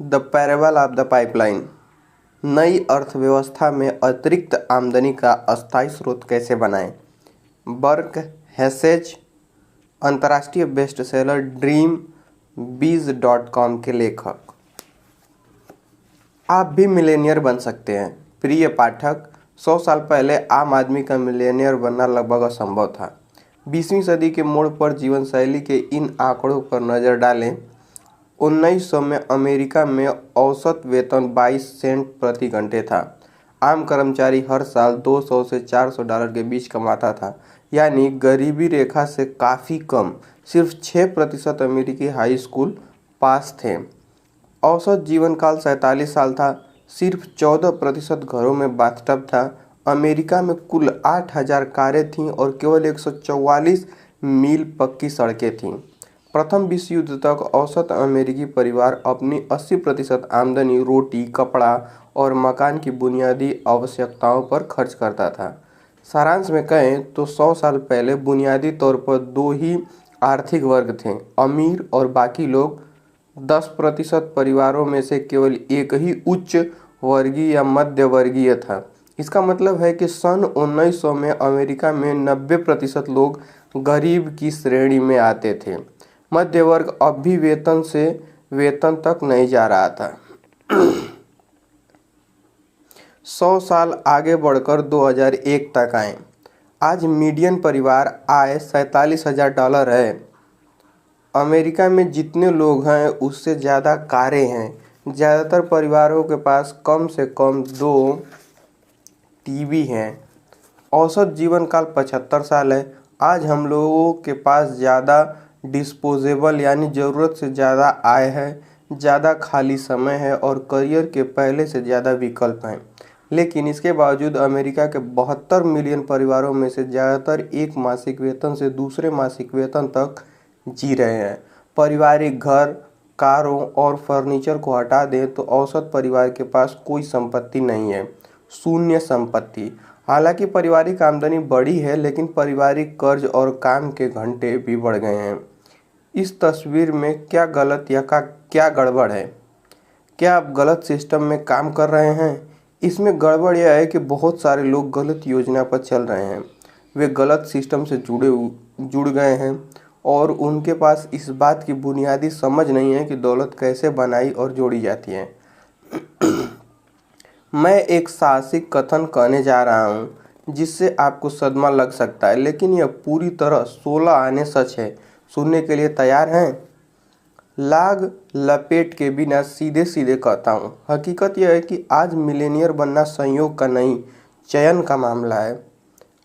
The parable of the pipeline. नई अर्थव्यवस्था में अतिरिक्त आमदनी का अस्थायी स्रोत कैसे बनाएं। बर्क हेसेज, अंतर्राष्ट्रीय बेस्टसेलर ड्रीम बीज.com के लेखक। आप भी मिलेनियर बन सकते हैं। प्रिय पाठक, 100 साल पहले आम आदमी का मिलेनियर बनना लगभग असंभव था। 20वीं सदी के मोड़ पर जीवन शैली के इन आंकड़ों पर नज़र डालें। 1900 में अमेरिका में औसत वेतन 22 सेंट प्रति घंटे था। आम कर्मचारी हर साल 200 से $400 के बीच कमाता था, यानी गरीबी रेखा से काफ़ी कम। सिर्फ 6% अमेरिकी हाई स्कूल पास थे। औसत जीवन काल 47 साल था। सिर्फ 14% घरों में बाथटब था। अमेरिका में कुल 8000 कारें थीं और केवल 144 मील पक्की सड़कें थीं। प्रथम विश्व युद्ध तक औसत अमेरिकी परिवार अपनी 80% आमदनी रोटी, कपड़ा और मकान की बुनियादी आवश्यकताओं पर खर्च करता था। सारांश में कहें तो 100 साल पहले बुनियादी तौर पर दो ही आर्थिक वर्ग थे, अमीर और बाकी लोग। 10% परिवारों में से केवल एक ही उच्च वर्गीय या मध्य वर्गीय था। इसका मतलब है कि सन 1900 में अमेरिका में 90% लोग गरीब की श्रेणी में आते थे। मध्य वर्ग अब भी वेतन से वेतन तक नहीं जा रहा था। 100 साल आगे बढ़कर 2001 तक आए। आज मीडियन परिवार आय $47,000 है। अमेरिका में जितने लोग हैं उससे ज़्यादा कारें हैं। ज़्यादातर परिवारों के पास कम से कम 2 टीवी हैं। औसत जीवन काल 75 साल है। आज हम लोगों के पास ज़्यादा डिस्पोजेबल यानी ज़रूरत से ज़्यादा आय है, ज़्यादा खाली समय है और करियर के पहले से ज़्यादा विकल्प हैं। लेकिन इसके बावजूद अमेरिका के 72 मिलियन परिवारों में से ज़्यादातर एक मासिक वेतन से दूसरे मासिक वेतन तक जी रहे हैं। पारिवारिक घर, कारों और फर्नीचर को हटा दें तो औसत परिवार के पास कोई संपत्ति नहीं है, शून्य संपत्ति। हालांकि पारिवारिक आमदनी बढ़ी है, लेकिन पारिवारिक कर्ज और काम के घंटे भी बढ़ गए हैं। इस तस्वीर में क्या गलत या क्या गड़बड़ है? क्या आप गलत सिस्टम में काम कर रहे हैं? इसमें गड़बड़ यह है कि बहुत सारे लोग गलत योजना पर चल रहे हैं। वे गलत सिस्टम से जुड़ गए हैं और उनके पास इस बात की बुनियादी समझ नहीं है कि दौलत कैसे बनाई और जोड़ी जाती है। मैं एक साहसिक कथन कहने जा रहा हूं जिससे आपको सदमा लग सकता है, लेकिन यह पूरी तरह 16 आने सच है। सुनने के लिए तैयार हैं? लाग लपेट के बिना सीधे सीधे कहता हूं, हकीकत यह है कि आज मिलेनियर बनना संयोग का नहीं, चयन का मामला है।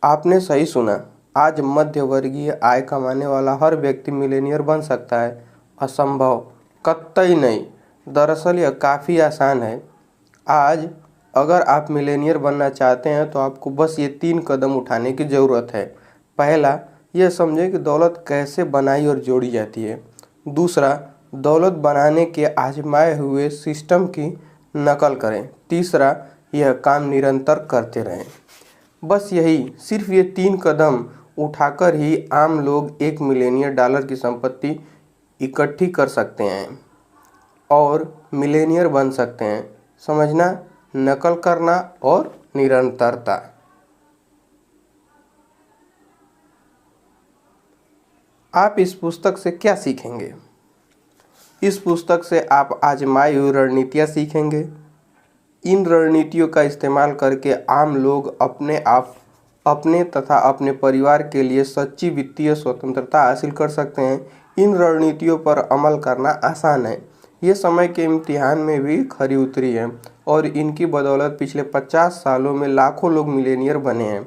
आपने सही सुना, आज मध्य वर्गीय आय कमाने वाला हर व्यक्ति मिलेनियर बन सकता है। असंभव? कतई नहीं। दरअसल यह काफ़ी आसान है। आज अगर आप मिलेनियर बनना चाहते हैं तो आपको बस ये 3 कदम उठाने की ज़रूरत है। पहला, यह समझें कि दौलत कैसे बनाई और जोड़ी जाती है। दूसरा, दौलत बनाने के आजमाए हुए सिस्टम की नकल करें। तीसरा, यह काम निरंतर करते रहें। बस यही, सिर्फ ये 3 कदम उठाकर ही आम लोग $1 मिलियन की संपत्ति इकट्ठी कर सकते हैं और मिलेनियर बन सकते हैं। समझना, नकल करना और निरंतरता। आप इस पुस्तक से क्या सीखेंगे? इस पुस्तक से आप आजमाई हुई रणनीतियाँ सीखेंगे। इन रणनीतियों का इस्तेमाल करके आम लोग अपने तथा अपने परिवार के लिए सच्ची वित्तीय स्वतंत्रता हासिल कर सकते हैं। इन रणनीतियों पर अमल करना आसान है। ये समय के इम्तिहान में भी खरी उतरी है और इनकी बदौलत पिछले 50 सालों में लाखों लोग मिलेनियर बने हैं।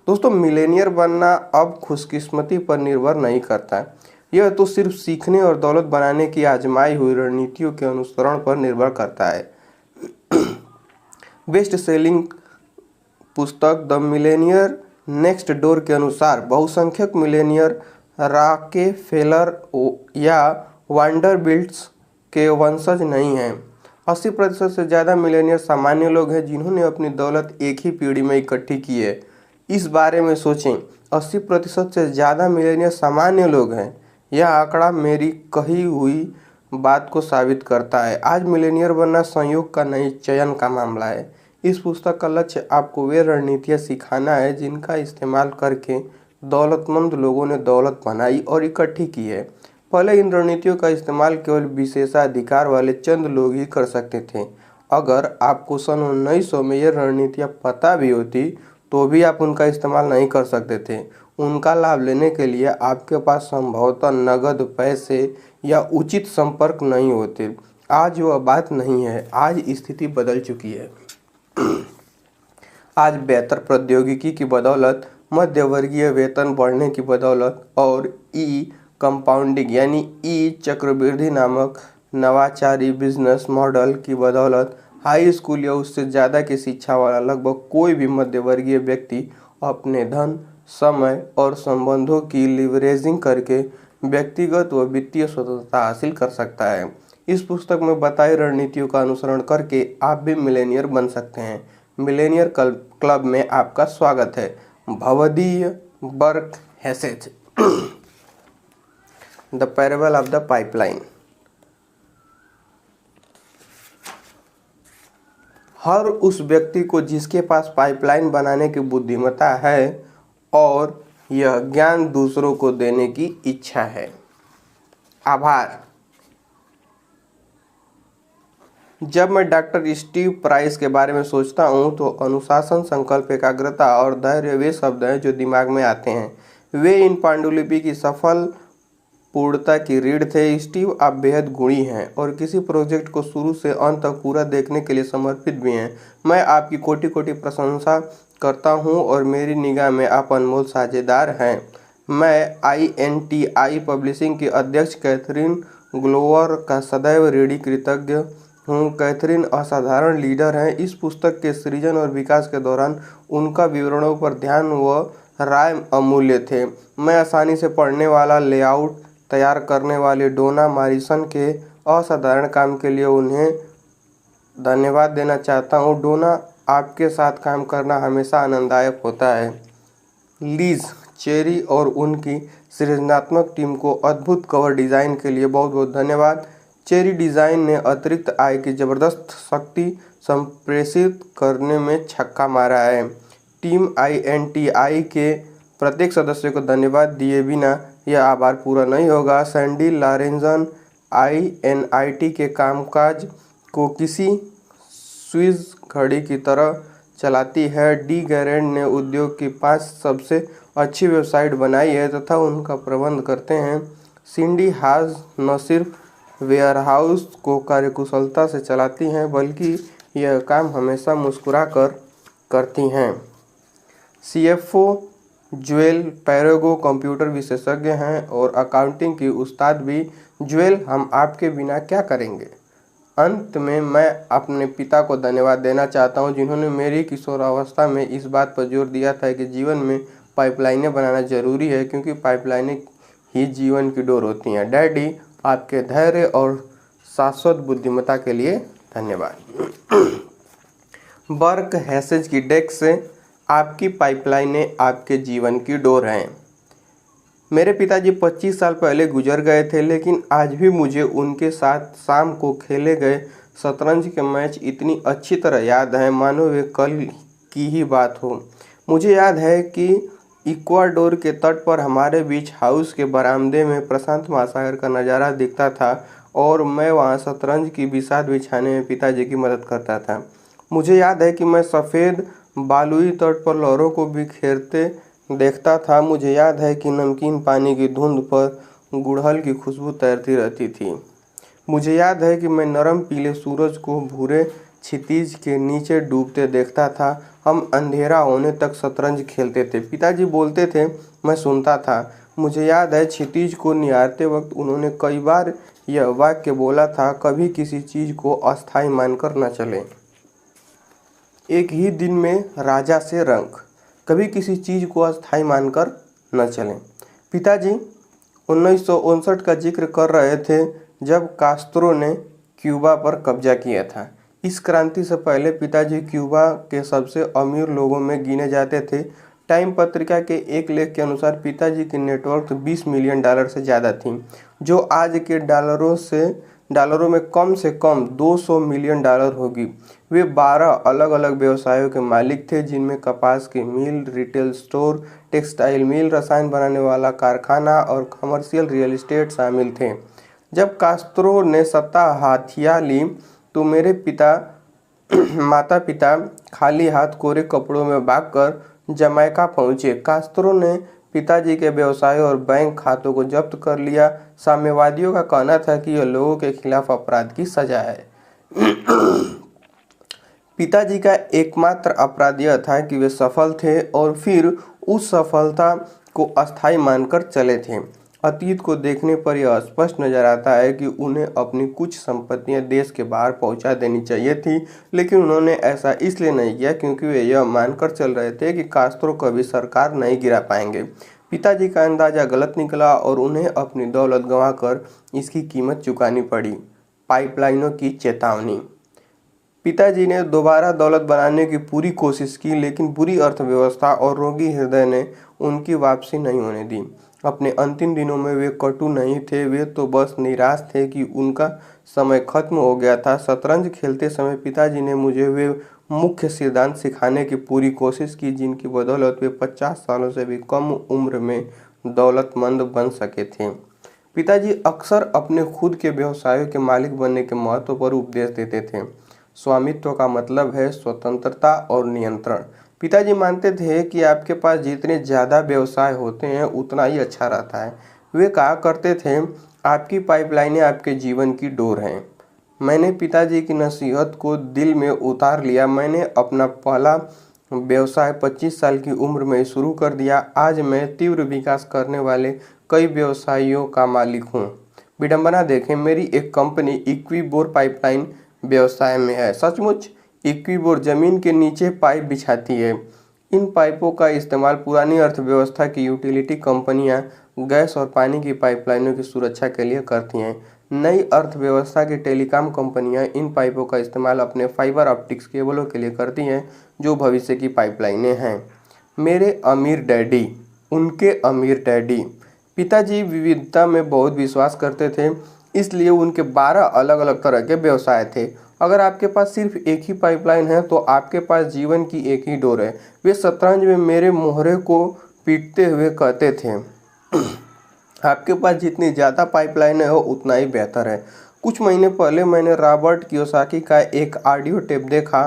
दोस्तों, मिलेनियर बनना अब खुशकिस्मती पर निर्भर नहीं करता। यह तो सिर्फ सीखने और दौलत बनाने की आजमाई हुई रणनीतियों के अनुसरण पर निर्भर करता है। बेस्ट सेलिंग पुस्तक द मिलेनियर नेक्स्ट डोर के अनुसार बहुसंख्यक मिलेनियर रॉकेफेलर या वांडरबिल्ट्स के वंशज नहीं हैं। 80% से ज़्यादा मिलेनियर सामान्य लोग हैं जिन्होंने अपनी दौलत एक ही पीढ़ी में इकट्ठी की है। इस बारे में सोचें, 80% से ज़्यादा मिलेनियर सामान्य लोग हैं। यह आंकड़ा मेरी कही हुई बात को साबित करता है। आज मिलेनियर बनना संयोग का नहीं, चयन का मामला है। इस पुस्तक का लक्ष्य आपको वे रणनीतियाँ सिखाना है जिनका इस्तेमाल करके दौलतमंद लोगों ने दौलत बनाई और इकट्ठी की है। पहले इन रणनीतियों का इस्तेमाल केवल विशेषाधिकार वाले चंद लोग ही कर सकते थे। अगर आपको सन 1900 में ये रणनीतियाँ पता भी होती तो भी आप उनका इस्तेमाल नहीं कर सकते थे। उनका लाभ लेने के लिए आपके पास संभवतः नगद, पैसे या उचित संपर्क नहीं होते। आज वह बात नहीं है, आज स्थिति बदल चुकी है। आज बेहतर प्रौद्योगिकी की बदौलत, मध्यवर्गीय वेतन बढ़ने की बदौलत और ई कंपाउंडिंग यानी ई चक्रवृद्धि नामक नवाचारी बिजनेस मॉडल की बदौलत हाई स्कूल या उससे ज़्यादा की शिक्षा वाला लगभग कोई भी मध्यवर्गीय व्यक्ति अपने धन, समय और संबंधों की लिवरेजिंग करके व्यक्तिगत व वित्तीय स्वतंत्रता हासिल कर सकता है। इस पुस्तक में बताई रणनीतियों का अनुसरण करके आप भी मिलेनियर बन सकते हैं। मिलेनियर क्लब में आपका स्वागत है। भवदीय Burke Hedges. The parable of the pipeline. हर उस व्यक्ति को जिसके पास पाइपलाइन बनाने की बुद्धिमत्ता है और यह ज्ञान दूसरों को देने की इच्छा है। आभार। जब मैं डॉक्टर स्टीव प्राइस के बारे में सोचता हूँ तो अनुशासन, संकल्प, एकाग्रता और धैर्य वे शब्द हैं जो दिमाग में आते हैं। वे इन पांडुलिपि की सफल पूर्णता की रीढ़ थे। स्टीव, आप बेहद गुणी हैं और किसी प्रोजेक्ट को शुरू से अंत तक पूरा देखने के लिए समर्पित भी हैं। मैं आपकी कोटि कोटि प्रशंसा करता हूं और मेरी निगाह में आप अनमोल साझेदार हैं। मैं INTI पब्लिशिंग की अध्यक्ष कैथरीन ग्लोवर का सदैव ऋणी कृतज्ञ हूँ। कैथरीन असाधारण लीडर हैं। इस पुस्तक के सृजन और विकास के दौरान उनका विवरणों पर ध्यान व राय अमूल्य थे। मैं आसानी से पढ़ने वाला लेआउट तैयार करने वाली डोना मॉरिसन के असाधारण काम के लिए उन्हें धन्यवाद देना चाहता हूँ। डोना, आपके साथ काम करना हमेशा आनंददायक होता है। लीज चेरी और उनकी सृजनात्मक टीम को अद्भुत कवर डिज़ाइन के लिए बहुत बहुत धन्यवाद। चेरी डिज़ाइन ने अतिरिक्त आय की ज़बरदस्त शक्ति संप्रेषित करने में छक्का मारा है। टीम INTI के प्रत्येक सदस्य को धन्यवाद दिए बिना यह आभार पूरा नहीं होगा। सैंडी लॉरेंजन INIT के कामकाज को किसी स्विस घड़ी की तरह चलाती है। डी गैरेंट ने उद्योग की 5 सबसे अच्छी वेबसाइट बनाई है तथा उनका प्रबंध करते हैं। सिंडी हाज न सिर्फ वेयरहाउस को कार्यकुशलता से चलाती हैं बल्कि यह काम हमेशा मुस्कुरा कर करती हैं। CFO ज्वेल पैरेगो कंप्यूटर विशेषज्ञ हैं और अकाउंटिंग की उस्ताद भी। ज्वेल, हम आपके बिना क्या करेंगे। अंत में मैं अपने पिता को धन्यवाद देना चाहता हूं जिन्होंने मेरी किशोरावस्था में इस बात पर जोर दिया था कि जीवन में पाइपलाइनें बनाना जरूरी है क्योंकि पाइपलाइनें ही जीवन की डोर होती हैं। डैडी, आपके धैर्य और शाश्वत बुद्धिमत्ता के लिए धन्यवाद। बर्क हैसेज की डेस्क से आपकी पाइपलाइनें आपके जीवन की डोर हैं। मेरे पिताजी 25 साल पहले गुजर गए थे, लेकिन आज भी मुझे उनके साथ शाम को खेले गए शतरंज के मैच इतनी अच्छी तरह याद हैं मानो वे कल की ही बात हो। मुझे याद है कि इक्वाडोर के तट पर हमारे बीच हाउस के बरामदे में प्रशांत महासागर का नज़ारा दिखता था और मैं वहाँ शतरंज की बिसात बिछाने में पिताजी की मदद करता था। मुझे याद है कि मैं सफ़ेद बालुई तट पर लहरों को बिखेरते देखता था। मुझे याद है कि नमकीन पानी की धुंध पर गुड़हल की खुशबू तैरती रहती थी। मुझे याद है कि मैं नरम पीले सूरज को भूरे क्षितिज के नीचे डूबते देखता था। हम अंधेरा होने तक शतरंज खेलते थे। पिताजी बोलते थे, मैं सुनता था। मुझे याद है क्षितिज को निहारते वक्त उन्होंने कई बार यह वाक्य बोला था, कभी किसी चीज़ को अस्थायी मानकर न चलें। एक ही दिन में राजा से रंक, कभी किसी चीज़ को अस्थायी मानकर न चलें। पिताजी 1959 का जिक्र कर रहे थे जब कास्त्रो ने क्यूबा पर कब्जा किया था। इस क्रांति से पहले पिताजी क्यूबा के सबसे अमीर लोगों में गिने जाते थे। टाइम पत्रिका के एक लेख के अनुसार पिताजी की नेटवर्थ $20 मिलियन से ज़्यादा थी, जो आज के डॉलरों से डॉलरों में कम से कम 200 मिलियन डॉलर होगी। वे 12 अलग अलग व्यवसायों के मालिक थे, जिनमें कपास की मिल, रिटेल स्टोर, टेक्सटाइल मिल, रसायन बनाने वाला कारखाना और कमर्शियल रियल एस्टेट शामिल थे। जब कास्त्रो ने सत्ता हाथिया ली तो मेरे माता पिता खाली हाथ कोरे कपड़ों में भागकर जमैका पहुंचे। कास्त्रो ने पिताजी के व्यवसाय और बैंक खातों को जब्त कर लिया। साम्यवादियों का कहना था कि यह लोगों के खिलाफ अपराध की सजा है। पिताजी का एकमात्र अपराध यह था कि वे सफल थे और फिर उस सफलता को अस्थायी मानकर चले थे। अतीत को देखने पर यह स्पष्ट नजर आता है कि उन्हें अपनी कुछ संपत्तियां देश के बाहर पहुंचा देनी चाहिए थी, लेकिन उन्होंने ऐसा इसलिए नहीं किया क्योंकि वे यह मानकर चल रहे थे कि कास्त्रो कभी सरकार नहीं गिरा पाएंगे। पिताजी का अंदाजा गलत निकला और उन्हें अपनी दौलत गंवाकर इसकी कीमत चुकानी पड़ी। पाइपलाइनों की चेतावनी। पिताजी ने दोबारा दौलत बनाने की पूरी कोशिश की, लेकिन बुरी अर्थव्यवस्था और रोगी हृदय ने उनकी वापसी नहीं होने दी। अपने अंतिम दिनों में वे कटु नहीं थे, वे तो बस निराश थे कि उनका समय खत्म हो गया था। शतरंज खेलते समय पिताजी ने मुझे वे मुख्य सिद्धांत सिखाने की पूरी कोशिश की जिनकी बदौलत वे 50 सालों से भी कम उम्र में दौलतमंद बन सके थे। पिताजी अक्सर अपने खुद के व्यवसायों के मालिक बनने के महत्व पर उपदेश देते थे। स्वामित्व का मतलब है स्वतंत्रता और नियंत्रण। पिताजी मानते थे कि आपके पास जितने ज़्यादा व्यवसाय होते हैं उतना ही अच्छा रहता है। वे कहा करते थे, आपकी पाइपलाइनें आपके जीवन की डोर हैं। मैंने पिताजी की नसीहत को दिल में उतार लिया। मैंने अपना पहला व्यवसाय 25 साल की उम्र में शुरू कर दिया। आज मैं तीव्र विकास करने वाले कई व्यवसायों का मालिक हूँ। विडंबना देखें, मेरी एक कंपनी इक्विबोर पाइपलाइन व्यवसाय में है। सचमुच इक्विबोर जमीन के नीचे पाइप बिछाती है। इन पाइपों का इस्तेमाल पुरानी अर्थव्यवस्था की यूटिलिटी कंपनियां गैस और पानी की पाइपलाइनों की सुरक्षा के लिए करती हैं। नई अर्थव्यवस्था की टेलीकॉम कंपनियां इन पाइपों का इस्तेमाल अपने फाइबर ऑप्टिक्स केबलों के लिए करती हैं, जो भविष्य की पाइपलाइनें हैं। मेरे अमीर डैडी। उनके अमीर डैडी। पिताजी विविधता में बहुत विश्वास करते थे, इसलिए उनके 12 अलग अलग तरह के व्यवसाय थे। अगर आपके पास सिर्फ एक ही पाइपलाइन है तो आपके पास जीवन की एक ही डोर है। वे शतरंज में मेरे मोहरे को पीटते हुए कहते थे, आपके पास जितनी ज़्यादा पाइपलाइन है उतना ही बेहतर है। कुछ महीने पहले मैंने रॉबर्ट कियोसाकी का एक ऑडियो टेप देखा,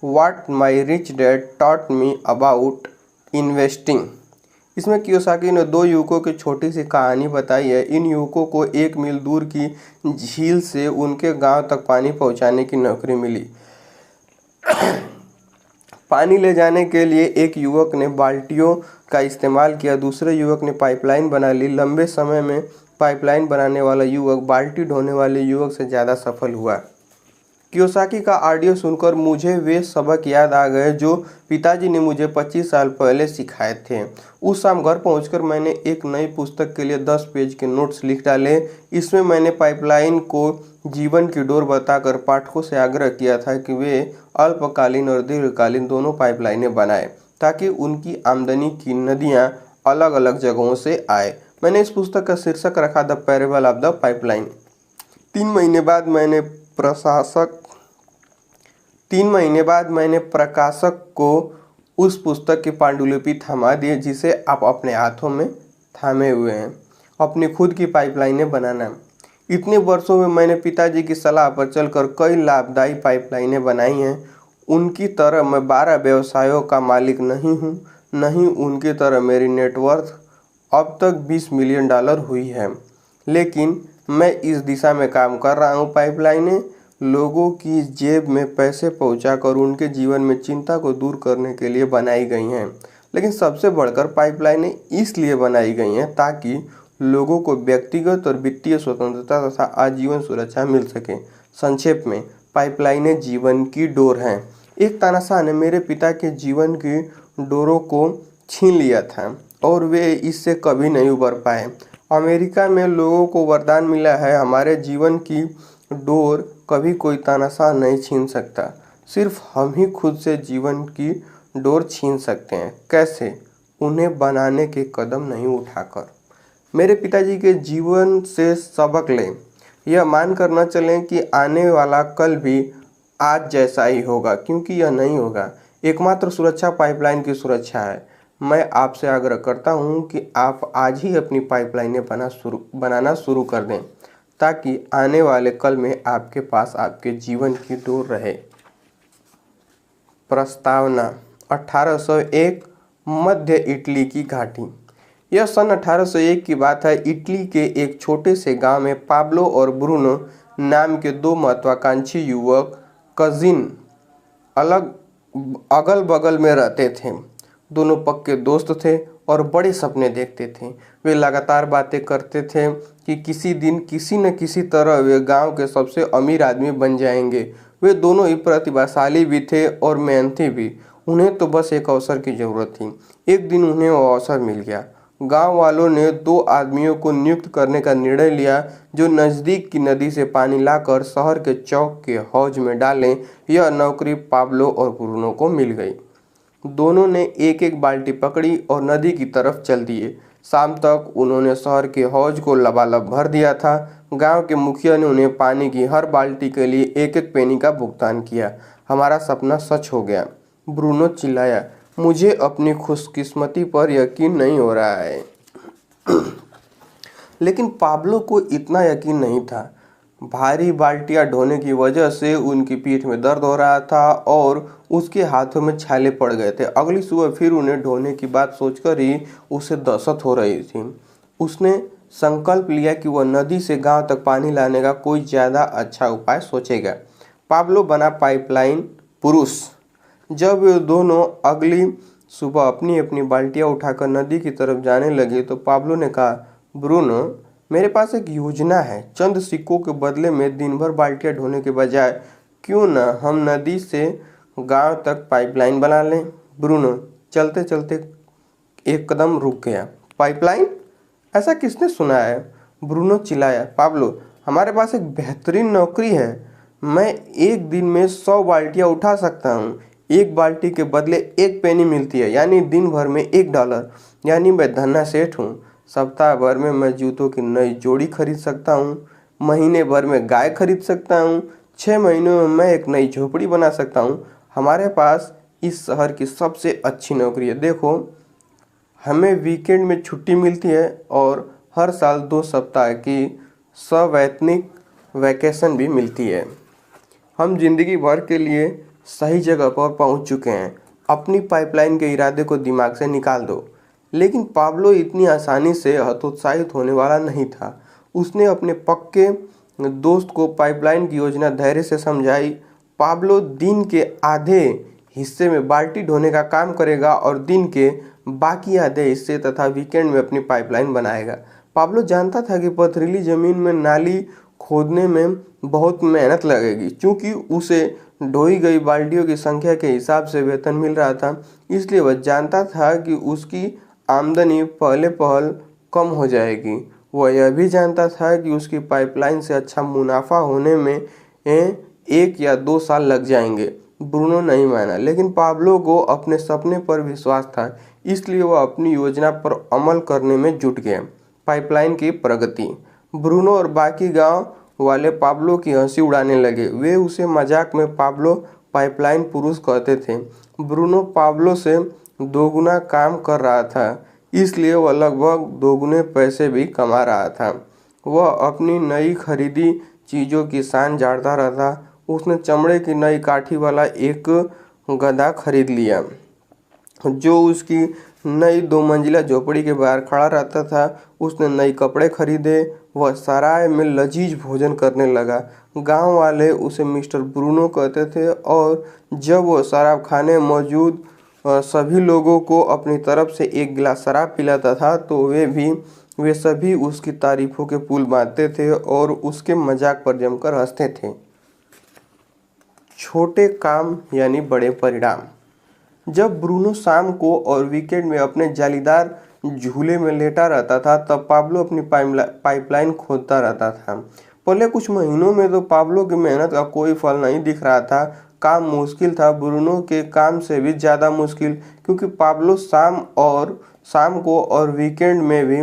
what my rich dad taught me about investing. इसमें कियोसाकी ने 2 युवकों की छोटी सी कहानी बताई है। इन युवकों को 1 मील दूर की झील से उनके गांव तक पानी पहुंचाने की नौकरी मिली। पानी ले जाने के लिए एक युवक ने बाल्टियों का इस्तेमाल किया, दूसरे युवक ने पाइपलाइन बना ली। लंबे समय में पाइपलाइन बनाने वाला युवक बाल्टी ढोने वाले युवक से ज़्यादा सफल हुआ। कियोसाकी का ऑडियो सुनकर मुझे वे सबक याद आ गए जो पिताजी ने मुझे 25 साल पहले सिखाए थे। उस शाम घर पहुंचकर मैंने एक नई पुस्तक के लिए 10 पेज के नोट्स लिख डाले। इसमें मैंने पाइपलाइन को जीवन की डोर बताकर पाठकों से आग्रह किया था कि वे अल्पकालीन और दीर्घकालीन दोनों पाइपलाइनें बनाएं, ताकि उनकी आमदनी की नदियाँ अलग अलग जगहों से आए। मैंने इस पुस्तक का शीर्षक रखा the parable of the pipeline. 3 महीने बाद मैंने प्रकाशक को उस पुस्तक की पांडुलिपि थमा दी, जिसे आप अपने हाथों में थामे हुए हैं। अपनी खुद की पाइपलाइनें बनाना। इतने वर्षों में मैंने पिताजी की सलाह पर चलकर कई लाभदायी पाइपलाइनें बनाई हैं। उनकी तरह मैं 12 व्यवसायों का मालिक नहीं हूँ, नहीं उनकी तरह मेरी नेटवर्थ अब तक 20 मिलियन डॉलर हुई है, लेकिन मैं इस दिशा में काम कर रहा हूँ। पाइपलाइनें लोगों की जेब में पैसे पहुंचाकर उनके जीवन में चिंता को दूर करने के लिए बनाई गई हैं, लेकिन सबसे बढ़कर पाइपलाइनें इसलिए बनाई गई हैं ताकि लोगों को व्यक्तिगत और वित्तीय स्वतंत्रता तथा आजीवन सुरक्षा मिल सके। संक्षेप में, पाइपलाइनें जीवन की डोर हैं। एक तानाशाह ने मेरे पिता के जीवन की डोरों को छीन लिया था और वे इससे कभी नहीं उबर पाए। अमेरिका में लोगों को वरदान मिला है, हमारे जीवन की डोर कभी कोई तानाशाह नहीं छीन सकता। सिर्फ हम ही खुद से जीवन की डोर छीन सकते हैं। कैसे? उन्हें बनाने के कदम नहीं उठाकर। मेरे पिताजी के जीवन से सबक लें। यह मानकर न चलें कि आने वाला कल भी आज जैसा ही होगा, क्योंकि यह नहीं होगा। एकमात्र सुरक्षा पाइपलाइन की सुरक्षा है। मैं आपसे आग्रह करता हूं कि आप आज ही अपनी पाइपलाइनें बनाना शुरू कर दें, ताकि आने वाले कल में आपके पास आपके जीवन की डोर रहे। प्रस्तावना 1801 मध्य इटली की घाटी। यह सन 1801 की बात है। इटली के एक छोटे से गांव में पाब्लो और ब्रूनो नाम के दो महत्वाकांक्षी युवक कजिन अगल बगल में रहते थे। दोनों पक्के दोस्त थे और बड़े सपने देखते थे। वे लगातार बातें करते थे कि किसी दिन किसी न किसी तरह वे गांव के सबसे अमीर आदमी बन जाएंगे। वे दोनों ही प्रतिभाशाली भी थे और मेहनती भी। उन्हें तो बस एक अवसर की जरूरत थी। एक दिन उन्हें वो अवसर मिल गया। गांव वालों ने दो आदमियों को नियुक्त करने का निर्णय लिया, जो नज़दीक की नदी से पानी लाकर शहर के चौक के हौज में डालें। यह नौकरी पाब्लो और ब्रूनो को मिल गई। दोनों ने एक एक बाल्टी पकड़ी और नदी की तरफ चल दिए। शाम तक उन्होंने शहर के हौज को लबालब भर दिया था। गांव के मुखिया ने उन्हें पानी की हर बाल्टी के लिए एक एक पेनी का भुगतान किया। हमारा सपना सच हो गया, ब्रूनो चिल्लाया। मुझे अपनी खुशकिस्मती पर यकीन नहीं हो रहा है। लेकिन पाब्लो को इतना यकीन नहीं था। भारी बाल्टियां ढोने की वजह से उनकी पीठ में दर्द हो रहा था और उसके हाथों में छाले पड़ गए थे। अगली सुबह फिर उन्हें ढोने की बात सोचकर ही उसे दहशत हो रही थी। उसने संकल्प लिया कि वह नदी से गांव तक पानी लाने का कोई ज़्यादा अच्छा उपाय सोचेगा। पाब्लो बना पाइपलाइन पुरुष। जब वे दोनों अगली सुबह अपनी अपनी बाल्टियां उठाकर नदी की तरफ जाने लगे तो पाब्लो ने कहा, ब्रूनो, मेरे पास एक योजना है। चंद सिक्कों के बदले में दिन भर बाल्टियां ढोने के बजाय क्यों न हम नदी से गांव तक पाइपलाइन बना लें। ब्रूनो चलते चलते एक कदम रुक गया। पाइपलाइन? ऐसा किसने सुना है? ब्रूनो चिल्लाया। पाब्लो, हमारे पास एक बेहतरीन नौकरी है। मैं एक दिन में 100 बाल्टियां उठा सकता हूँ। एक बाल्टी के बदले एक पेनी मिलती है, यानी दिन भर में $1। यानी मैं धन्ना सेठ हूँ। सप्ताह भर में मैं जूतों की नई जोड़ी खरीद सकता हूँ। महीने भर में गाय खरीद सकता हूँ। 6 महीनों में मैं एक नई झोपड़ी बना सकता हूँ। हमारे पास इस शहर की सबसे अच्छी नौकरी है। देखो, हमें वीकेंड में छुट्टी मिलती है और हर साल 2 सप्ताह की सवैतनिक वैकेशन भी मिलती है। हम जिंदगी भर के लिए सही जगह पर पहुंच चुके हैं। अपनी पाइपलाइन के इरादे को दिमाग से निकाल दो। लेकिन पाब्लो इतनी आसानी से हतोत्साहित होने वाला नहीं था। उसने अपने पक्के दोस्त को पाइपलाइन की योजना धैर्य से समझाई। पाब्लो दिन के आधे हिस्से में बाल्टी ढोने का काम करेगा और दिन के बाकी आधे हिस्से तथा वीकेंड में अपनी पाइपलाइन बनाएगा। पाब्लो जानता था कि पथरीली जमीन में नाली खोदने में बहुत मेहनत लगेगी। चूंकि उसे ढोई गई बाल्टियों की संख्या के हिसाब से वेतन मिल रहा था, इसलिए वह जानता था कि उसकी आमदनी पहले पहल कम हो जाएगी। वह यह भी जानता था कि उसकी पाइपलाइन से अच्छा मुनाफा होने में 1 या 2 साल लग जाएंगे। ब्रूनो नहीं माना, लेकिन पाब्लो को अपने सपने पर विश्वास था, इसलिए वह अपनी योजना पर अमल करने में जुट गया। पाइपलाइन की प्रगति। ब्रूनो और बाकी गांव वाले पाब्लो की हंसी उड़ाने लगे। वे उसे मजाक में पाब्लो पाइपलाइन पुरुष कहते थे। ब्रूनो पाब्लो से दोगुना काम कर रहा था, इसलिए वह लगभग दोगुने पैसे भी कमा रहा था। वह अपनी नई खरीदी चीज़ों की शान झाड़ता रहता। उसने चमड़े की नई काठी वाला एक गधा खरीद लिया, जो उसकी नई 2 मंजिला झोपड़ी के बाहर खड़ा रहता था। उसने नए कपड़े खरीदे। वह सराय में लजीज भोजन करने लगा। गांव वाले उसे मिस्टर ब्रूनो कहते थे और जब वह शराब खाने मौजूद सभी लोगों को अपनी तरफ से एक गिलास शराब पिलाता था तो वे सभी उसकी तारीफों के पुल बांधते थे और उसके मजाक पर जमकर हंसते थे। छोटे काम यानी बड़े परिणाम। जब ब्रूनो शाम को और वीकेंड में अपने जालीदार झूले में लेटा रहता था, तब पाब्लो अपनी पाइपलाइन खोदता रहता था। पहले कुछ महीनों में तो पाब्लो की मेहनत का कोई फल नहीं दिख रहा था। काम मुश्किल था, ब्रूनो के काम से भी ज़्यादा मुश्किल, क्योंकि पाब्लो शाम को और वीकेंड में भी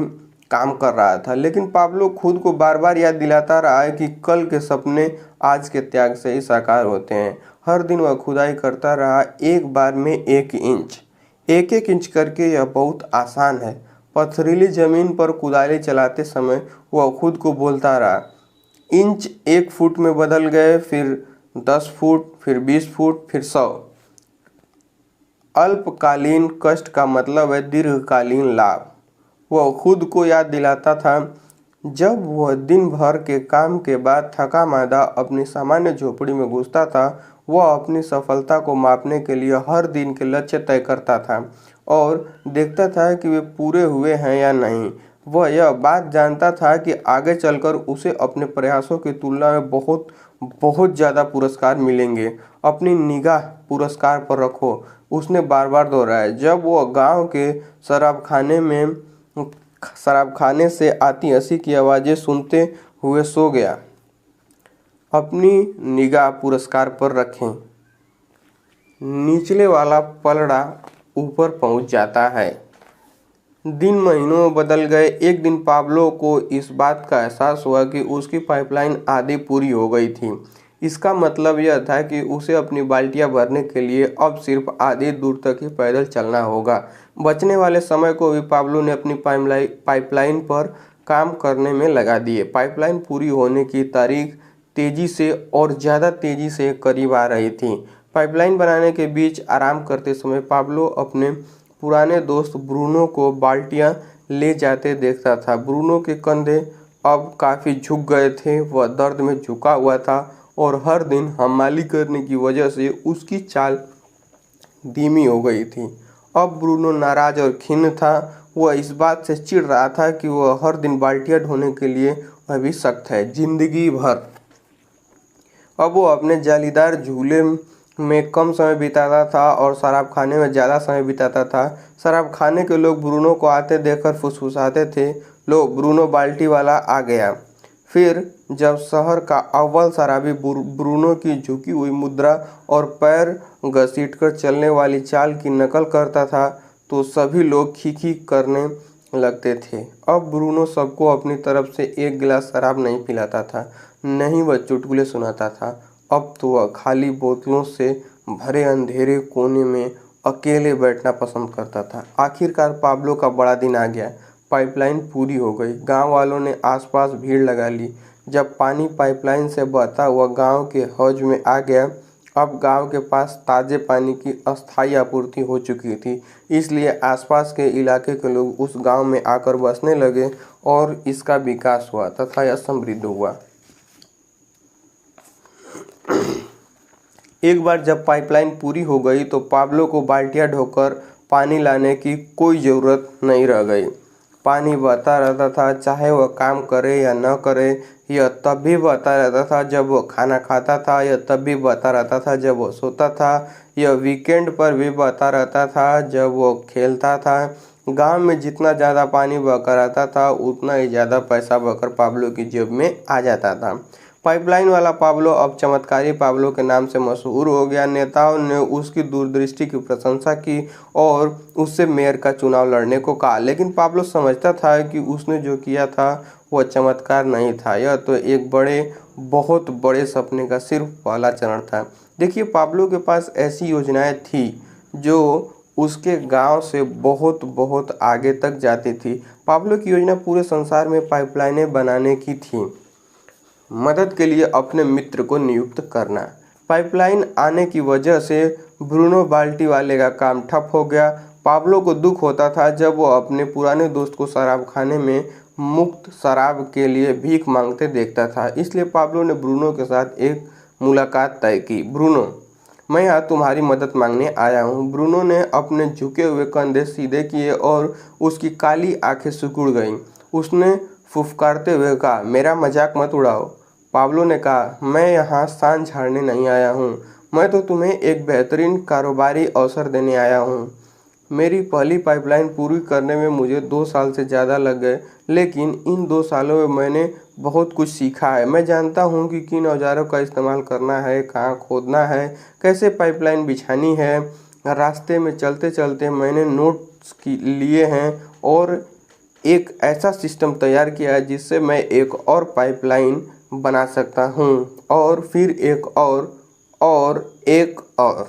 काम कर रहा था, लेकिन पाब्लो खुद को बार बार याद दिलाता रहा है कि कल के सपने आज के त्याग से ही साकार होते हैं। हर दिन वह खुदाई करता रहा, एक बार में 1 इंच, एक एक इंच करके। यह बहुत आसान है। पथरीली जमीन पर कुदाली चलाते समय वह खुद को बोलता रहा, इंच 1 फुट में बदल गए, फिर 10 फुट, फिर 20 फुट, फिर 100। अल्पकालीन कष्ट का मतलब है दीर्घकालीन लाभ। वह खुद को याद दिलाता था। जब वह दिन भर के काम के बाद थका मांदा अपनी सामान्य झोपड़ी में घुसता था, वह अपनी सफलता को मापने के लिए हर दिन के लक्ष्य तय करता था और देखता था कि वे पूरे हुए हैं या नहीं। वह यह बात जानता था कि आगे चलकर उसे अपने प्रयासों की तुलना में बहुत बहुत ज़्यादा पुरस्कार मिलेंगे। अपनी निगाह पुरस्कार पर रखो, उसने बार बार दोहराया। जब वह गांव के शराबखाने से आती हंसी की आवाज़ें सुनते हुए सो गया। अपनी निगाह पुरस्कार पर रखें, निचले वाला पलड़ा ऊपर पहुंच जाता है। दिन महीनों में बदल गए। एक दिन पाब्लो को इस बात का एहसास हुआ कि उसकी पाइपलाइन आधी पूरी हो गई थी। इसका मतलब यह था कि उसे अपनी बाल्टियां भरने के लिए अब सिर्फ आधी दूर तक ही पैदल चलना होगा। बचने वाले समय को भी पाब्लो ने अपनी पाइपलाइन पर काम करने में लगा दिए। पाइपलाइन पूरी होने की तारीख तेजी से और ज़्यादा तेजी से करीब आ रही थी। पाइपलाइन बनाने के बीच आराम करते समय पाब्लो अपने पुराने दोस्त ब्रूनो को बाल्टियां ले जाते देखता था। ब्रूनो के कंधे अब काफ़ी झुक गए थे, वह दर्द में झुका हुआ था और हर दिन हमाली करने की वजह से उसकी चाल धीमी हो गई थी। अब ब्रूनो नाराज और खिन्न था। वह इस बात से चिढ़ रहा था कि वह हर दिन बाल्टियां ढोने के लिए अभी सख्त है, जिंदगी भर। अब वो अपने जालीदार झूले में कम समय बिताता था और शराब खाने में ज़्यादा समय बिताता था। शराब खाने के लोग ब्रूनो को आते देखकर फुसफुसाते थे, लो ब्रूनो बाल्टी वाला आ गया। फिर जब शहर का अव्वल शराबी ब्रूनो की झुकी हुई मुद्रा और पैर घसीटकर चलने वाली चाल की नकल करता था तो सभी लोग खीखी करने लगते थे। अब ब्रूनो सबको अपनी तरफ से एक गिलास शराब नहीं पिलाता था, नहीं वह चुटकुले सुनाता था। अब तो वह खाली बोतलों से भरे अंधेरे कोने में अकेले बैठना पसंद करता था। आखिरकार पाब्लो का बड़ा दिन आ गया। पाइपलाइन पूरी हो गई। गांव वालों ने आसपास भीड़ लगा ली। जब पानी पाइपलाइन से बहता हुआ गांव के हौज में आ गया, अब गांव के पास ताज़े पानी की अस्थायी आपूर्ति हो चुकी थी, इसलिए आसपास के इलाके के लोग उस गांव में आकर बसने लगे और इसका विकास हुआ तथा यह समृद्ध हुआ। एक बार जब पाइपलाइन पूरी हो गई तो पाब्लो को बाल्टियां ढोकर पानी लाने की कोई ज़रूरत नहीं रह गई। पानी बहता रहता था, चाहे वह काम करे या न करे। यह तब भी बहता रहता था जब वह खाना खाता था, यह तब भी बहता रहता था जब वह सोता था, यह वीकेंड पर भी बहता रहता था जब वह खेलता था। गांव में जितना ज़्यादा पानी बहकर आता था उतना ही ज़्यादा पैसा बहकर पाब्लो की जेब में आ जाता था। पाइपलाइन वाला पाब्लो अब चमत्कारी पाब्लो के नाम से मशहूर हो गया। नेताओं ने उसकी दूरदृष्टि की प्रशंसा की और उससे मेयर का चुनाव लड़ने को कहा, लेकिन पाब्लो समझता था कि उसने जो किया था वह चमत्कार नहीं था, यह तो एक बहुत बड़े सपने का सिर्फ पहला चरण था। देखिए, पाब्लो के पास ऐसी योजनाएं थी जो उसके गांव से बहुत बहुत आगे तक जाती थी। पाब्लो की योजना पूरे संसार में पाइपलाइनें बनाने की थी। मदद के लिए अपने मित्र को नियुक्त करना। पाइपलाइन आने की वजह से ब्रूनो बाल्टी वाले का काम ठप हो गया। पाब्लो को दुख होता था जब वो अपने पुराने दोस्त को शराब खाने में मुफ्त शराब के लिए भीख मांगते देखता था। इसलिए पाब्लो ने ब्रूनो के साथ एक मुलाकात तय की। ब्रूनो, मैं यहाँ तुम्हारी मदद मांगने आया हूँ। ब्रूनो ने अपने झुके हुए कंधे सीधे किए और उसकी काली आंखें सिकुड़ गईं। उसने फुफकारते हुए कहा, मेरा मजाक मत उड़ाओ। पाब्लो ने कहा, मैं यहाँ शान झाड़ने नहीं आया हूँ, मैं तो तुम्हें एक बेहतरीन कारोबारी अवसर देने आया हूँ। मेरी पहली पाइपलाइन पूरी करने में मुझे 2 साल से ज़्यादा लग गए, लेकिन इन 2 सालों में मैंने बहुत कुछ सीखा है। मैं जानता हूँ कि किन औजारों का इस्तेमाल करना है, कहाँ खोदना है, कैसे पाइपलाइन बिछानी है। रास्ते में चलते चलते मैंने नोट्स लिए हैं और एक ऐसा सिस्टम तैयार किया है जिससे मैं एक और पाइपलाइन बना सकता हूँ, और फिर एक और एक और।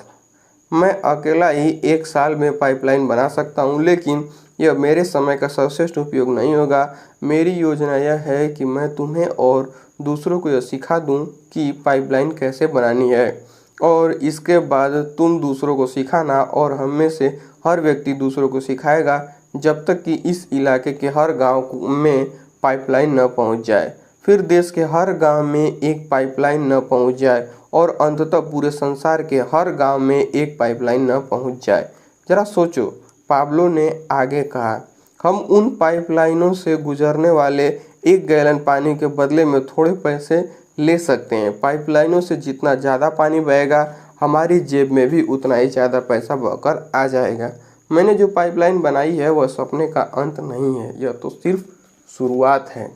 मैं अकेला ही 1 साल में पाइपलाइन बना सकता हूँ, लेकिन यह मेरे समय का सर्वश्रेष्ठ उपयोग नहीं होगा। मेरी योजना यह है कि मैं तुम्हें और दूसरों को यह सिखा दूँ कि पाइपलाइन कैसे बनानी है, और इसके बाद तुम दूसरों को सिखाना, और हम में से हर व्यक्ति दूसरों को सिखाएगा जब तक कि इस इलाके के हर गांव में पाइपलाइन न पहुंच जाए, फिर देश के हर गांव में एक पाइपलाइन न पहुंच जाए, और अंततः पूरे संसार के हर गांव में एक पाइपलाइन न पहुंच जाए। जरा सोचो, पाब्लो ने आगे कहा, हम उन पाइपलाइनों से गुजरने वाले 1 गैलन पानी के बदले में थोड़े पैसे ले सकते हैं। पाइपलाइनों से जितना ज़्यादा पानी बहेगा, हमारी जेब में भी उतना ही ज़्यादा पैसा बहकर आ जाएगा। मैंने जो पाइपलाइन बनाई है वह सपने का अंत नहीं है, यह तो सिर्फ शुरुआत है।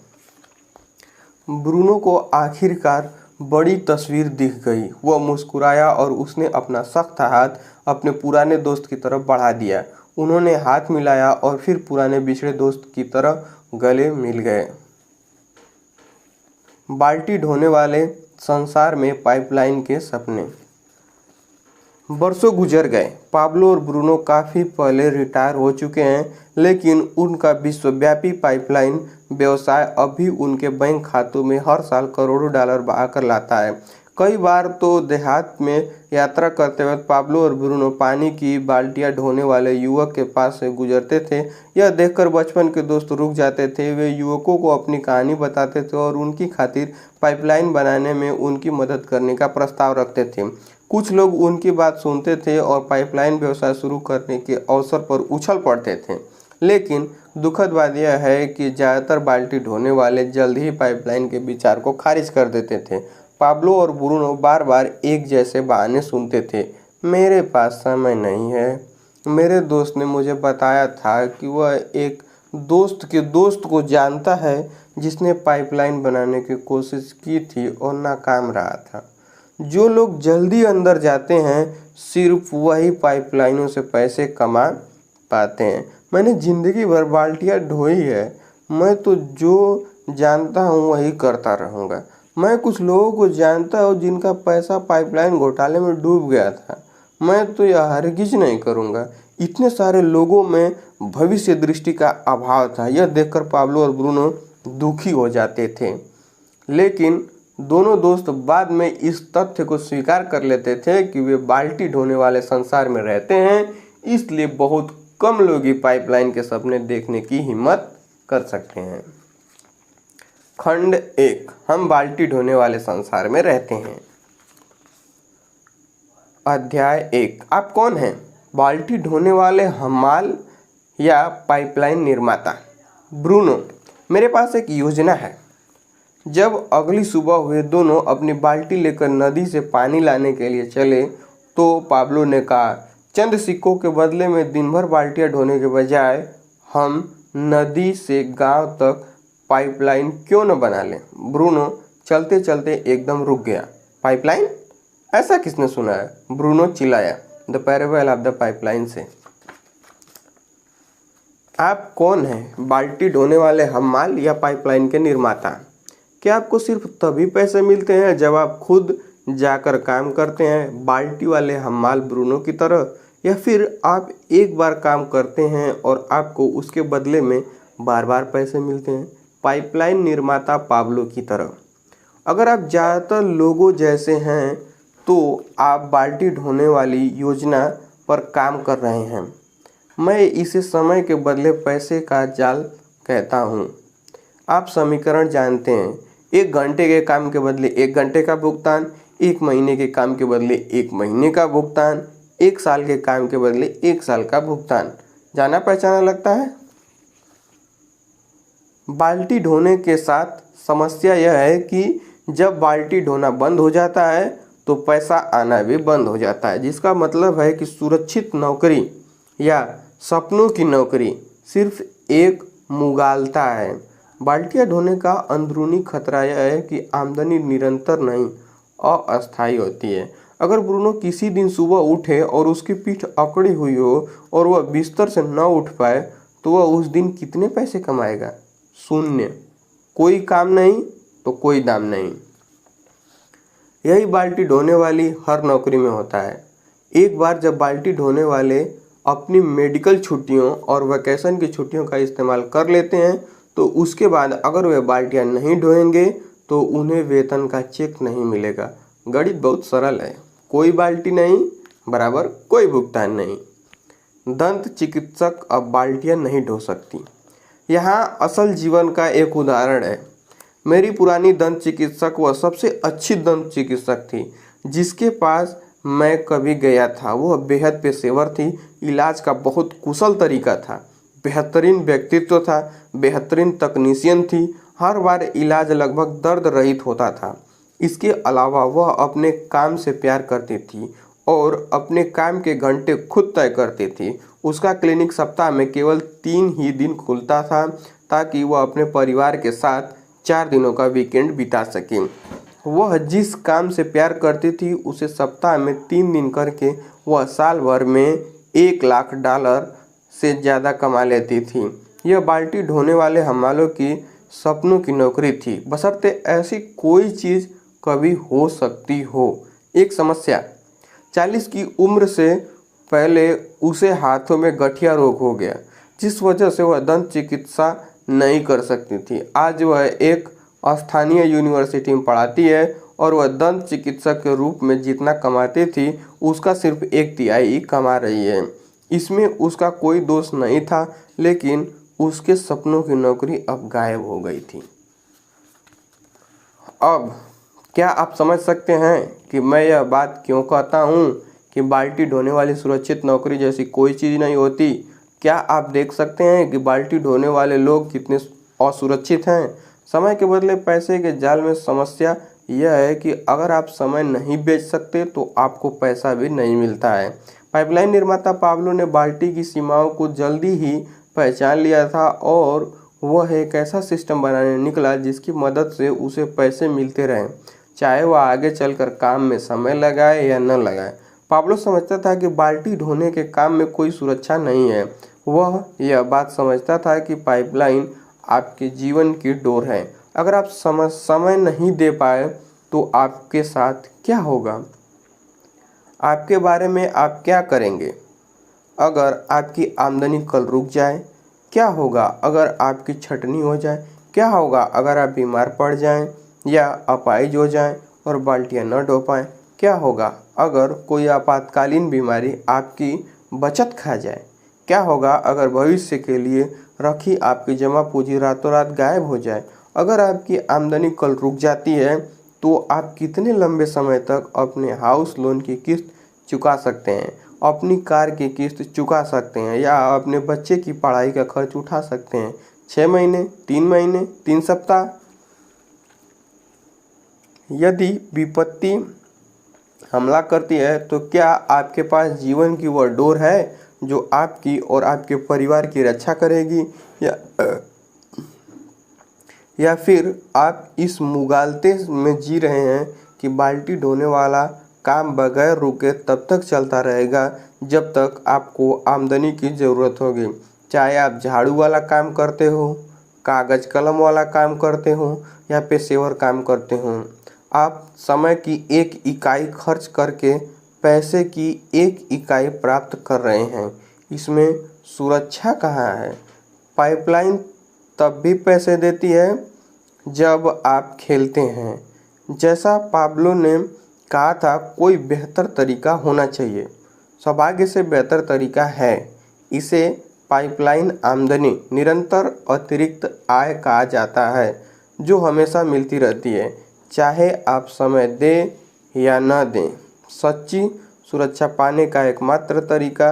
ब्रूनो को आखिरकार बड़ी तस्वीर दिख गई। वह मुस्कुराया और उसने अपना सख्त हाथ अपने पुराने दोस्त की तरफ बढ़ा दिया। उन्होंने हाथ मिलाया और फिर पुराने बिछड़े दोस्त की तरह गले मिल गए। बाल्टी ढोने वाले संसार में पाइपलाइन के सपने। वर्षों गुजर गए। पाब्लो और ब्रूनो काफ़ी पहले रिटायर हो चुके हैं, लेकिन उनका विश्वव्यापी पाइपलाइन व्यवसाय अभी उनके बैंक खातों में हर साल करोड़ों डॉलर बहाकर लाता है। कई बार तो देहात में यात्रा करते वक्त पाब्लो और ब्रूनो पानी की बाल्टियां ढोने वाले युवक के पास से गुजरते थे। यह देखकर बचपन के दोस्त रुक जाते थे। वे युवकों को अपनी कहानी बताते थे और उनकी खातिर पाइपलाइन बनाने में उनकी मदद करने का प्रस्ताव रखते थे। कुछ लोग उनकी बात सुनते थे और पाइपलाइन व्यवसाय शुरू करने के अवसर पर उछल पड़ते थे, लेकिन दुखद बात यह है कि ज़्यादातर बाल्टी ढोने वाले जल्द ही पाइपलाइन के विचार को खारिज कर देते थे। पाब्लो और ब्रूनो बार बार एक जैसे बहाने सुनते थे, मेरे पास समय नहीं है, मेरे दोस्त ने मुझे बताया था कि वह एक दोस्त के दोस्त को जानता है जिसने पाइपलाइन बनाने की कोशिश की थी और नाकाम रहा था। जो लोग जल्दी अंदर जाते हैं सिर्फ वही पाइपलाइनों से पैसे कमा पाते हैं। मैंने ज़िंदगी भर बाल्टियाँ ढोई है, मैं तो जो जानता हूँ वही करता रहूँगा। मैं कुछ लोगों को जानता हूँ जिनका पैसा पाइपलाइन घोटाले में डूब गया था, मैं तो यह हरगिज नहीं करूँगा। इतने सारे लोगों में भविष्य दृष्टि का अभाव था। यह देखकर पाब्लो और ब्रूनो दुखी हो जाते थे, लेकिन दोनों दोस्त बाद में इस तथ्य को स्वीकार कर लेते थे कि वे बाल्टी ढोने वाले संसार में रहते हैं, इसलिए बहुत कम लोग ही पाइपलाइन के सपने देखने की हिम्मत कर सकते हैं। खंड 1, हम बाल्टी ढोने वाले संसार में रहते हैं। अध्याय 1, आप कौन हैं? बाल्टी ढोने वाले हमाल या पाइपलाइन निर्माता? ब्रूनो, मेरे पास एक योजना है। जब अगली सुबह वे दोनों अपनी बाल्टी लेकर नदी से पानी लाने के लिए चले तो पाब्लो ने कहा, चंद सिक्कों के बदले में दिन भर बाल्टियाँ ढोने के बजाय हम नदी से गांव तक पाइपलाइन क्यों न बना लें? ब्रूनो चलते चलते एकदम रुक गया। पाइपलाइन? ऐसा किसने सुना है? ब्रूनो चिल्लाया, the parable of the pipeline से। आप कौन हैं? बाल्टी ढोने वाले हमाल या पाइपलाइन के निर्माता? क्या आपको सिर्फ तभी पैसे मिलते हैं जब आप खुद जाकर काम करते हैं, बाल्टी वाले हमाल ब्रूनो की तरह, या फिर आप एक बार काम करते हैं और आपको उसके बदले में बार बार पैसे मिलते हैं, पाइपलाइन निर्माता पाब्लो की तरह? अगर आप ज़्यादातर लोगों जैसे हैं तो आप बाल्टी ढोने वाली योजना पर काम कर रहे हैं। मैं इसे समय के बदले पैसे का जाल कहता हूँ। आप समीकरण जानते हैं, 1 घंटे के काम के बदले 1 घंटे का भुगतान, 1 महीने के काम के बदले 1 महीने का भुगतान, 1 साल के काम के बदले 1 साल का भुगतान। जाना पहचाना लगता है। बाल्टी ढोने के साथ समस्या यह है कि जब बाल्टी ढोना बंद हो जाता है तो पैसा आना भी बंद हो जाता है, जिसका मतलब है कि सुरक्षित नौकरी या सपनों की नौकरी सिर्फ एक मुगालता है। बाल्टियाँ ढोने का अंदरूनी खतरा यह है कि आमदनी निरंतर नहीं, अस्थायी होती है। अगर ब्रूनो किसी दिन सुबह उठे और उसकी पीठ अकड़ी हुई हो और वह बिस्तर से न उठ पाए तो वह उस दिन कितने पैसे कमाएगा? शून्य। कोई काम नहीं तो कोई दाम नहीं। यही बाल्टी ढोने वाली हर नौकरी में होता है। एक बार जब बाल्टी ढोने वाले अपनी मेडिकल छुट्टियों और वैकेशन की छुट्टियों का इस्तेमाल कर लेते हैं तो उसके बाद अगर वे बाल्टियां नहीं ढोएंगे तो उन्हें वेतन का चेक नहीं मिलेगा। गणित बहुत सरल है। कोई बाल्टी नहीं बराबर कोई भुगतान नहीं। दंत चिकित्सक अब बाल्टियां नहीं ढो सकती। यहाँ असल जीवन का एक उदाहरण है। मेरी पुरानी दंत चिकित्सक वह सबसे अच्छी दंत चिकित्सक थी जिसके पास मैं कभी गया था। वह बेहद पेशेवर थी, इलाज का बहुत कुशल तरीका था, बेहतरीन व्यक्तित्व था, बेहतरीन तकनीशियन थी। हर बार इलाज लगभग दर्द रहित होता था। इसके अलावा वह अपने काम से प्यार करती थी और अपने काम के घंटे खुद तय करती थी। उसका क्लिनिक सप्ताह में केवल 3 ही दिन खुलता था ताकि वह अपने परिवार के साथ 4 दिनों का वीकेंड बिता सके। वह जिस काम से प्यार करती थी उसे सप्ताह में 3 दिन करके वह साल भर में $1,00,000 से ज़्यादा कमा लेती थी। यह बाल्टी ढोने वाले हमालों की सपनों की नौकरी थी, बशर्ते ऐसी कोई चीज़ कभी हो सकती हो। एक समस्या, 40 की उम्र से पहले उसे हाथों में गठिया रोग हो गया जिस वजह से वह दंत चिकित्सा नहीं कर सकती थी। आज वह एक स्थानीय यूनिवर्सिटी में पढ़ाती है और वह दंत चिकित्सक के रूप में जितना कमाती थी उसका सिर्फ 1/3 कमा रही है। इसमें उसका कोई दोष नहीं था, लेकिन उसके सपनों की नौकरी अब गायब हो गई थी। अब क्या आप समझ सकते हैं कि मैं यह बात क्यों कहता हूँ कि बाल्टी ढोने वाली सुरक्षित नौकरी जैसी कोई चीज़ नहीं होती? क्या आप देख सकते हैं कि बाल्टी ढोने वाले लोग कितने असुरक्षित हैं? समय के बदले पैसे के जाल में समस्या यह है कि अगर आप समय नहीं बेच सकते तो आपको पैसा भी नहीं मिलता है। पाइपलाइन निर्माता पाब्लो ने बाल्टी की सीमाओं को जल्दी ही पहचान लिया था और वह एक ऐसा सिस्टम बनाने निकला जिसकी मदद से उसे पैसे मिलते रहें, चाहे वह आगे चलकर काम में समय लगाए या न लगाए। पाब्लो समझता था कि बाल्टी ढोने के काम में कोई सुरक्षा नहीं है। वह यह बात समझता था कि पाइपलाइन आपके जीवन की डोर है। अगर आप समय नहीं दे पाए तो आपके साथ क्या होगा? आपके बारे में आप क्या करेंगे? अगर आपकी आमदनी कल रुक जाए, क्या होगा अगर आपकी छटनी हो जाए? क्या होगा अगर आप बीमार पड़ जाएं या अपाहिज हो जाएं और बाल्टियां न ढो पाएं? क्या होगा अगर कोई आपातकालीन बीमारी आपकी बचत खा जाए? क्या होगा अगर भविष्य के लिए रखी आपकी जमा पूंजी रातों रात गायब हो जाए? अगर आपकी आमदनी कल रुक जाती है तो आप कितने लंबे समय तक अपने हाउस लोन की किस्त चुका सकते हैं, अपनी कार की किस्त चुका सकते हैं या अपने बच्चे की पढ़ाई का खर्च उठा सकते हैं? 6 महीने, 3 महीने, 3 सप्ताह? यदि विपत्ति हमला करती है तो क्या आपके पास जीवन की वह डोर है जो आपकी और आपके परिवार की रक्षा करेगी, या फिर आप इस मुगालते में जी रहे हैं कि बाल्टी ढोने वाला काम बगैर रुके तब तक चलता रहेगा जब तक आपको आमदनी की ज़रूरत होगी? चाहे आप झाड़ू वाला काम करते हो, कागज़ कलम वाला काम करते हो या पेशेवर काम करते हो, आप समय की 1 इकाई खर्च करके पैसे की 1 इकाई प्राप्त कर रहे हैं। इसमें सुरक्षा कहाँ है? पाइपलाइन तब भी पैसे देती है जब आप खेलते हैं। जैसा पाब्लो ने कहा था, कोई बेहतर तरीका होना चाहिए। सौभाग्य से बेहतर तरीका है। इसे पाइपलाइन आमदनी, निरंतर अतिरिक्त आय कहा जाता है जो हमेशा मिलती रहती है, चाहे आप समय दें या न दें। सच्ची सुरक्षा पाने का एकमात्र तरीका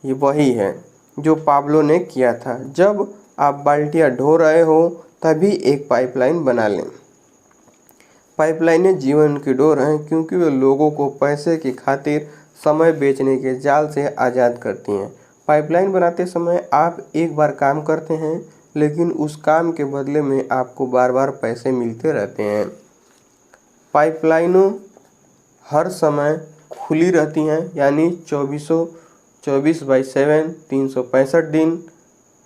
ये वही है जो पाब्लो ने किया था। जब आप बाल्टियां ढो रहे हो तभी एक पाइपलाइन बना लें। पाइपलाइनें जीवन की डोर हैं क्योंकि वे लोगों को पैसे की खातिर समय बेचने के जाल से आज़ाद करती हैं। पाइपलाइन बनाते समय आप एक बार काम करते हैं, लेकिन उस काम के बदले में आपको बार बार पैसे मिलते रहते हैं। पाइपलाइनों हर समय खुली रहती हैं, यानी 24/7 365 दिन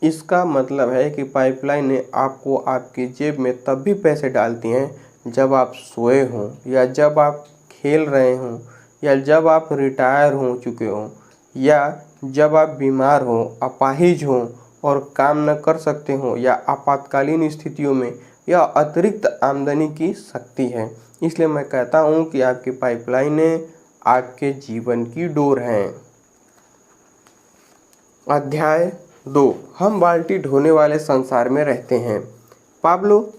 इसका मतलब है कि पाइपलाइनें आपको आपकी जेब में तब भी पैसे डालती हैं जब आप सोए हों, या जब आप खेल रहे हों, या जब आप रिटायर हो चुके हों, या जब आप बीमार हों, अपाहिज हों और काम न कर सकते हों, या आपातकालीन स्थितियों में यह अतिरिक्त आमदनी की शक्ति है। इसलिए मैं कहता हूँ कि आपकी पाइपलाइनें आपके जीवन की डोर हैं। अध्याय 2, हम बाल्टी ढोने वाले संसार में रहते हैं। पाब्लो,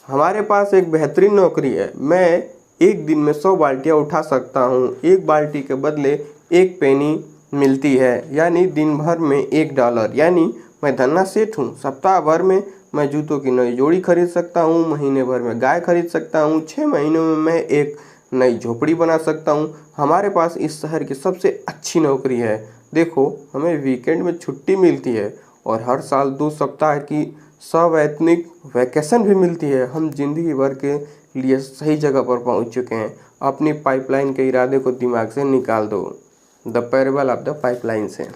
हमारे पास एक बेहतरीन नौकरी है। मैं एक दिन में 100 बाल्टियाँ उठा सकता हूँ। एक बाल्टी के बदले 1 पेनी मिलती है, यानी दिन भर में $1। यानी मैं धन्ना सेठ हूँ। सप्ताह भर में मैं जूतों की नई जोड़ी खरीद सकता हूँ, महीने भर में गाय खरीद सकता हूँ, 6 महीनों में मैं एक नई झोपड़ी बना सकता हूँ। हमारे पास इस शहर की सबसे अच्छी नौकरी है। देखो, हमें वीकेंड में छुट्टी मिलती है और हर साल 2 सप्ताह की सवैतनिक वैकेशन भी मिलती है। हम जिंदगी भर के लिए सही जगह पर पहुंच चुके हैं। अपनी पाइपलाइन के इरादे को दिमाग से निकाल दो। The parable of the pipeline से।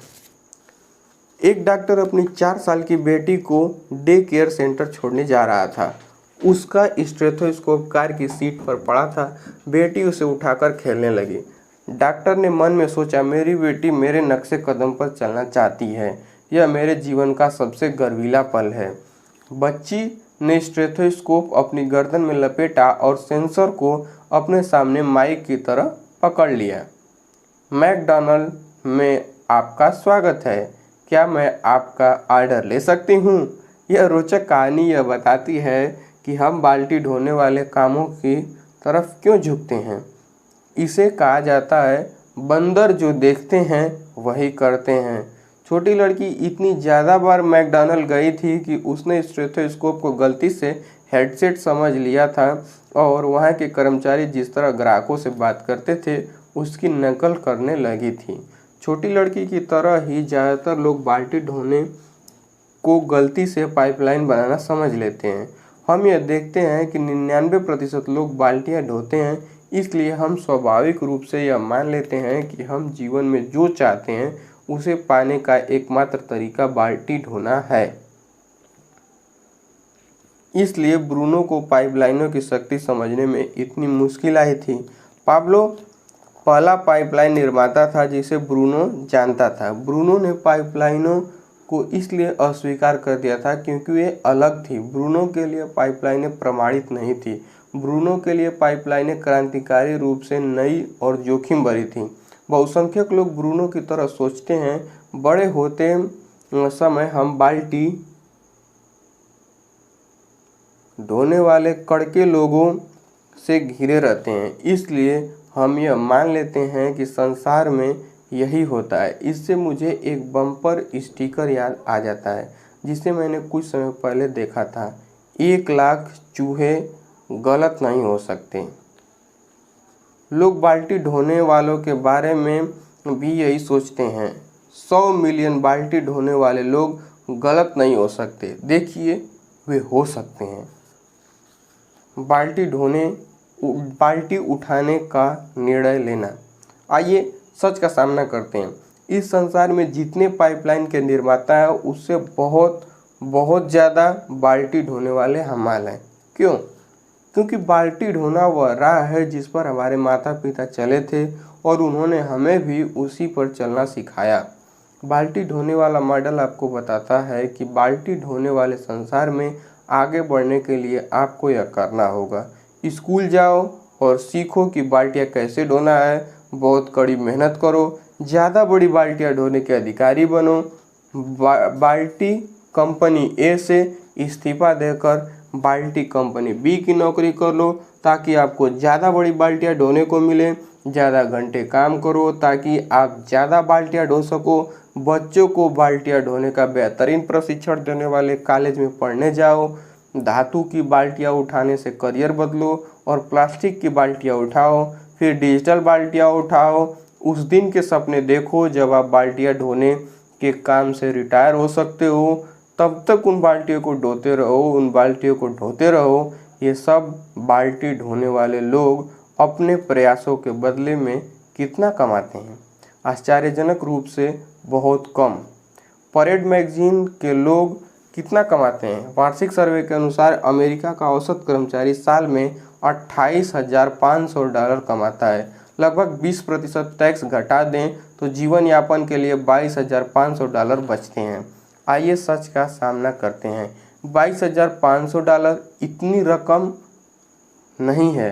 एक डॉक्टर अपनी 4 साल की बेटी को डे केयर सेंटर छोड़ने जा रहा था। उसका स्टेथोस्कोप कार की सीट पर पड़ा था। बेटी उसे उठाकर खेलने लगी। डॉक्टर ने मन में सोचा, मेरी बेटी मेरे नक्शे कदम पर चलना चाहती है। यह मेरे जीवन का सबसे गर्वीला पल है। बच्ची ने स्टेथोस्कोप अपनी गर्दन में लपेटा और सेंसर को अपने सामने माइक की तरह पकड़ लिया। मैकडॉनल्ड में आपका स्वागत है। क्या मैं आपका ऑर्डर ले सकती हूँ? यह रोचक कहानी यह बताती है कि हम बाल्टी ढोने वाले कामों की तरफ क्यों झुकते हैं। इसे कहा जाता है, बंदर जो देखते हैं वही करते हैं। छोटी लड़की इतनी ज़्यादा बार मैकडॉनल्ड गई थी कि उसने स्टेथोस्कोप को गलती से हेडसेट समझ लिया था और वहाँ के कर्मचारी जिस तरह ग्राहकों से बात करते थे उसकी नकल करने लगी थी। छोटी लड़की की तरह ही ज़्यादातर लोग बाल्टी ढोने को गलती से पाइपलाइन बनाना समझ लेते हैं। हम यह देखते हैं कि 99% लोग बाल्टियाँ ढोते हैं, इसलिए हम स्वाभाविक रूप से यह मान लेते हैं कि हम जीवन में जो चाहते हैं उसे पाने का एकमात्र तरीका बाल्टी ढोना है। इसलिए ब्रूनो को पाइपलाइनों की शक्ति समझने में इतनी मुश्किल आई थी। पाब्लो पहला पाइपलाइन निर्माता था जिसे ब्रूनो जानता था। ब्रूनो ने पाइपलाइनों को इसलिए अस्वीकार कर दिया था क्योंकि वे अलग थी। ब्रूनो के लिए पाइपलाइनें प्रमाणित नहीं थी। ब्रूनो के लिए पाइपलाइनें क्रांतिकारी रूप से नई और जोखिम भरी थी। बहुसंख्यक लोग ब्रूनो की तरह सोचते हैं। बड़े होते समय हम बाल्टी ढोने वाले कड़के लोगों से घिरे रहते हैं, इसलिए हम यह मान लेते हैं कि संसार में यही होता है। इससे मुझे एक बम्पर स्टिकर याद आ जाता है जिसे मैंने कुछ समय पहले देखा था। 1 लाख चूहे गलत नहीं हो सकते। लोग बाल्टी ढोने वालों के बारे में भी यही सोचते हैं। 100 मिलियन बाल्टी ढोने वाले लोग गलत नहीं हो सकते। देखिए, वे हो सकते हैं। बाल्टी उठाने का निर्णय लेना। आइए सच का सामना करते हैं। इस संसार में जितने पाइपलाइन के निर्माता हैं उससे बहुत ज़्यादा बाल्टी ढोने वाले हमाल हैं। क्यों? क्योंकि बाल्टी ढोना वह राह है जिस पर हमारे माता पिता चले थे और उन्होंने हमें भी उसी पर चलना सिखाया। बाल्टी ढोने वाला मॉडल आपको बताता है कि बाल्टी ढोने वाले संसार में आगे बढ़ने के लिए आपको यह करना होगा। स्कूल जाओ और सीखो कि बाल्टियाँ कैसे ढोना है। बहुत कड़ी मेहनत करो। ज़्यादा बड़ी बाल्टियाँ ढोने के अधिकारी बनो। बाल्टी कंपनी ए से इस्तीफा देकर बाल्टी कंपनी बी की नौकरी कर लो ताकि आपको ज़्यादा बड़ी बाल्टियाँ ढोने को मिले। ज़्यादा घंटे काम करो ताकि आप ज़्यादा बाल्टियाँ ढो सको। बच्चों को बाल्टियाँ ढोने का बेहतरीन प्रशिक्षण देने वाले कॉलेज में पढ़ने जाओ। धातु की बाल्टियाँ उठाने से करियर बदलो और प्लास्टिक की बाल्टियाँ उठाओ, फिर डिजिटल बाल्टियाँ उठाओ। उस दिन के सपने देखो जब आप बाल्टियाँ ढोने के काम से रिटायर हो सकते हो। तब तक उन बाल्टियों को ढोते रहो। ये सब बाल्टी ढोने वाले लोग अपने प्रयासों के बदले में कितना कमाते हैं? आश्चर्यजनक रूप से बहुत कम। परेड मैगजीन के लोग कितना कमाते हैं? वार्षिक सर्वे के अनुसार अमेरिका का औसत कर्मचारी साल में $28,500 कमाता है। लगभग 20% टैक्स घटा दें तो जीवन यापन के लिए $22,500 बचते हैं। आइए सच का सामना करते हैं। $22,500 इतनी रकम नहीं है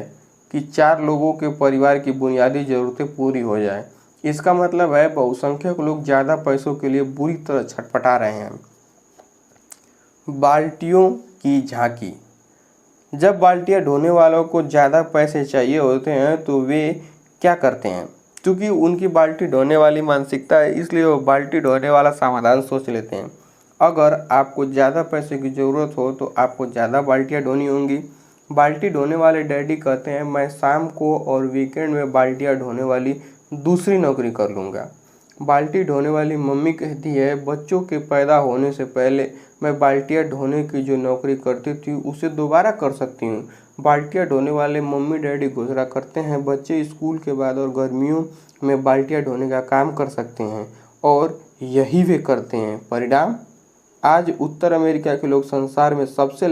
कि 4 लोगों के परिवार की बुनियादी ज़रूरतें पूरी हो जाए। इसका मतलब है बहुसंख्यक लोग ज़्यादा पैसों के लिए बुरी तरह छटपटा रहे हैं। बाल्टियों की झांकी। जब बाल्टियाँ ढोने वालों को ज़्यादा पैसे चाहिए होते हैं तो वे क्या करते हैं? क्योंकि उनकी बाल्टी ढोने वाली मानसिकता है, इसलिए वो बाल्टी ढोने वाला समाधान सोच लेते हैं। अगर आपको ज़्यादा पैसे की ज़रूरत हो तो आपको ज़्यादा बाल्टियाँ ढोनी होंगी। बाल्टी ढोने वाले डैडी कहते हैं, मैं शाम को और वीकेंड में बाल्टियाँ ढोने वाली दूसरी नौकरी कर लूँगा। बाल्टी ढोने वाली मम्मी कहती है, बच्चों के पैदा होने से पहले मैं बाल्टियाँ ढोने की जो नौकरी करती थी उसे दोबारा कर सकती हूँ। बाल्टियाँ ढोने वाले मम्मी डैडी गुजारा करते हैं, बच्चे स्कूल के बाद और गर्मियों में बाल्टियाँ ढोने का काम कर सकते हैं और यही वे करते हैं। परिणाम, आज उत्तर अमेरिका के लोग संसार में सबसे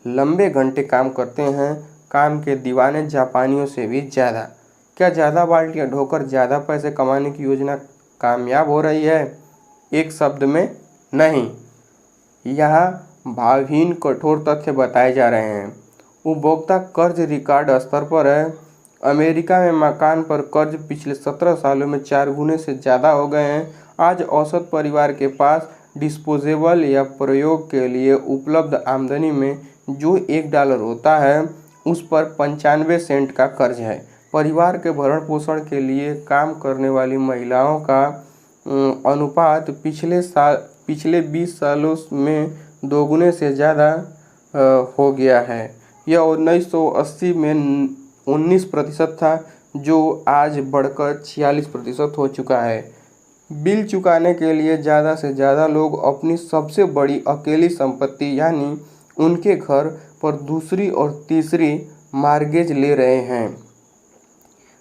लंबे घंटे काम करते हैं, काम के दीवाने जापानियों से भी ज़्यादा। क्या ज़्यादा बाल्टियाँ ढोकर ज़्यादा पैसे कमाने की योजना कामयाब हो रही है? एक शब्द में, नहीं। यहाँ भावहीन कठोर तथ्य बताए जा रहे हैं। उपभोक्ता कर्ज रिकॉर्ड स्तर पर है। अमेरिका में मकान पर कर्ज पिछले 17 सालों में 4 गुने से ज़्यादा हो गए हैं। आज औसत परिवार के पास डिस्पोजेबल या प्रयोग के लिए उपलब्ध आमदनी में जो $1 होता है उस पर 95 सेंट का कर्ज है। परिवार के भरण पोषण के लिए काम करने वाली महिलाओं का अनुपात पिछले 20 सालों में 2 गुने से ज़्यादा हो गया है। यह 1980 में 19% था, जो आज बढ़कर 46% हो चुका है। बिल चुकाने के लिए ज़्यादा से ज़्यादा लोग अपनी सबसे बड़ी अकेली संपत्ति यानी उनके घर पर दूसरी और तीसरी मॉर्गेज ले रहे हैं।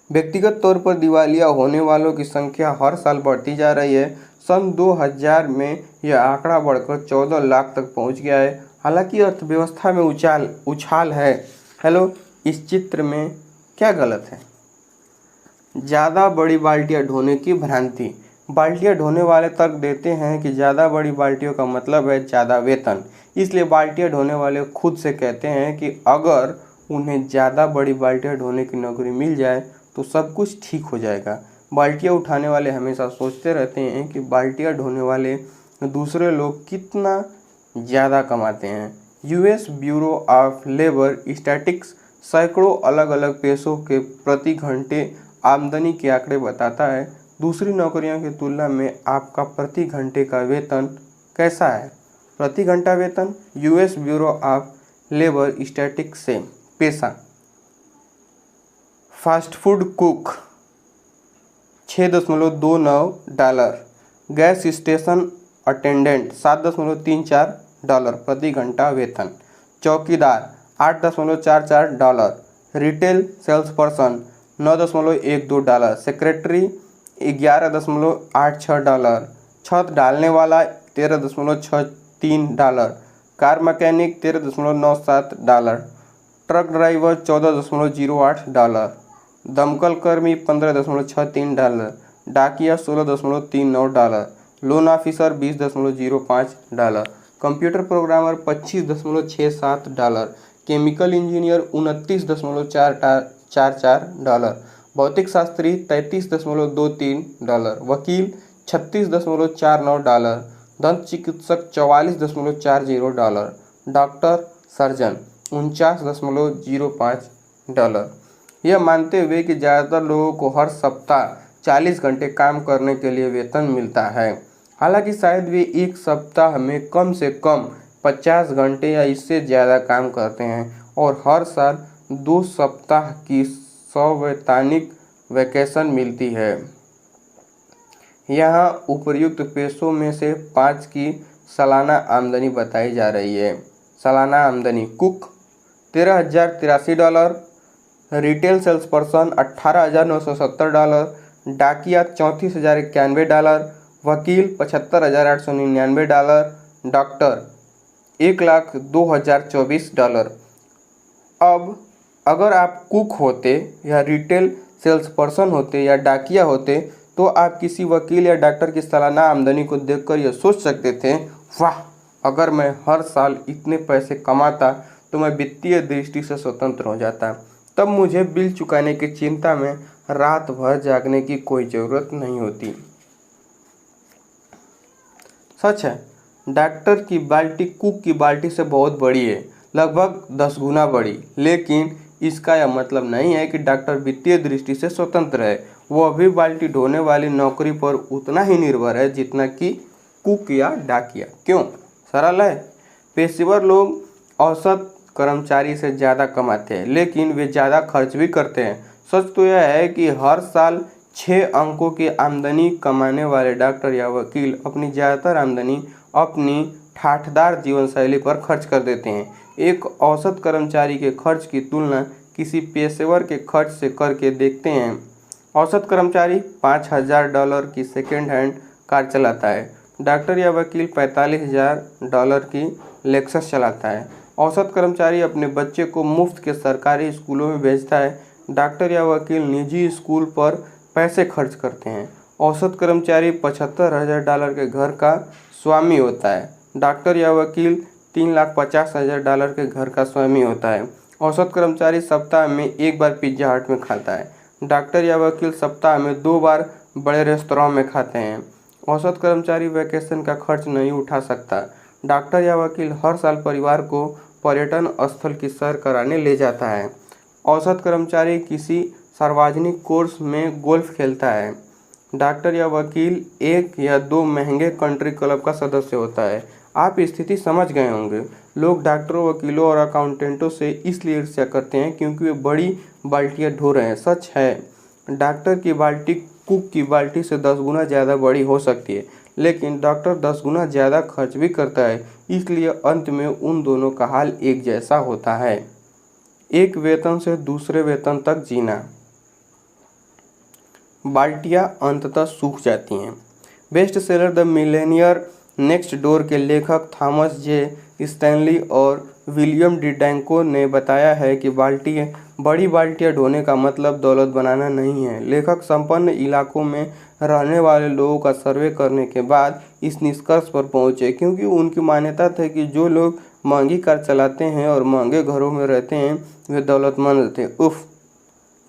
व्यक्तिगत तौर पर दिवालिया होने वालों की संख्या हर साल बढ़ती जा रही है। सन 2000 में यह आंकड़ा बढ़कर 14 लाख तक पहुंच गया है। हालांकि अर्थव्यवस्था में उछाल है। हेलो, इस चित्र में क्या गलत है? ज़्यादा बड़ी बाल्टियाँ ढोने की भ्रांति। बाल्टियाँ ढोने वाले तर्क देते हैं कि ज़्यादा बड़ी बाल्टियों का मतलब है ज़्यादा वेतन। इसलिए बाल्टियाँ ढोने वाले खुद से कहते हैं कि अगर उन्हें ज़्यादा बड़ी बाल्टियाँ ढोने की नौकरी मिल जाए तो सब कुछ ठीक हो जाएगा। बाल्टियाँ उठाने वाले हमेशा सोचते रहते हैं कि बाल्टियाँ ढोने वाले दूसरे लोग कितना ज़्यादा कमाते हैं। US bureau of labour statistics सैकड़ों अलग अलग पेशों के प्रति घंटे आमदनी के आंकड़े बताता है। दूसरी नौकरियों की तुलना में आपका प्रति घंटे का वेतन कैसा है? प्रति घंटा वेतन US bureau of labour statistics से। पेशा, fast food cook $6.29, gas station attendant $7.34 प्रति घंटा वेतन, चौकीदार $8.44, रिटेल सेल्स पर्सन $9.12, सेक्रेटरी $11.86, छत डालने वाला $13.63, कार मैकेनिक $13.97, ट्रक ड्राइवर $14.08, दमकल कर्मी $15.63, डाकिया $16.39, loan officer $20.05, computer programmer $25.67, chemical engineer $29.44, भौतिक शास्त्री $33.23, वकील $36.49, दंत चिकित्सक $44.40, डॉक्टर सर्जन $49.05। यह मानते हुए कि ज़्यादातर लोगों को हर सप्ताह 40 घंटे काम करने के लिए वेतन मिलता है। हालांकि शायद वे एक सप्ताह में कम से कम 50 घंटे या इससे ज़्यादा काम करते हैं और हर साल 2 सप्ताह की सवैतनिक वैकेशन मिलती है। यहाँ उपर्युक्त पेशों में से 5 की सालाना आमदनी बताई जा रही है। सालाना आमदनी: कुक $13,083, रिटेल सेल्स पर्सन $18,970, डाकिया $34,091, वकील $75,899, डॉक्टर $1,02,024। अब अगर आप कुक होते या रिटेल सेल्स पर्सन होते या डाकिया होते तो आप किसी वकील या डॉक्टर की सालाना आमदनी को देखकर यह सोच सकते थे, वाह, अगर मैं हर साल इतने पैसे कमाता तो मैं वित्तीय दृष्टि से स्वतंत्र हो जाता। तब मुझे बिल चुकाने की चिंता में रात भर जागने की कोई ज़रूरत नहीं होती। सच है, डॉक्टर की बाल्टी कुक की बाल्टी से बहुत बड़ी है, लगभग 10 गुना बड़ी। लेकिन इसका यह मतलब नहीं है कि डॉक्टर वित्तीय दृष्टि से स्वतंत्र है। वह भी बाल्टी ढोने वाली नौकरी पर उतना ही निर्भर है जितना कि कुक या डाकिया। क्यों? सरल है। पेशेवर लोग औसत कर्मचारी से ज़्यादा कमाते हैं, लेकिन वे ज़्यादा खर्च भी करते हैं। सच तो यह है कि हर साल 6 अंकों की आमदनी कमाने वाले डॉक्टर या वकील अपनी ज़्यादातर आमदनी अपनी ठाठदार जीवनशैली पर खर्च कर देते हैं। एक औसत कर्मचारी के खर्च की तुलना किसी पेशेवर के खर्च से करके देखते हैं। औसत कर्मचारी $5,000 की सेकेंड हैंड कार चलाता है। डॉक्टर या वकील $45,000 की लेक्सस चलाता है। औसत कर्मचारी अपने बच्चे को मुफ्त के सरकारी स्कूलों में भेजता है। डॉक्टर या वकील निजी स्कूल पर पैसे खर्च करते हैं। औसत कर्मचारी $75,000 के घर का स्वामी होता है। डॉक्टर या वकील $3,50,000 के घर का स्वामी होता है। औसत कर्मचारी सप्ताह में एक बार पिज्जा हट में खाता है। डॉक्टर या वकील सप्ताह में 2 बार बड़े रेस्तरां में खाते हैं। औसत कर्मचारी वैकेशन का खर्च नहीं उठा सकता। डॉक्टर या वकील हर साल परिवार को पर्यटन स्थल की सैर कराने ले जाता है। औसत कर्मचारी किसी सार्वजनिक कोर्स में गोल्फ खेलता है। डॉक्टर या वकील 1 या 2 महंगे कंट्री क्लब का सदस्य होता है। आप स्थिति समझ गए होंगे। लोग डॉक्टरों, वकीलों और अकाउंटेंटों से इसलिए ईर्ष्या करते हैं क्योंकि वे बड़ी बाल्टियां ढो रहे हैं। सच है, डॉक्टर की बाल्टी कुक की बाल्टी से 10 गुना ज़्यादा बड़ी हो सकती है, लेकिन डॉक्टर 10 गुना ज़्यादा खर्च भी करता है। इसलिए अंत में उन दोनों का हाल एक जैसा होता है। एक वेतन से दूसरे वेतन तक जीना। बाल्टियां अंततः सूख जाती हैं। Best seller the Millionaire next door के लेखक थॉमस जे स्टैनली और विलियम डी डैंको ने बताया है कि बड़ी बाल्टियां ढोने का मतलब दौलत बनाना नहीं है। लेखक संपन्न इलाकों में रहने वाले लोगों का सर्वे करने के बाद इस निष्कर्ष पर पहुंचे, क्योंकि उनकी मान्यता थी कि जो लोग महंगी कार चलाते हैं और महंगे घरों में रहते हैं वे दौलतमंद थे। उफ,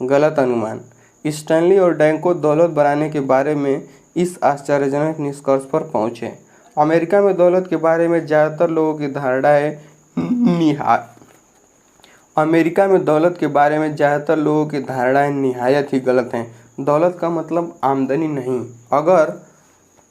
गलत अनुमान। स्टैनली और डैंको दौलत बनाने के बारे में इस आश्चर्यजनक निष्कर्ष पर पहुंचे। अमेरिका में दौलत के बारे में ज़्यादातर लोगों की धारणाएं निहायत ही गलत हैं। दौलत का मतलब आमदनी नहीं। अगर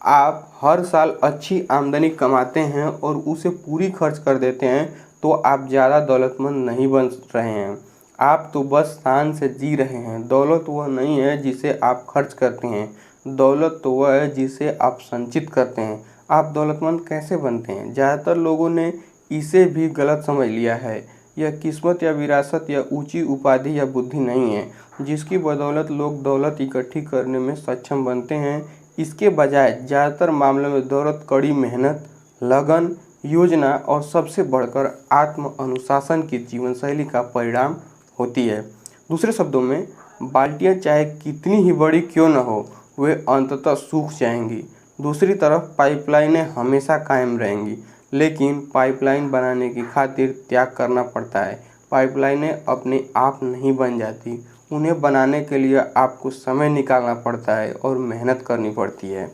आप हर साल अच्छी आमदनी कमाते हैं और उसे पूरी खर्च कर देते हैं तो आप ज़्यादा दौलतमंद नहीं बन रहे हैं। आप तो बस शान से जी रहे हैं। दौलत वह नहीं है जिसे आप खर्च करते हैं, दौलत तो वह है जिसे आप संचित करते हैं। आप दौलतमंद कैसे बनते हैं? ज़्यादातर लोगों ने इसे भी गलत समझ लिया है। यह किस्मत या विरासत या ऊंची उपाधि या बुद्धि नहीं है जिसकी बदौलत लोग दौलत इकट्ठी करने में सक्षम बनते हैं। इसके बजाय ज़्यादातर मामलों में दौलत कड़ी मेहनत, लगन, योजना और सबसे बढ़कर आत्म अनुशासन की जीवनशैली का परिणाम होती है। दूसरे शब्दों में, बाल्टियाँ चाहे कितनी ही बड़ी क्यों न हो, वे अंततः सूख जाएंगी। दूसरी तरफ पाइपलाइनें हमेशा कायम रहेंगी, लेकिन पाइपलाइन बनाने की खातिर त्याग करना पड़ता है। पाइपलाइनें अपने आप नहीं बन जाती, उन्हें बनाने के लिए आपको समय निकालना पड़ता है और मेहनत करनी पड़ती है।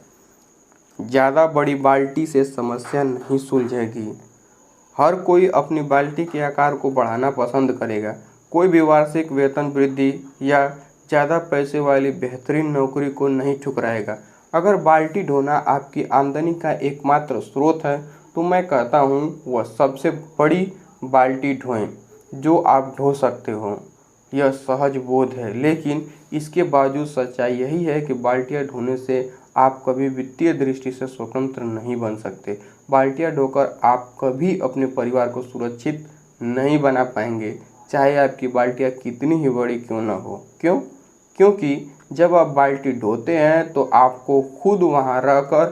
ज़्यादा बड़ी बाल्टी से समस्या नहीं सुलझेगी। हर कोई अपनी बाल्टी के आकार को बढ़ाना पसंद करेगा। कोई भी वार्षिक वेतन वृद्धि या ज़्यादा पैसे वाली बेहतरीन नौकरी को नहीं ठुकराएगा। अगर बाल्टी ढोना आपकी आमदनी का एकमात्र स्रोत है तो मैं कहता हूँ वह सबसे बड़ी बाल्टी ढोएं जो आप ढो सकते हो। यह सहज बोध है, लेकिन इसके बावजूद सच्चाई यही है कि बाल्टियाँ ढोने से आप कभी वित्तीय दृष्टि से स्वतंत्र नहीं बन सकते। बाल्टियाँ ढोकर आप कभी अपने परिवार को सुरक्षित नहीं बना पाएंगे, चाहे आपकी बाल्टियाँ कितनी ही बड़ी क्यों न हो। क्यों? क्योंकि जब आप बाल्टी ढोते हैं तो आपको खुद वहाँ रहकर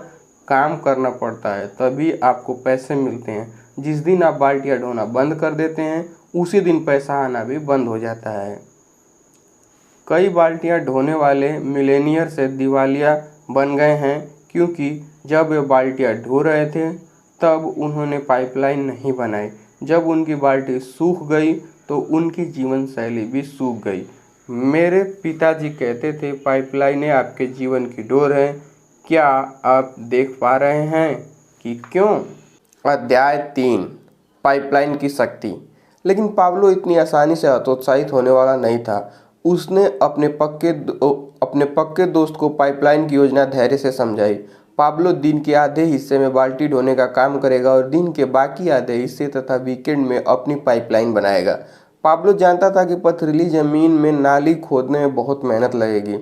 काम करना पड़ता है, तभी आपको पैसे मिलते हैं। जिस दिन आप बाल्टियाँ ढोना बंद कर देते हैं उसी दिन पैसा आना भी बंद हो जाता है। कई बाल्टियाँ ढोने वाले मिलेनियर से दिवालिया बन गए हैं, क्योंकि जब वे बाल्टियाँ ढो रहे थे तब उन्होंने पाइपलाइन नहीं बनाई। जब उनकी बाल्टी सूख गई तो उनकी जीवन शैली भी सूख गई। मेरे पिताजी कहते थे, पाइपलाइनें आपके जीवन की डोर है। क्या आप देख पा रहे हैं कि क्यों? अध्याय 3, पाइपलाइन की शक्ति। लेकिन पाब्लो इतनी आसानी से हतोत्साहित होने वाला नहीं था। उसने अपने पक्के दोस्त को पाइपलाइन की योजना धैर्य से समझाई। पाब्लो दिन के आधे हिस्से में बाल्टी ढोने का काम करेगा और दिन के बाकी आधे हिस्से तथा वीकेंड में अपनी पाइपलाइन बनाएगा। पाब्लो जानता था कि पथरीली जमीन में नाली खोदने में बहुत मेहनत लगेगी।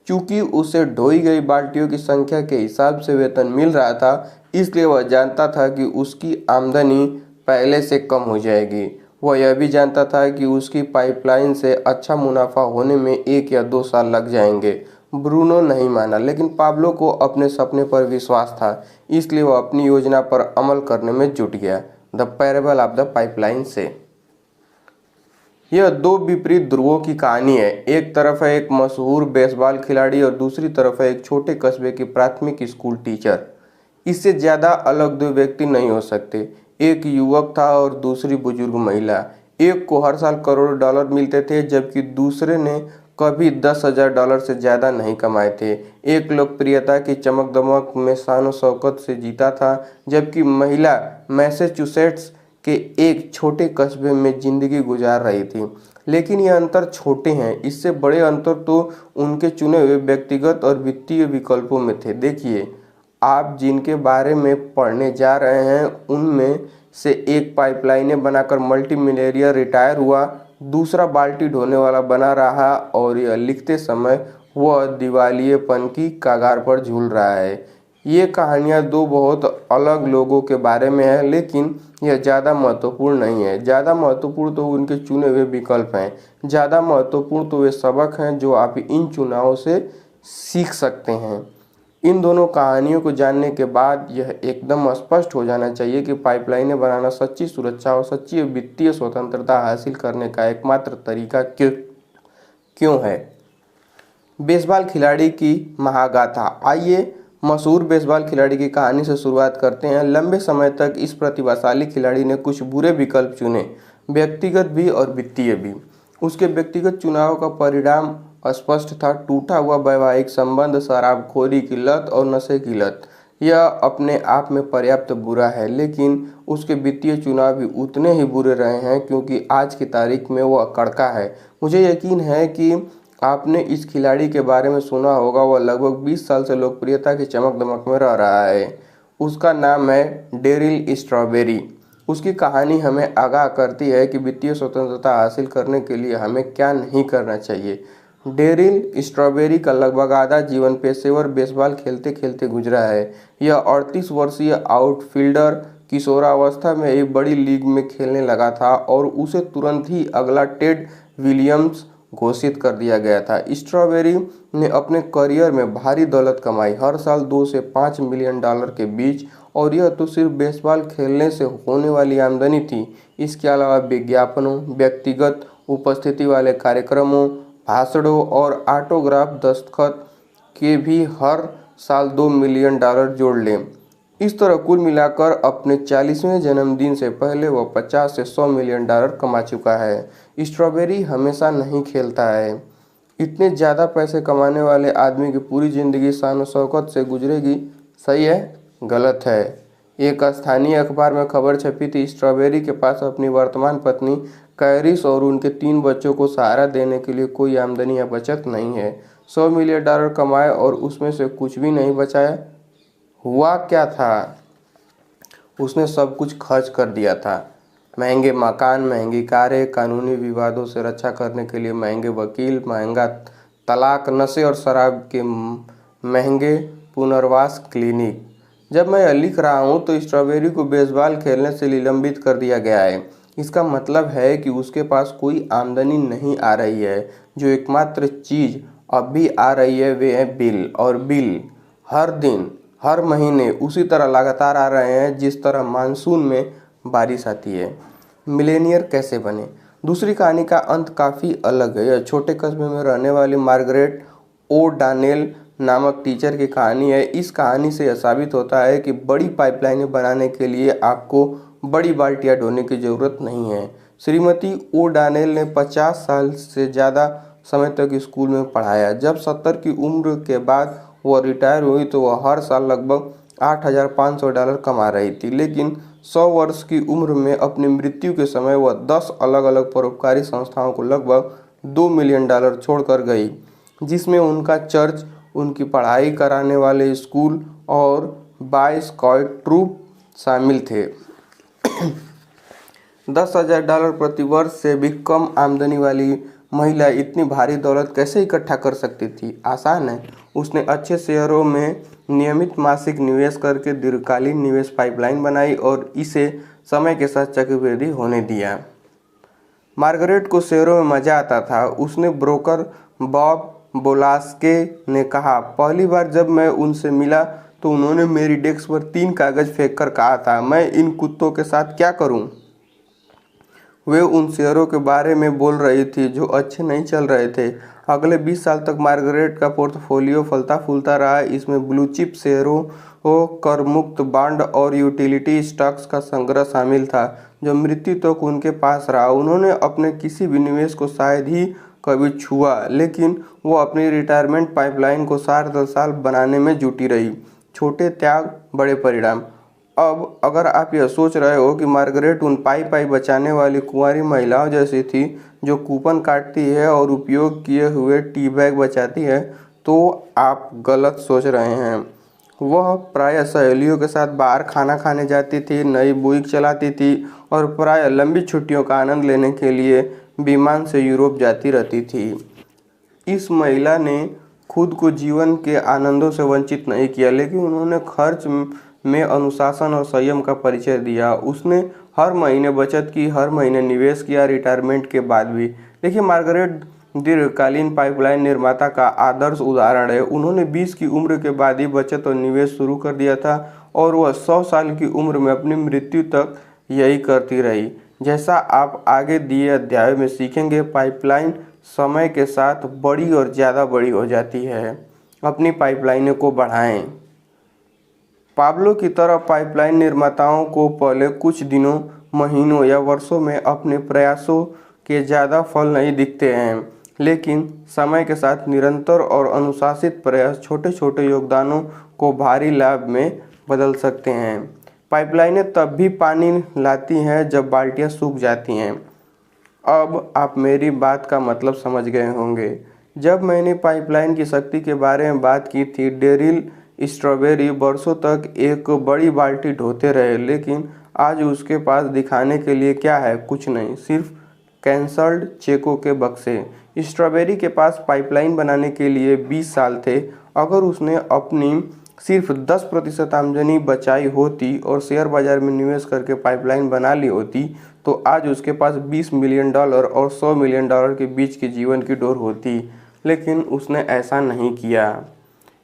चूंकि उसे ढोई गई बाल्टियों की संख्या के हिसाब से वेतन मिल रहा था, इसलिए वह जानता था कि उसकी आमदनी पहले से कम हो जाएगी। वह यह भी जानता था कि उसकी पाइपलाइन से अच्छा मुनाफा होने में 1 या 2 साल लग जाएंगे। ब्रूनो नहीं माना, लेकिन पाब्लो को अपने सपने पर विश्वास था, इसलिए वह अपनी योजना पर अमल करने में जुट गया। The parable of the pipeline से यह 2 विपरीत ध्रुवों की कहानी है। एक तरफ है एक मशहूर बेसबॉल खिलाड़ी और दूसरी तरफ है एक छोटे कस्बे की प्राथमिक स्कूल टीचर। इससे ज़्यादा अलग 2 व्यक्ति नहीं हो सकते। एक युवक था और दूसरी बुजुर्ग महिला। एक को हर साल करोड़ों डॉलर मिलते थे, जबकि दूसरे ने कभी $10,000 से ज़्यादा नहीं कमाए थे। एक लोकप्रियता की चमक दमक में शान शौकत से जीता था, जबकि महिला मैसेच्यूसेट्स के एक छोटे कस्बे में जिंदगी गुजार रही थी। लेकिन ये अंतर छोटे हैं, इससे बड़े अंतर तो उनके चुने हुए व्यक्तिगत और वित्तीय विकल्पों में थे। देखिए, आप जिनके बारे में पढ़ने जा रहे हैं उनमें से एक पाइपलाइनें बनाकर मल्टी मिलियनेयर रिटायर हुआ, दूसरा बाल्टी ढोने वाला बना रहा और यह लिखते समय वह दिवालियेपन की कगार पर झूल रहा है। ये कहानियाँ 2 बहुत अलग लोगों के बारे में है, लेकिन यह ज़्यादा महत्वपूर्ण नहीं है। ज़्यादा महत्वपूर्ण तो उनके चुने हुए विकल्प हैं। ज़्यादा महत्वपूर्ण तो वे सबक हैं जो आप इन चुनावों से सीख सकते हैं। इन दोनों कहानियों को जानने के बाद यह एकदम स्पष्ट हो जाना चाहिए कि पाइपलाइनें बनाना सच्ची सुरक्षा और सच्ची वित्तीय स्वतंत्रता हासिल करने का एकमात्र तरीका क्यों है। बेसबॉल खिलाड़ी की महागाथा। आइए मशहूर बेसबॉल खिलाड़ी की कहानी से शुरुआत करते हैं। लंबे समय तक इस प्रतिभाशाली खिलाड़ी ने कुछ बुरे विकल्प चुने, व्यक्तिगत भी और वित्तीय भी। उसके व्यक्तिगत चुनाव का परिणाम स्पष्ट था, टूटा हुआ वैवाहिक संबंध, शराबखोरी की लत और नशे की लत। यह अपने आप में पर्याप्त बुरा है, लेकिन उसके वित्तीय चुनाव भी उतने ही बुरे रहे हैं, क्योंकि आज की तारीख में वह कड़का है। मुझे यकीन है कि आपने इस खिलाड़ी के बारे में सुना होगा। वह लगभग 20 साल से लोकप्रियता की चमक दमक में रह रहा है। उसका नाम है डेरिल स्ट्रॉबेरी। उसकी कहानी हमें आगाह करती है कि वित्तीय स्वतंत्रता हासिल करने के लिए हमें क्या नहीं करना चाहिए। डेरिल स्ट्रॉबेरी का लगभग आधा जीवन पेशेवर बेसबॉल खेलते खेलते गुजरा है। यह 38 वर्षीय आउटफील्डर किशोरावस्था में एक बड़ी लीग में खेलने लगा था और उसे तुरंत ही अगला टेड विलियम्स घोषित कर दिया गया था। स्ट्रॉबेरी ने अपने करियर में भारी दौलत कमाई, हर साल 2 से 5 मिलियन डॉलर के बीच, और यह तो सिर्फ बेसबॉल खेलने से होने वाली आमदनी थी। इसके अलावा विज्ञापनों, व्यक्तिगत उपस्थिति वाले कार्यक्रमों, भाषणों और ऑटोग्राफ दस्तखत के भी हर साल $2 मिलियन जोड़ लें। इस तरह कुल मिलाकर अपने 40वें जन्मदिन से पहले वह 50 से 100 मिलियन डॉलर कमा चुका है। स्ट्रॉबेरी हमेशा नहीं खेलता है। इतने ज़्यादा पैसे कमाने वाले आदमी की पूरी ज़िंदगी शान शौकत से गुजरेगी, सही है? गलत है। एक स्थानीय अखबार में खबर छपी थी, स्ट्रॉबेरी के पास अपनी वर्तमान पत्नी कैरिस और उनके 3 बच्चों को सहारा देने के लिए कोई आमदनी या बचत नहीं है। $100 मिलियन कमाए और उसमें से कुछ भी नहीं बचाया। हुआ क्या था? उसने सब कुछ खर्च कर दिया था। महंगे मकान, महंगी कारें, कानूनी विवादों से रक्षा करने के लिए महंगे वकील, महंगा तलाक, नशे और शराब के महंगे पुनर्वास क्लिनिक। जब मैं यह लिख रहा हूँ तो स्ट्रॉबेरी को बेसबॉल खेलने से निलंबित कर दिया गया है। इसका मतलब है कि उसके पास कोई आमदनी नहीं आ रही है। जो एकमात्र चीज़ अब भी आ रही है, वे है बिल। और बिल हर दिन हर महीने उसी तरह लगातार आ रहे हैं जिस तरह मानसून में बारिश आती है। मिलेनियर कैसे बने? दूसरी कहानी का अंत काफ़ी अलग है। यह छोटे कस्बे में रहने वाली मार्गरेट ओ डानेल नामक टीचर की कहानी है। इस कहानी से यह साबित होता है कि बड़ी पाइपलाइनें बनाने के लिए आपको बड़ी बाल्टियां ढोने की ज़रूरत नहीं है। श्रीमती ओ डानेल ने 50 साल से ज़्यादा समय तक स्कूल में पढ़ाया। जब 70 की उम्र के बाद वह रिटायर हुई तो वह हर साल लगभग $8,500 कमा रही थी। लेकिन 100 वर्ष की उम्र में अपनी मृत्यु के समय वह 10 अलग अलग परोपकारी संस्थाओं को लगभग $2 मिलियन छोड़कर गई, जिसमें उनका चर्च, उनकी पढ़ाई कराने वाले स्कूल और बॉय स्काउट ट्रूप शामिल थे। $10,000 प्रति वर्ष से भी कम आमदनी वाली महिला इतनी भारी दौलत कैसे इकट्ठा कर सकती थी? आसान है। उसने अच्छे शेयरों में नियमित मासिक निवेश करके दीर्घकालीन निवेश पाइपलाइन बनाई और इसे समय के साथ चक्रवृद्धि होने दिया। मार्गरेट को शेयरों में मजा आता था। उसने ब्रोकर बॉब बोलास्के ने कहा, पहली बार जब मैं उनसे मिला तो उन्होंने मेरी डेस्क पर 3 कागज फेंक कर कहा था, मैं इन कुत्तों के साथ क्या करूं? वे उन शेयरों के बारे में बोल रही थी जो अच्छे नहीं चल रहे थे। अगले 20 साल तक मार्गरेट का पोर्टफोलियो फलता फूलता रहा। इसमें ब्लू चिप शेयरों, कर मुक्त बॉन्ड और यूटिलिटी स्टॉक्स का संग्रह शामिल था जो मृत्यु तक उनके पास रहा। उन्होंने अपने किसी भी निवेश को शायद ही कभी छुआ, लेकिन वो अपनी रिटायरमेंट पाइपलाइन को साल दर साल बनाने में जुटी रही। छोटे त्याग, बड़े परिणाम। अब अगर आप यह सोच रहे हो कि मार्गरेट उन पाई पाई बचाने वाली कुंवारी महिलाओं जैसी थी जो कूपन काटती है और उपयोग किए हुए टी बैग बचाती है, तो आप गलत सोच रहे हैं। वह प्रायः सहेलियों के साथ बाहर खाना खाने जाती थी, नई बुक चलाती थी और प्रायः लंबी छुट्टियों का आनंद लेने के लिए विमान से यूरोप जाती रहती थी। इस महिला ने खुद को जीवन के आनंदों से वंचित नहीं किया, लेकिन उन्होंने खर्च में अनुशासन और संयम का परिचय दिया। उसने हर महीने बचत की, हर महीने निवेश किया, रिटायरमेंट के बाद भी। देखिए, मार्गरेट दीर्घकालीन पाइपलाइन निर्माता का आदर्श उदाहरण है। उन्होंने 20 की उम्र के बाद ही बचत और निवेश शुरू कर दिया था और वह 100 साल की उम्र में अपनी मृत्यु तक यही करती रही। जैसा आप आगे दिए अध्याय में सीखेंगे, पाइपलाइन समय के साथ बड़ी और ज़्यादा बड़ी हो जाती है। अपनी पाइपलाइनों को बढ़ाएं। पाब्लो की तरह पाइपलाइन निर्माताओं को पहले कुछ दिनों, महीनों या वर्षों में अपने प्रयासों के ज़्यादा फल नहीं दिखते हैं, लेकिन समय के साथ निरंतर और अनुशासित प्रयास छोटे छोटे योगदानों को भारी लाभ में बदल सकते हैं। पाइपलाइनें तब भी पानी लाती हैं जब बाल्टियां सूख जाती हैं। अब आप मेरी बात का मतलब समझ गए होंगे। जब मैंने पाइपलाइन की शक्ति के बारे में बात की थी, डेरिल स्ट्रॉबेरी वर्षों तक एक बड़ी बाल्टी ढोते रहे, लेकिन आज उसके पास दिखाने के लिए क्या है? कुछ नहीं, सिर्फ कैंसल्ड चेकों के बक्से। स्ट्रॉबेरी के पास पाइपलाइन बनाने के लिए 20 साल थे। अगर उसने अपनी सिर्फ 10% आमदनी बचाई होती और शेयर बाजार में निवेश करके पाइपलाइन बना ली होती, तो आज उसके पास $20 मिलियन और $100 मिलियन के बीच की जीवन की डोर होती। लेकिन उसने ऐसा नहीं किया।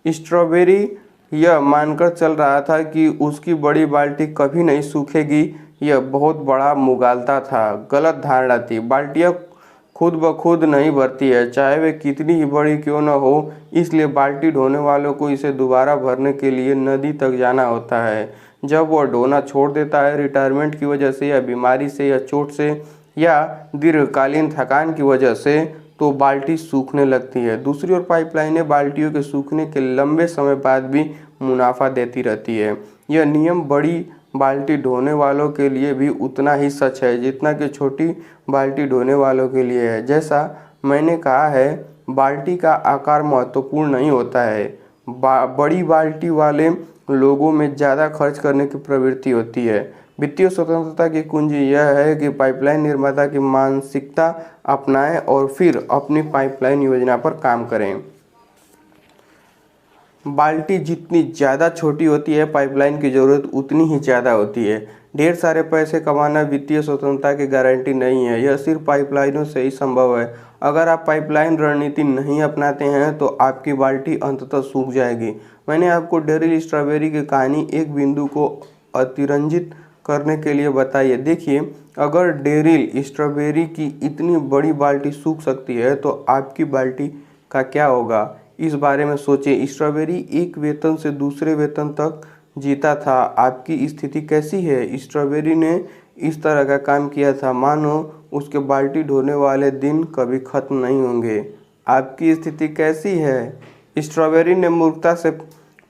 स्ट्रॉबेरी यह मानकर चल रहा था कि उसकी बड़ी बाल्टी कभी नहीं सूखेगी। यह बहुत बड़ा मुगालता था, गलत धारणा थी। बाल्टियाँ खुद ब खुद नहीं भरती है, चाहे वे कितनी ही बड़ी क्यों न हो। इसलिए बाल्टी ढोने वालों को इसे दोबारा भरने के लिए नदी तक जाना होता है। जब वह ढोना छोड़ देता है, रिटायरमेंट की वजह से या बीमारी से या चोट से या दीर्घकालीन थकान की वजह से, तो बाल्टी सूखने लगती है। दूसरी ओर पाइपलाइनें बाल्टियों के सूखने के लंबे समय बाद भी मुनाफा देती रहती है। यह नियम बड़ी बाल्टी ढोने वालों के लिए भी उतना ही सच है जितना कि छोटी बाल्टी ढोने वालों के लिए है। जैसा मैंने कहा है, बाल्टी का आकार महत्वपूर्ण नहीं होता है। बड़ी बाल्टी वाले लोगों में ज़्यादा खर्च करने की प्रवृत्ति होती है। वित्तीय स्वतंत्रता की कुंजी यह है कि पाइपलाइन निर्माता की मानसिकता अपनाएं और फिर अपनी पाइपलाइन योजना पर काम करें। बाल्टी जितनी ज़्यादा छोटी होती है, पाइपलाइन की ज़रूरत उतनी ही ज़्यादा होती है। ढेर सारे पैसे कमाना वित्तीय स्वतंत्रता की गारंटी नहीं है, यह सिर्फ पाइपलाइनों से ही संभव है। अगर आप पाइपलाइन रणनीति नहीं अपनाते हैं तो आपकी बाल्टी अंततः सूख जाएगी। मैंने आपको डेरिल स्ट्रॉबेरी की कहानी एक बिंदु को अतिरंजित करने के लिए बताई है। देखिए, अगर डेरिल स्ट्रॉबेरी की इतनी बड़ी बाल्टी सूख सकती है तो आपकी बाल्टी का क्या होगा, इस बारे में सोचें। स्ट्रॉबेरी एक वेतन से दूसरे वेतन तक जीता था। आपकी स्थिति कैसी है? स्ट्रॉबेरी ने इस तरह का काम किया था मानो उसके बाल्टी ढोने वाले दिन कभी खत्म नहीं होंगे। आपकी स्थिति कैसी है? स्ट्रॉबेरी ने मूर्खता से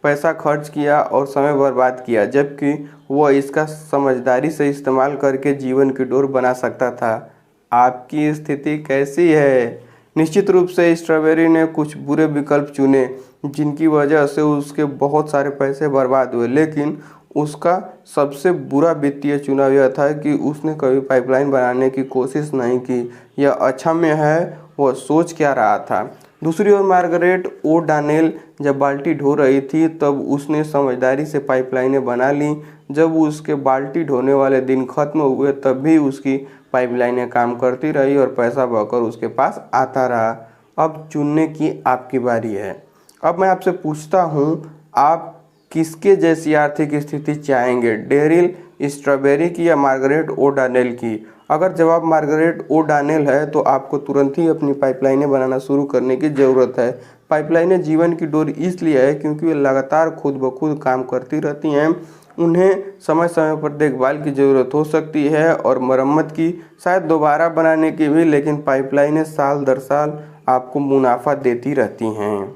पैसा खर्च किया और समय बर्बाद किया, जबकि वह इसका समझदारी से इस्तेमाल करके जीवन की डोर बना सकता था। आपकी स्थिति कैसी है? निश्चित रूप से स्ट्रॉबेरी ने कुछ बुरे विकल्प चुने जिनकी वजह से उसके बहुत सारे पैसे बर्बाद हुए, लेकिन उसका सबसे बुरा वित्तीय चुनाव यह था कि उसने कभी पाइपलाइन बनाने की कोशिश नहीं की। यह अक्षम्य है। वह सोच क्या रहा था? दूसरी ओर मार्गरेट ओ'डानेल जब बाल्टी ढो रही थी तब उसने समझदारी से पाइपलाइनें बना ली। जब उसके बाल्टी ढोने वाले दिन खत्म हुए तब भी उसकी पाइपलाइनें काम करती रही और पैसा बहकर उसके पास आता रहा। अब चुनने की आपकी बारी है। अब मैं आपसे पूछता हूँ, आप किसके जैसी आर्थिक स्थिति चाहेंगे, डेरिल स्ट्रॉबेरी की या मार्गरेट ओ'डानेल की? अगर जवाब मार्गरेट ओ'डानेल है तो आपको तुरंत ही अपनी पाइपलाइनें बनाना शुरू करने की ज़रूरत है। पाइपलाइनें जीवन की डोर इसलिए है क्योंकि वे लगातार खुद ब खुद काम करती रहती हैं। उन्हें समय समय पर देखभाल की ज़रूरत हो सकती है और मरम्मत की, शायद दोबारा बनाने की भी, लेकिन पाइपलाइनें साल दर साल आपको मुनाफा देती रहती हैं।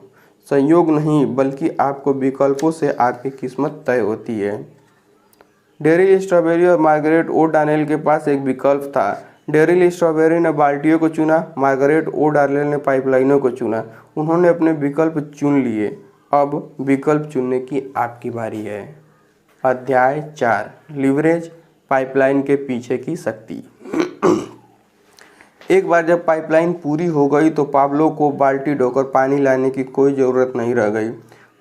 संयोग नहीं बल्कि आपको विकल्पों से आपकी किस्मत तय होती है। डेरिल स्ट्रॉबेरी और मार्गरेट ओ'डानेल के पास एक विकल्प था। डेरिल स्ट्रॉबेरी ने बाल्टियों को चुना, मार्गरेट ओ'डानेल ने पाइपलाइनों को चुना। उन्होंने अपने विकल्प चुन लिए। अब विकल्प चुनने की आपकी बारी है। अध्याय 4, लीवरेज, पाइपलाइन के पीछे की शक्ति। एक बार जब पाइपलाइन पूरी हो गई तो पाब्लो को बाल्टी ढोकर पानी लाने की कोई ज़रूरत नहीं रह गई।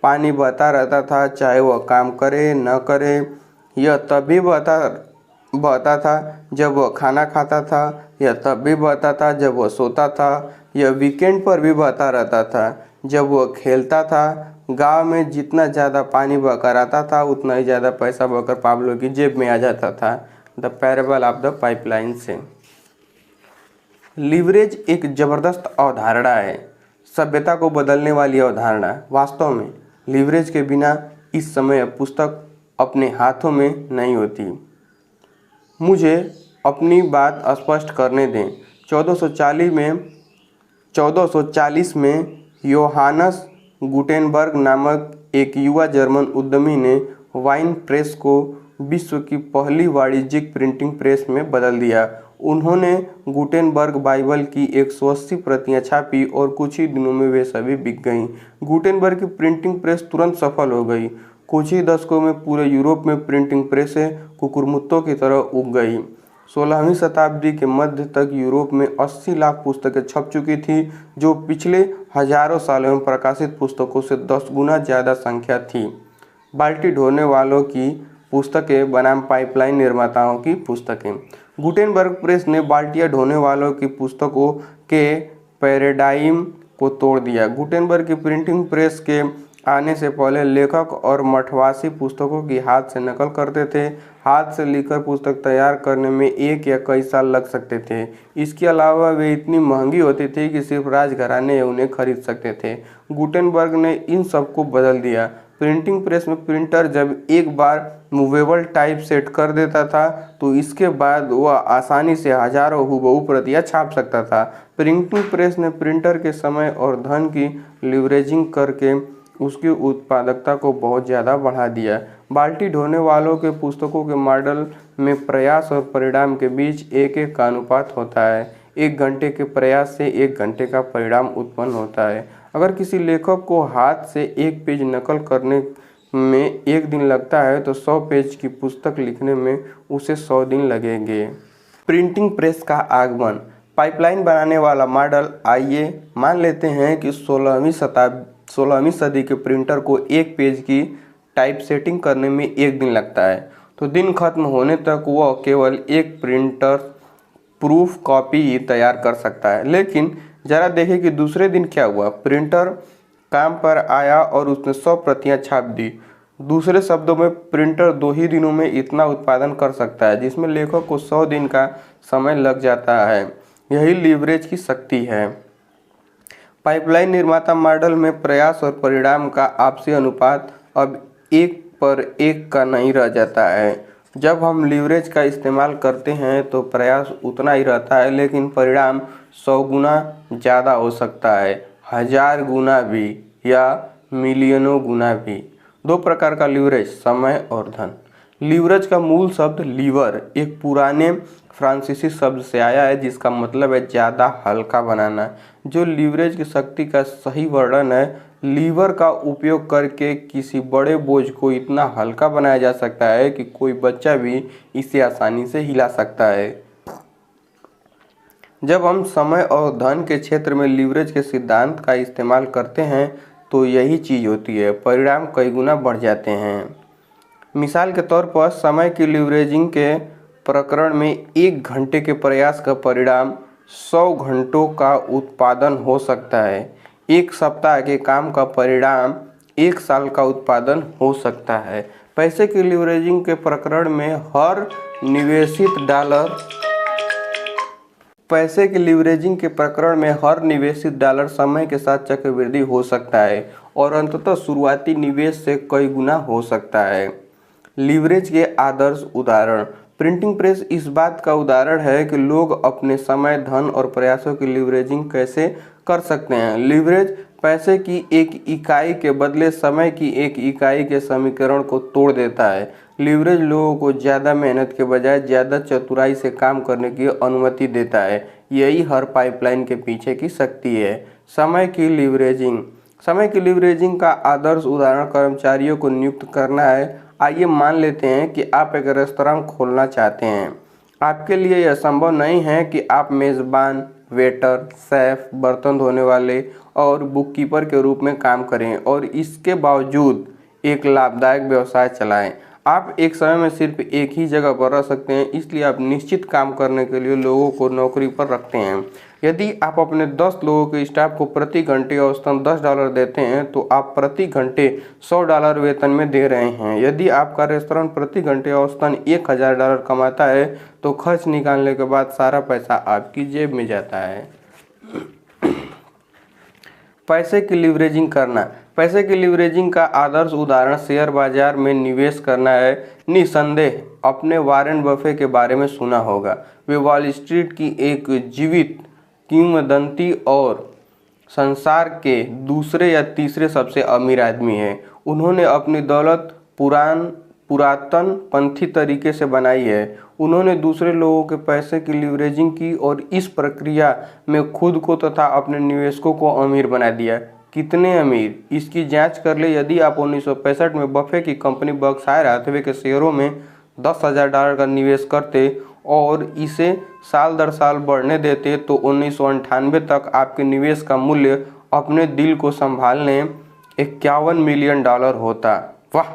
पानी बहता रहता था, चाहे वह काम करे न करे। यह तब भी बहता था जब वह खाना खाता था, यह तब भी बहता था जब वह सोता था, यह वीकेंड पर भी बहता रहता था जब वह खेलता था। गांव में जितना ज़्यादा पानी बहकर आता था उतना ही ज़्यादा पैसा बहकर पाब्लो की जेब में आ जाता था। The parable of the pipeline से। लीवरेज एक जबरदस्त अवधारणा है, सभ्यता को बदलने वाली अवधारणा। वास्तव में लीवरेज के बिना इस समय पुस्तक अपने हाथों में नहीं होती। मुझे अपनी बात स्पष्ट करने दें। 1440 में योहानस गुटेनबर्ग नामक एक युवा जर्मन उद्यमी ने वाइन प्रेस को विश्व की पहली वाणिज्यिक प्रिंटिंग प्रेस में बदल दिया। उन्होंने गुटेनबर्ग बाइबल की 180 प्रतियां छापी और कुछ ही दिनों में वे सभी बिक गईं। गुटेनबर्ग की प्रिंटिंग प्रेस तुरंत सफल हो गई। कुछ ही दशकों में पूरे यूरोप में प्रिंटिंग प्रेसें कुकुरमुत्तों की तरह उग गई। 16वीं शताब्दी के मध्य तक यूरोप में 80 लाख पुस्तकें छप चुकी थी, जो पिछले हजारों सालों में प्रकाशित पुस्तकों से 10 गुना ज़्यादा संख्या थी। बाल्टी ढोने वालों की पुस्तकें बनाम पाइपलाइन निर्माताओं की पुस्तकें। गुटेनबर्ग प्रेस ने बाल्टियाँ ढोने वालों की पुस्तकों के पैराडाइम को तोड़ दिया। गुटेनबर्ग की प्रिंटिंग प्रेस के आने से पहले लेखक और मठवासी पुस्तकों की हाथ से नकल करते थे। हाथ से लिखकर पुस्तक तैयार करने में 1 या कई साल लग सकते थे। इसके अलावा वे इतनी महंगी होती थी कि सिर्फ राजघराने उन्हें खरीद सकते थे। गुटेनबर्ग ने इन सब को बदल दिया। प्रिंटिंग प्रेस में प्रिंटर जब एक बार मूवेबल टाइप सेट कर देता था तो इसके बाद वह आसानी से हजारों हुबहू प्रतियां छाप सकता था। प्रिंटिंग प्रेस ने प्रिंटर के समय और धन की लीवरेजिंग करके उसकी उत्पादकता को बहुत ज़्यादा बढ़ा दिया। बाल्टी ढोने वालों के पुस्तकों के मॉडल में प्रयास और परिणाम के बीच 1:1 का अनुपात होता है। 1 घंटे के प्रयास से 1 घंटे का परिणाम उत्पन्न होता है। अगर किसी लेखक को हाथ से 1 पेज नकल करने में 1 दिन लगता है तो 100 पेज की पुस्तक लिखने में उसे 100 दिन लगेंगे। प्रिंटिंग प्रेस का आगमन, पाइपलाइन बनाने वाला मॉडल। आइए मान लेते हैं कि 16वीं सदी के प्रिंटर को 1 पेज की टाइप सेटिंग करने में 1 दिन लगता है, तो दिन खत्म होने तक वह केवल एक प्रिंटर प्रूफ कॉपी ही तैयार कर सकता है। लेकिन जरा देखें कि दूसरे दिन क्या हुआ। प्रिंटर काम पर आया और उसने 100 प्रतियां छाप दी। दूसरे शब्दों में प्रिंटर 2 ही दिनों में इतना उत्पादन कर सकता है जिसमें लेखक को 100 दिन का समय लग जाता है। यही लीवरेज की शक्ति है। पाइपलाइन निर्माता मॉडल में प्रयास और परिणाम का आपसी अनुपात अब 1:1 का नहीं रह जाता है। जब हम लीवरेज का इस्तेमाल करते हैं तो प्रयास उतना ही रहता है, लेकिन परिणाम 100 गुना ज़्यादा हो सकता है, 1000 गुना भी या मिलियनों गुना भी। 2 प्रकार का लीवरेज, समय और धन। लीवरेज का मूल शब्द लीवर एक पुराने फ्रांसीसी शब्द से आया है जिसका मतलब है ज़्यादा हल्का बनाना। जो लीवरेज की शक्ति का सही वर्णन है। लीवर का उपयोग करके किसी बड़े बोझ को इतना हल्का बनाया जा सकता है कि कोई बच्चा भी इसे आसानी से हिला सकता है। जब हम समय और धन के क्षेत्र में लीवरेज के सिद्धांत का इस्तेमाल करते हैं तो यही चीज़ होती है, परिणाम कई गुना बढ़ जाते हैं। मिसाल के तौर पर समय की लीवरेजिंग के प्रकरण में 1 घंटे के प्रयास का परिणाम 100 घंटों का उत्पादन हो सकता है। 1 सप्ताह के काम का परिणाम 1 साल का उत्पादन हो सकता है। पैसे की लीवरेजिंग के प्रकरण में हर निवेशित डॉलर समय के साथ चक्रवृद्धि हो सकता है और अंततः शुरुआती निवेश से कई गुना हो सकता है। लीवरेज के आदर्श उदाहरण। प्रिंटिंग प्रेस इस बात का उदाहरण है कि लोग अपने समय, धन और प्रयासों की लीवरेजिंग कैसे कर सकते हैं। लीवरेज पैसे की एक इकाई के बदले समय की एक इकाई के समीकरण को तोड़ देता है। लीवरेज लोगों को ज़्यादा मेहनत के बजाय ज़्यादा चतुराई से काम करने की अनुमति देता है। यही हर पाइपलाइन के पीछे की शक्ति है। समय की लीवरेजिंग का आदर्श उदाहरण कर्मचारियों को नियुक्त करना है। आइए मान लेते हैं कि आप एक रेस्तरां खोलना चाहते हैं। आपके लिए यह संभव नहीं है कि आप मेज़बान, वेटर, शेफ, बर्तन धोने वाले और बुककीपर के रूप में काम करें और इसके बावजूद एक लाभदायक व्यवसाय चलाएं। आप एक समय में सिर्फ एक ही जगह पर रह सकते हैं, इसलिए आप निश्चित काम करने के लिए लोगों को नौकरी पर रखते हैं। यदि आप अपने 10 लोगों के स्टाफ को प्रति घंटे औसतन $10 देते हैं तो आप प्रति घंटे $100 वेतन में दे रहे हैं। यदि आपका रेस्तरां प्रति घंटे औसतन $1000 कमाता है तो खर्च निकालने के बाद सारा पैसा आपकी जेब में जाता है। पैसे की लीवरेजिंग करना। पैसे की लीवरेजिंग का आदर्श उदाहरण शेयर बाजार में निवेश करना है। निसंदेह आपने वॉरेन बफे के बारे में सुना होगा। वे वॉल स्ट्रीट की एक जीवित किंवदंती और संसार के दूसरे या तीसरे सबसे अमीर आदमी हैं। उन्होंने अपनी दौलत पुरातन पंथी तरीके से बनाई है। उन्होंने दूसरे लोगों के पैसे की लीवरेजिंग की और इस प्रक्रिया में खुद को तथा अपने निवेशकों को अमीर बना दिया। कितने अमीर, इसकी जांच कर ले। यदि आप 1965 में बफे की कंपनी बर्कशायर हैथवे के शेयरों में $10,000 का निवेश करते और इसे साल दर साल बढ़ने देते तो 1998 तक आपके निवेश का मूल्य अपने दिल को संभालने $51 मिलियन होता। वाह!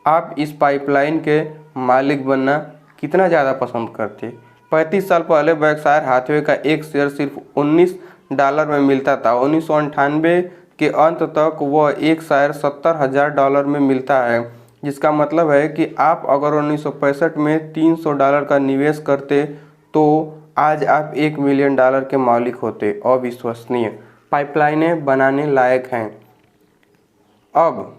आप इस पाइपलाइन के मालिक बनना कितना ज़्यादा पसंद करते। 35 साल पहले बर्कशायर हैथवे का एक शेयर सिर्फ $19 में मिलता था। 1998 के अंत तक वह एक शेयर $70,000 में मिलता है, जिसका मतलब है कि आप अगर 1965 में $300 का निवेश करते तो आज आप $1 मिलियन के मालिक होते। अविश्वसनीय। पाइपलाइनें बनाने लायक हैं। अब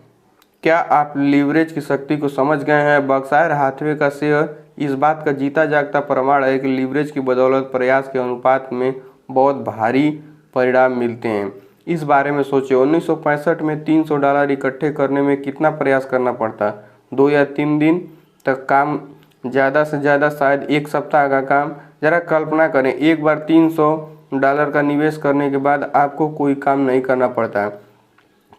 क्या आप लीवरेज की शक्ति को समझ गए हैं। बर्कशायर हैथवे का शेयर इस बात का जीता जागता प्रमाण है कि लीवरेज की बदौलत प्रयास के अनुपात में बहुत भारी परिणाम मिलते हैं। इस बारे में सोचिए, 1965 में $300 इकट्ठे करने में कितना प्रयास करना पड़ता। 2 या 3 दिन तक काम, ज़्यादा से ज़्यादा शायद 1 सप्ताह का काम। ज़रा कल्पना करें, एक बार $300 का निवेश करने के बाद आपको कोई काम नहीं करना पड़ता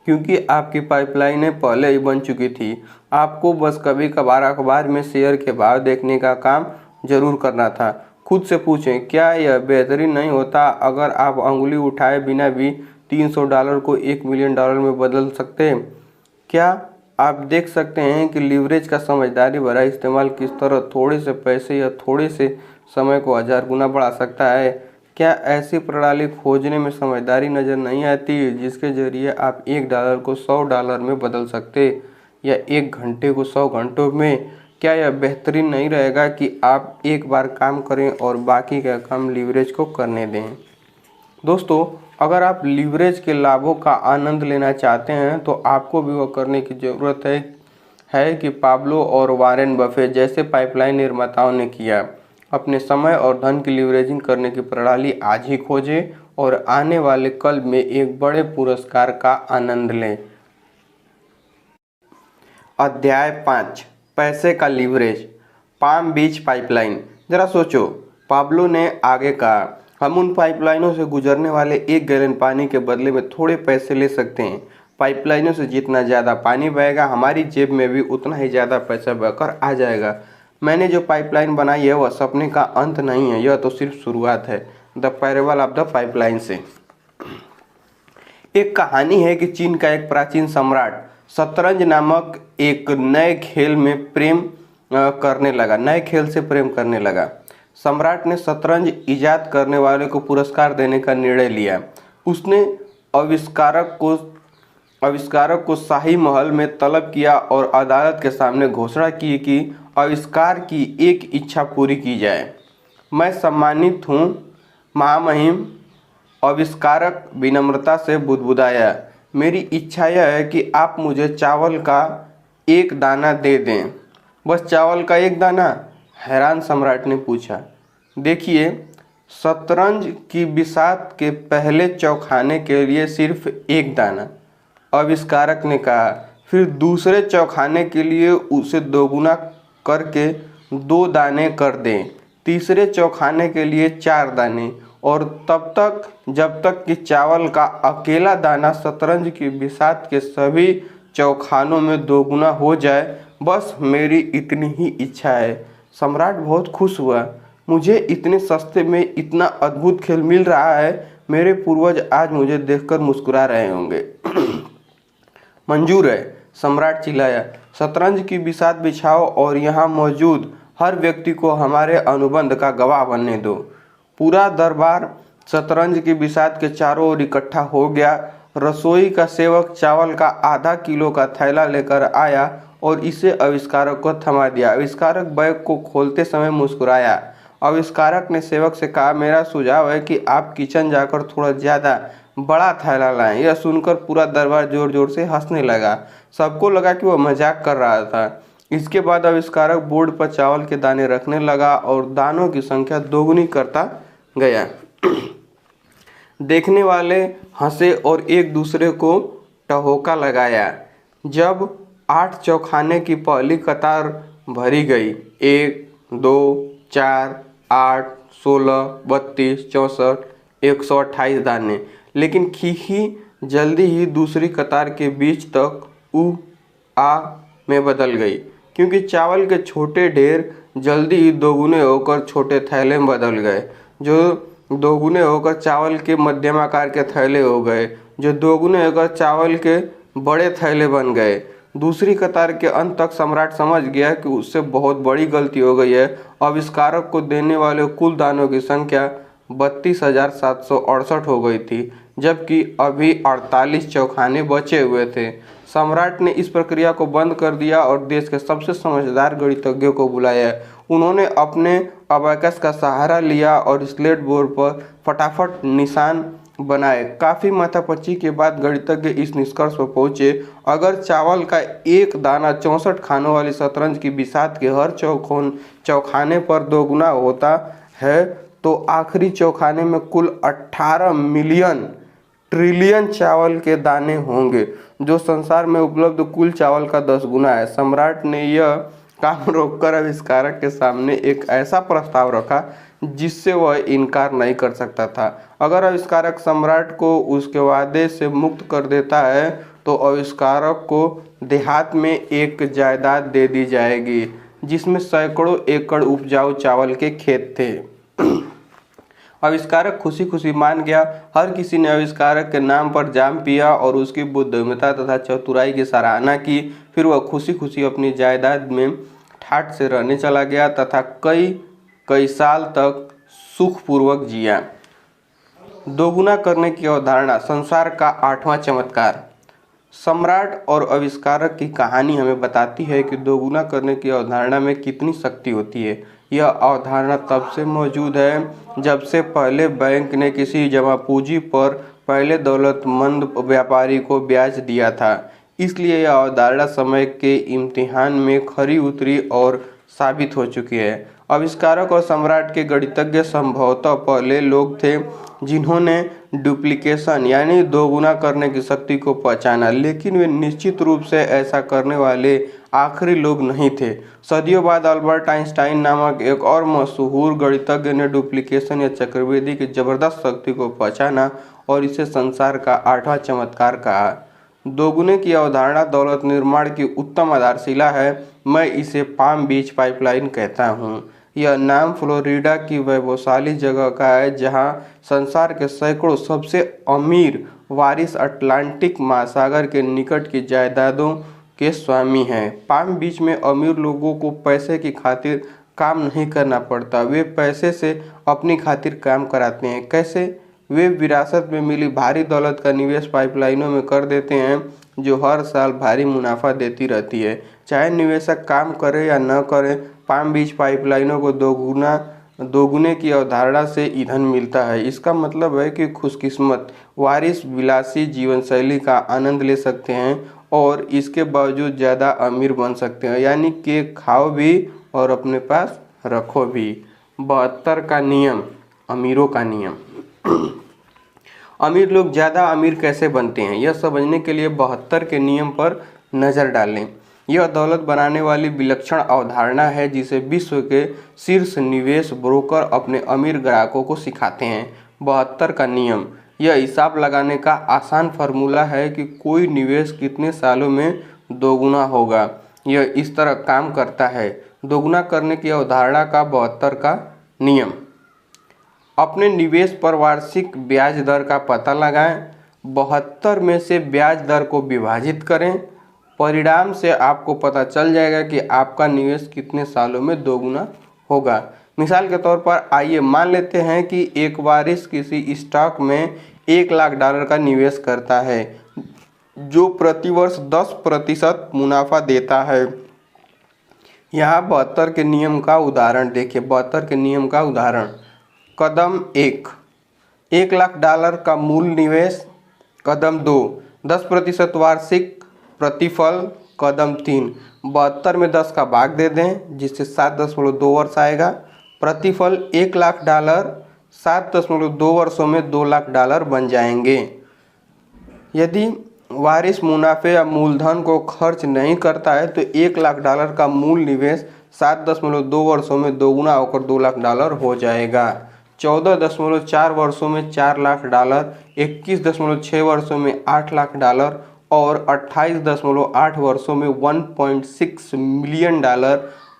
क्योंकि आपकी पाइपलाइनें पहले ही बन चुकी थी। आपको बस कभी कभार अखबार में शेयर के भाव देखने का काम जरूर करना था। खुद से पूछें, क्या यह बेहतरीन नहीं होता अगर आप अंगुली उठाए बिना भी $300 को $1 मिलियन में बदल सकते। क्या आप देख सकते हैं कि लीवरेज का समझदारी भरा इस्तेमाल किस तरह थोड़े से पैसे या थोड़े से समय को 1000 गुना बढ़ा सकता है। क्या ऐसी प्रणाली खोजने में समझदारी नज़र नहीं आती जिसके जरिए आप $1 को $100 में बदल सकते या 1 घंटे को 100 घंटों में? क्या यह बेहतरीन नहीं रहेगा कि आप एक बार काम करें और बाकी का काम लीवरेज को करने दें? दोस्तों, अगर आप लीवरेज के लाभों का आनंद लेना चाहते हैं तो आपको भी वह करने की ज़रूरत है कि पाब्लो और वॉरेन बफेट जैसे पाइपलाइन निर्माताओं ने किया। अपने समय और धन की लीवरेजिंग करने की प्रणाली आज ही खोजें और आने वाले कल में एक बड़े पुरस्कार का आनंद लें। अध्याय 5, पैसे का लीवरेज। पाम बीच पाइपलाइन। जरा सोचो, पाब्लो ने आगे कहा, हम उन पाइपलाइनों से गुजरने वाले 1 गैलन पानी के बदले में थोड़े पैसे ले सकते हैं। पाइपलाइनों से जितना ज़्यादा पानी बहेगा हमारी जेब में भी उतना ही ज़्यादा पैसा बहकर आ जाएगा। मैंने जो पाइपलाइन बनाई है वह सपने का अंत नहीं है, यह तो सिर्फ शुरुआत है। The parable of the pipeline से एक कहानी है कि चीन का एक प्राचीन सम्राट शतरंज नामक एक नए खेल से प्रेम करने लगा। सम्राट ने शतरंज इजाद करने वाले को पुरस्कार देने का निर्णय लिया। उसने आविष्कारक को शाही महल में तलब किया और अदालत के सामने घोषणा की कि आविष्कार की एक इच्छा पूरी की जाए। मैं सम्मानित हूँ, महामहिम आविष्कारक विनम्रता से बुदबुदाया। मेरी इच्छा यह है कि आप मुझे चावल का 1 दाना दे दें। बस चावल का 1 दाना? हैरान सम्राट ने पूछा। देखिए, शतरंज की बिसात के पहले चौखाने के लिए सिर्फ 1 दाना, आविष्कारक ने कहा। फिर दूसरे चौखाने के लिए उसे दोगुना करके 2 दाने कर दें, तीसरे चौखाने के लिए 4 दाने, और तब तक जब तक कि चावल का अकेला दाना शतरंज की बिसात के सभी चौखानों में दोगुना हो जाए। बस मेरी इतनी ही इच्छा है। सम्राट बहुत खुश हुआ। मुझे इतने सस्ते में इतना अद्भुत खेल मिल रहा है। मेरे पूर्वज आज मुझे देखकर मुस्कुरा रहे होंगे। मंजूर है, सम्राट चिल्लाया। शतरंज की बिसात बिछाओ और यहाँ मौजूद हर व्यक्ति को हमारे अनुबंध का गवाह बनने दो। पूरा दरबार शतरंज की बिसात के चारों ओर इकट्ठा हो गया। रसोई का सेवक चावल का आधा किलो का थैला लेकर आया और इसे आविष्कारक को थमा दिया। आविष्कारक बैग को खोलते समय मुस्कुराया। आविष्कारक ने सेवक से कहा, मेरा सुझाव है कि आप किचन जाकर थोड़ा ज़्यादा बड़ा थैला लाएं। यह सुनकर पूरा दरबार जोर जोर से हंसने लगा। सबको लगा कि वह मजाक कर रहा था। इसके बाद आविष्कारक बोर्ड पर चावल के दाने रखने लगा और दानों की संख्या दोगुनी करता गया। देखने वाले हंसे और एक दूसरे को ठहाका लगाया। जब 8 चौखाने की पहली कतार भरी गई, 1, 2, 4, 8, 16, 32, 64, 128 दाने, लेकिन खीखी जल्दी ही दूसरी कतार के बीच तक उ आ में बदल गई, क्योंकि चावल के छोटे ढेर जल्दी ही दोगुने होकर छोटे थैले में बदल गए, जो दोगुने होकर चावल के मध्यम आकार के थैले हो गए, जो दोगुने होकर चावल के बड़े थैले बन गए। दूसरी कतार के अंत तक सम्राट समझ गया कि उससे बहुत बड़ी गलती हो गई है। आविष्कारक को देने वाले कुल दानों की संख्या 32,768 हो गई थी, जबकि अभी 48 चौखाने बचे हुए थे। सम्राट ने इस प्रक्रिया को बंद कर दिया और देश के सबसे समझदार गणितज्ञों को बुलाया। उन्होंने अपने अबाकस का सहारा लिया और स्लेट बोर्ड पर फटाफट निशान बनाए। काफ़ी माथापच्ची के बाद गणितज्ञ इस निष्कर्ष पर पहुंचे, अगर चावल का 1 दाना 64 खानों वाली शतरंज की बिसात के हर चौखाने पर दोगुना होता है तो आखिरी चौखाने में कुल 18 मिलियन ट्रिलियन चावल के दाने होंगे, जो संसार में उपलब्ध कुल चावल का 10 गुना है। सम्राट ने यह काम रोककर आविष्कारक के सामने एक ऐसा प्रस्ताव रखा जिससे वह इनकार नहीं कर सकता था। अगर आविष्कारक सम्राट को उसके वादे से मुक्त कर देता है तो आविष्कारक को देहात में एक जायदाद दे दी जाएगी जिसमें सैकड़ों एकड़ उपजाऊ चावल के खेत थे। आविष्कारक खुशी खुशी मान गया। हर किसी ने आविष्कारक के नाम पर जाम पिया और उसकी बुद्धिमत्ता तथा चतुराई की सराहना की। फिर वह खुशी खुशी अपनी जायदाद में ठाठ से रहने चला गया तथा कई कई साल तक सुखपूर्वक जिया। दोगुना करने की अवधारणा, संसार का 8वां चमत्कार। सम्राट और आविष्कारक की कहानी हमें बताती है कि दोगुना करने की अवधारणा में कितनी शक्ति होती है। यह अवधारणा तब से मौजूद है जब से पहले बैंक ने किसी जमा पूंजी पर पहले दौलतमंद व्यापारी को ब्याज दिया था। इसलिए यह अवधारणा समय के इम्तिहान में खरी उतरी और साबित हो चुकी है। आविष्कारक और सम्राट के गणितज्ञ संभवतः पहले लोग थे जिन्होंने डुप्लीकेशन यानी दोगुना करने की शक्ति को पहचाना, लेकिन वे निश्चित रूप से ऐसा करने वाले आखिरी लोग नहीं थे। सदियों बाद अल्बर्ट आइंस्टाइन नामक एक और मशहूर गणितज्ञ ने डुप्लीकेशन या चक्रवृद्धि की जबरदस्त शक्ति को पहचाना और इसे संसार का 8वां चमत्कार कहा। दोगुने की अवधारणा दौलत निर्माण की उत्तम आधारशिला है। मैं इसे पाम बीच पाइपलाइन कहता हूँ। यह नाम फ्लोरिडा की वैभवशाली जगह का है जहाँ संसार के सैकड़ों सबसे अमीर वारिस अटलांटिक महासागर के निकट की जायदादों के स्वामी हैं। पाम बीच में अमीर लोगों को पैसे की खातिर काम नहीं करना पड़ता, वे पैसे से अपनी खातिर काम कराते हैं। कैसे? वे विरासत में मिली भारी दौलत का निवेश पाइपलाइनों में कर देते हैं जो हर साल भारी मुनाफा देती रहती है। चाहे निवेशक काम करे या न करे, पाम बीच पाइपलाइनों को दोगुने की अवधारणा से ईंधन मिलता है। इसका मतलब है कि खुशकिस्मत वारिस विलासी जीवन शैली का आनंद ले सकते हैं और इसके बावजूद ज़्यादा अमीर बन सकते हैं, यानी कि खाओ भी और अपने पास रखो भी। 72 का नियम, अमीरों का नियम। अमीर लोग ज़्यादा अमीर कैसे बनते हैं, यह समझने के लिए 72 के नियम पर नज़र डालें। यह दौलत बनाने वाली विलक्षण अवधारणा है जिसे विश्व के शीर्ष निवेश ब्रोकर अपने अमीर ग्राहकों को सिखाते हैं। 72 का नियम यह हिसाब लगाने का आसान फार्मूला है कि कोई निवेश कितने सालों में दोगुना होगा। यह इस तरह काम करता है। दोगुना करने की अवधारणा का 72 का नियम। अपने निवेश पर वार्षिक ब्याज दर का पता लगाएं। 72 में से ब्याज दर को विभाजित करें। परिणाम से आपको पता चल जाएगा कि आपका निवेश कितने सालों में दोगुना होगा। मिसाल के तौर पर आइए मान लेते हैं कि एक वारिस किसी स्टॉक में $1,00,000 का निवेश करता है जो प्रतिवर्ष 10% मुनाफा देता है। यहाँ 72 के नियम का उदाहरण देखिए। 72 के नियम का उदाहरण। कदम 1, $1,00,000 का मूल निवेश। कदम 2, 10% वार्षिक प्रतिफल। कदम 3, 72 में 10 का भाग दे दें जिससे 7.2 वर्ष आएगा। प्रतिफल $1,00,000 7.2 वर्षों में $2,00,000 बन जाएंगे। यदि वारिस मुनाफे या मूलधन को खर्च नहीं करता है तो $1,00,000 का मूल निवेश 7.2 वर्षों में दोगुना होकर $2,00,000 हो जाएगा। 14.4 वर्षों में $4,00,000, 21.6 वर्षों में $8,00,000 और 28.8 वर्षों में $1.6 मिलियन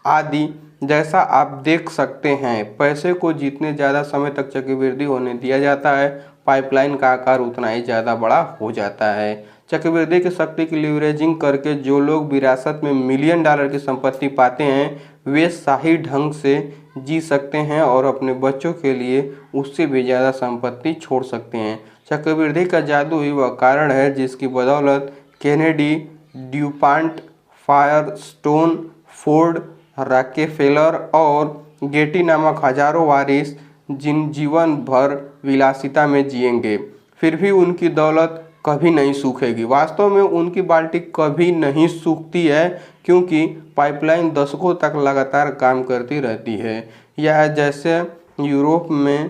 आदि। जैसा आप देख सकते हैं, पैसे को जितने ज़्यादा समय तक चक्रवृद्धि होने दिया जाता है, पाइपलाइन का आकार उतना ही ज़्यादा बड़ा हो जाता है। चक्रवृद्धि की शक्ति की लीवरेजिंग करके जो लोग विरासत में $1 मिलियन की संपत्ति पाते हैं वे शाही ढंग से जी सकते हैं और अपने बच्चों के लिए उससे भी ज़्यादा संपत्ति छोड़ सकते हैं। चक्रवृद्धि का जादू ही वह कारण है जिसकी बदौलत केनेडी, ड्यूपॉन्ट, फायरस्टोन, फोर्ड, रॉकेफेलर और गेटी नामक हजारों वारिस जीवन भर विलासिता में जिएंगे, फिर भी उनकी दौलत कभी नहीं सूखेगी। वास्तव में उनकी बाल्टी कभी नहीं सूखती है क्योंकि पाइपलाइन दशकों तक लगातार काम करती रहती है। यह जैसे यूरोप में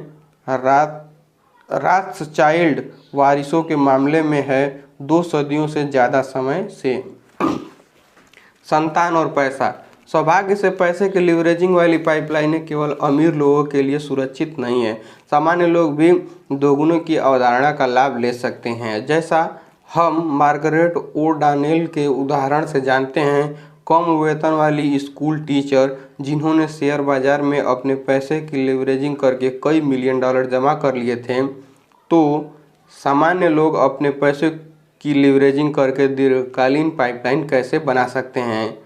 रॉथस्चाइल्ड वारिसों के मामले में है 2 सदियों से ज़्यादा समय से। संतान और पैसा। सौभाग्य से पैसे के लीवरेजिंग वाली पाइपलाइनें केवल अमीर लोगों के लिए सुरक्षित नहीं है, सामान्य लोग भी दोगुने की अवधारणा का लाभ ले सकते हैं। जैसा हम मार्गरेट ओ'डॉनेल के उदाहरण से जानते हैं, कम वेतन वाली स्कूल टीचर जिन्होंने शेयर बाजार में अपने पैसे की लीवरेजिंग करके कई मिलियन डॉलर जमा कर लिए थे, तो सामान्य लोग अपने पैसे की लीवरेजिंग करके दीर्घकालीन पाइपलाइन कैसे बना सकते हैं?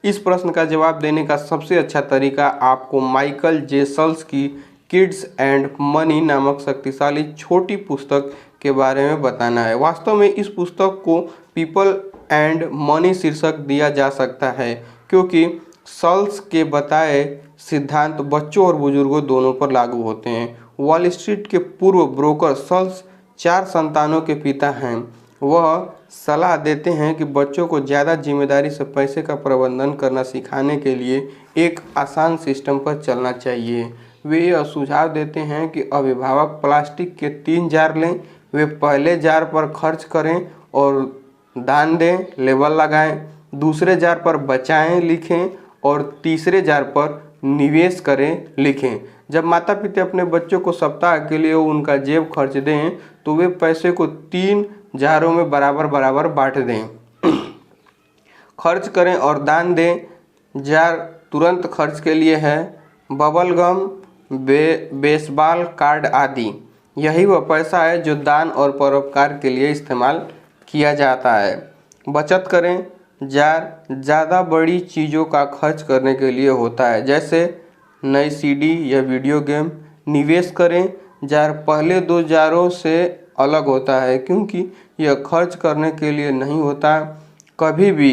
इस प्रश्न का जवाब देने का सबसे अच्छा तरीका आपको माइकल जे सल्स की किड्स एंड मनी नामक शक्तिशाली छोटी पुस्तक के बारे में बताना है। वास्तव में इस पुस्तक को पीपल एंड मनी शीर्षक दिया जा सकता है क्योंकि सल्स के बताए सिद्धांत बच्चों और बुजुर्गों दोनों पर लागू होते हैं। वॉल स्ट्रीट के पूर्व ब्रोकर सल्स 4 संतानों के पिता हैं। वह सलाह देते हैं कि बच्चों को ज़्यादा जिम्मेदारी से पैसे का प्रबंधन करना सिखाने के लिए एक आसान सिस्टम पर चलना चाहिए। वे यह सुझाव देते हैं कि अभिभावक प्लास्टिक के 3 जार लें, वे पहले जार पर खर्च करें और दान दें, लेबल लगाएं, दूसरे जार पर बचाएं लिखें और तीसरे जार पर निवेश करें लिखें। जब माता पिता अपने बच्चों को सप्ताह के लिए उनका जेब खर्च दें तो वे पैसे को 3 जारों में बराबर बराबर बांट दें। खर्च करें और दान दें। जार तुरंत खर्च के लिए है, बबल गम, बेसबॉल कार्ड आदि। यही वह पैसा है जो दान और परोपकार के लिए इस्तेमाल किया जाता है। बचत करें। जार ज़्यादा बड़ी चीज़ों का खर्च करने के लिए होता है, जैसे नई सीडी या वीडियो गेम। निवेश करें। जार पहले 2 जारों से अलग होता है क्योंकि यह खर्च करने के लिए नहीं होता। कभी भी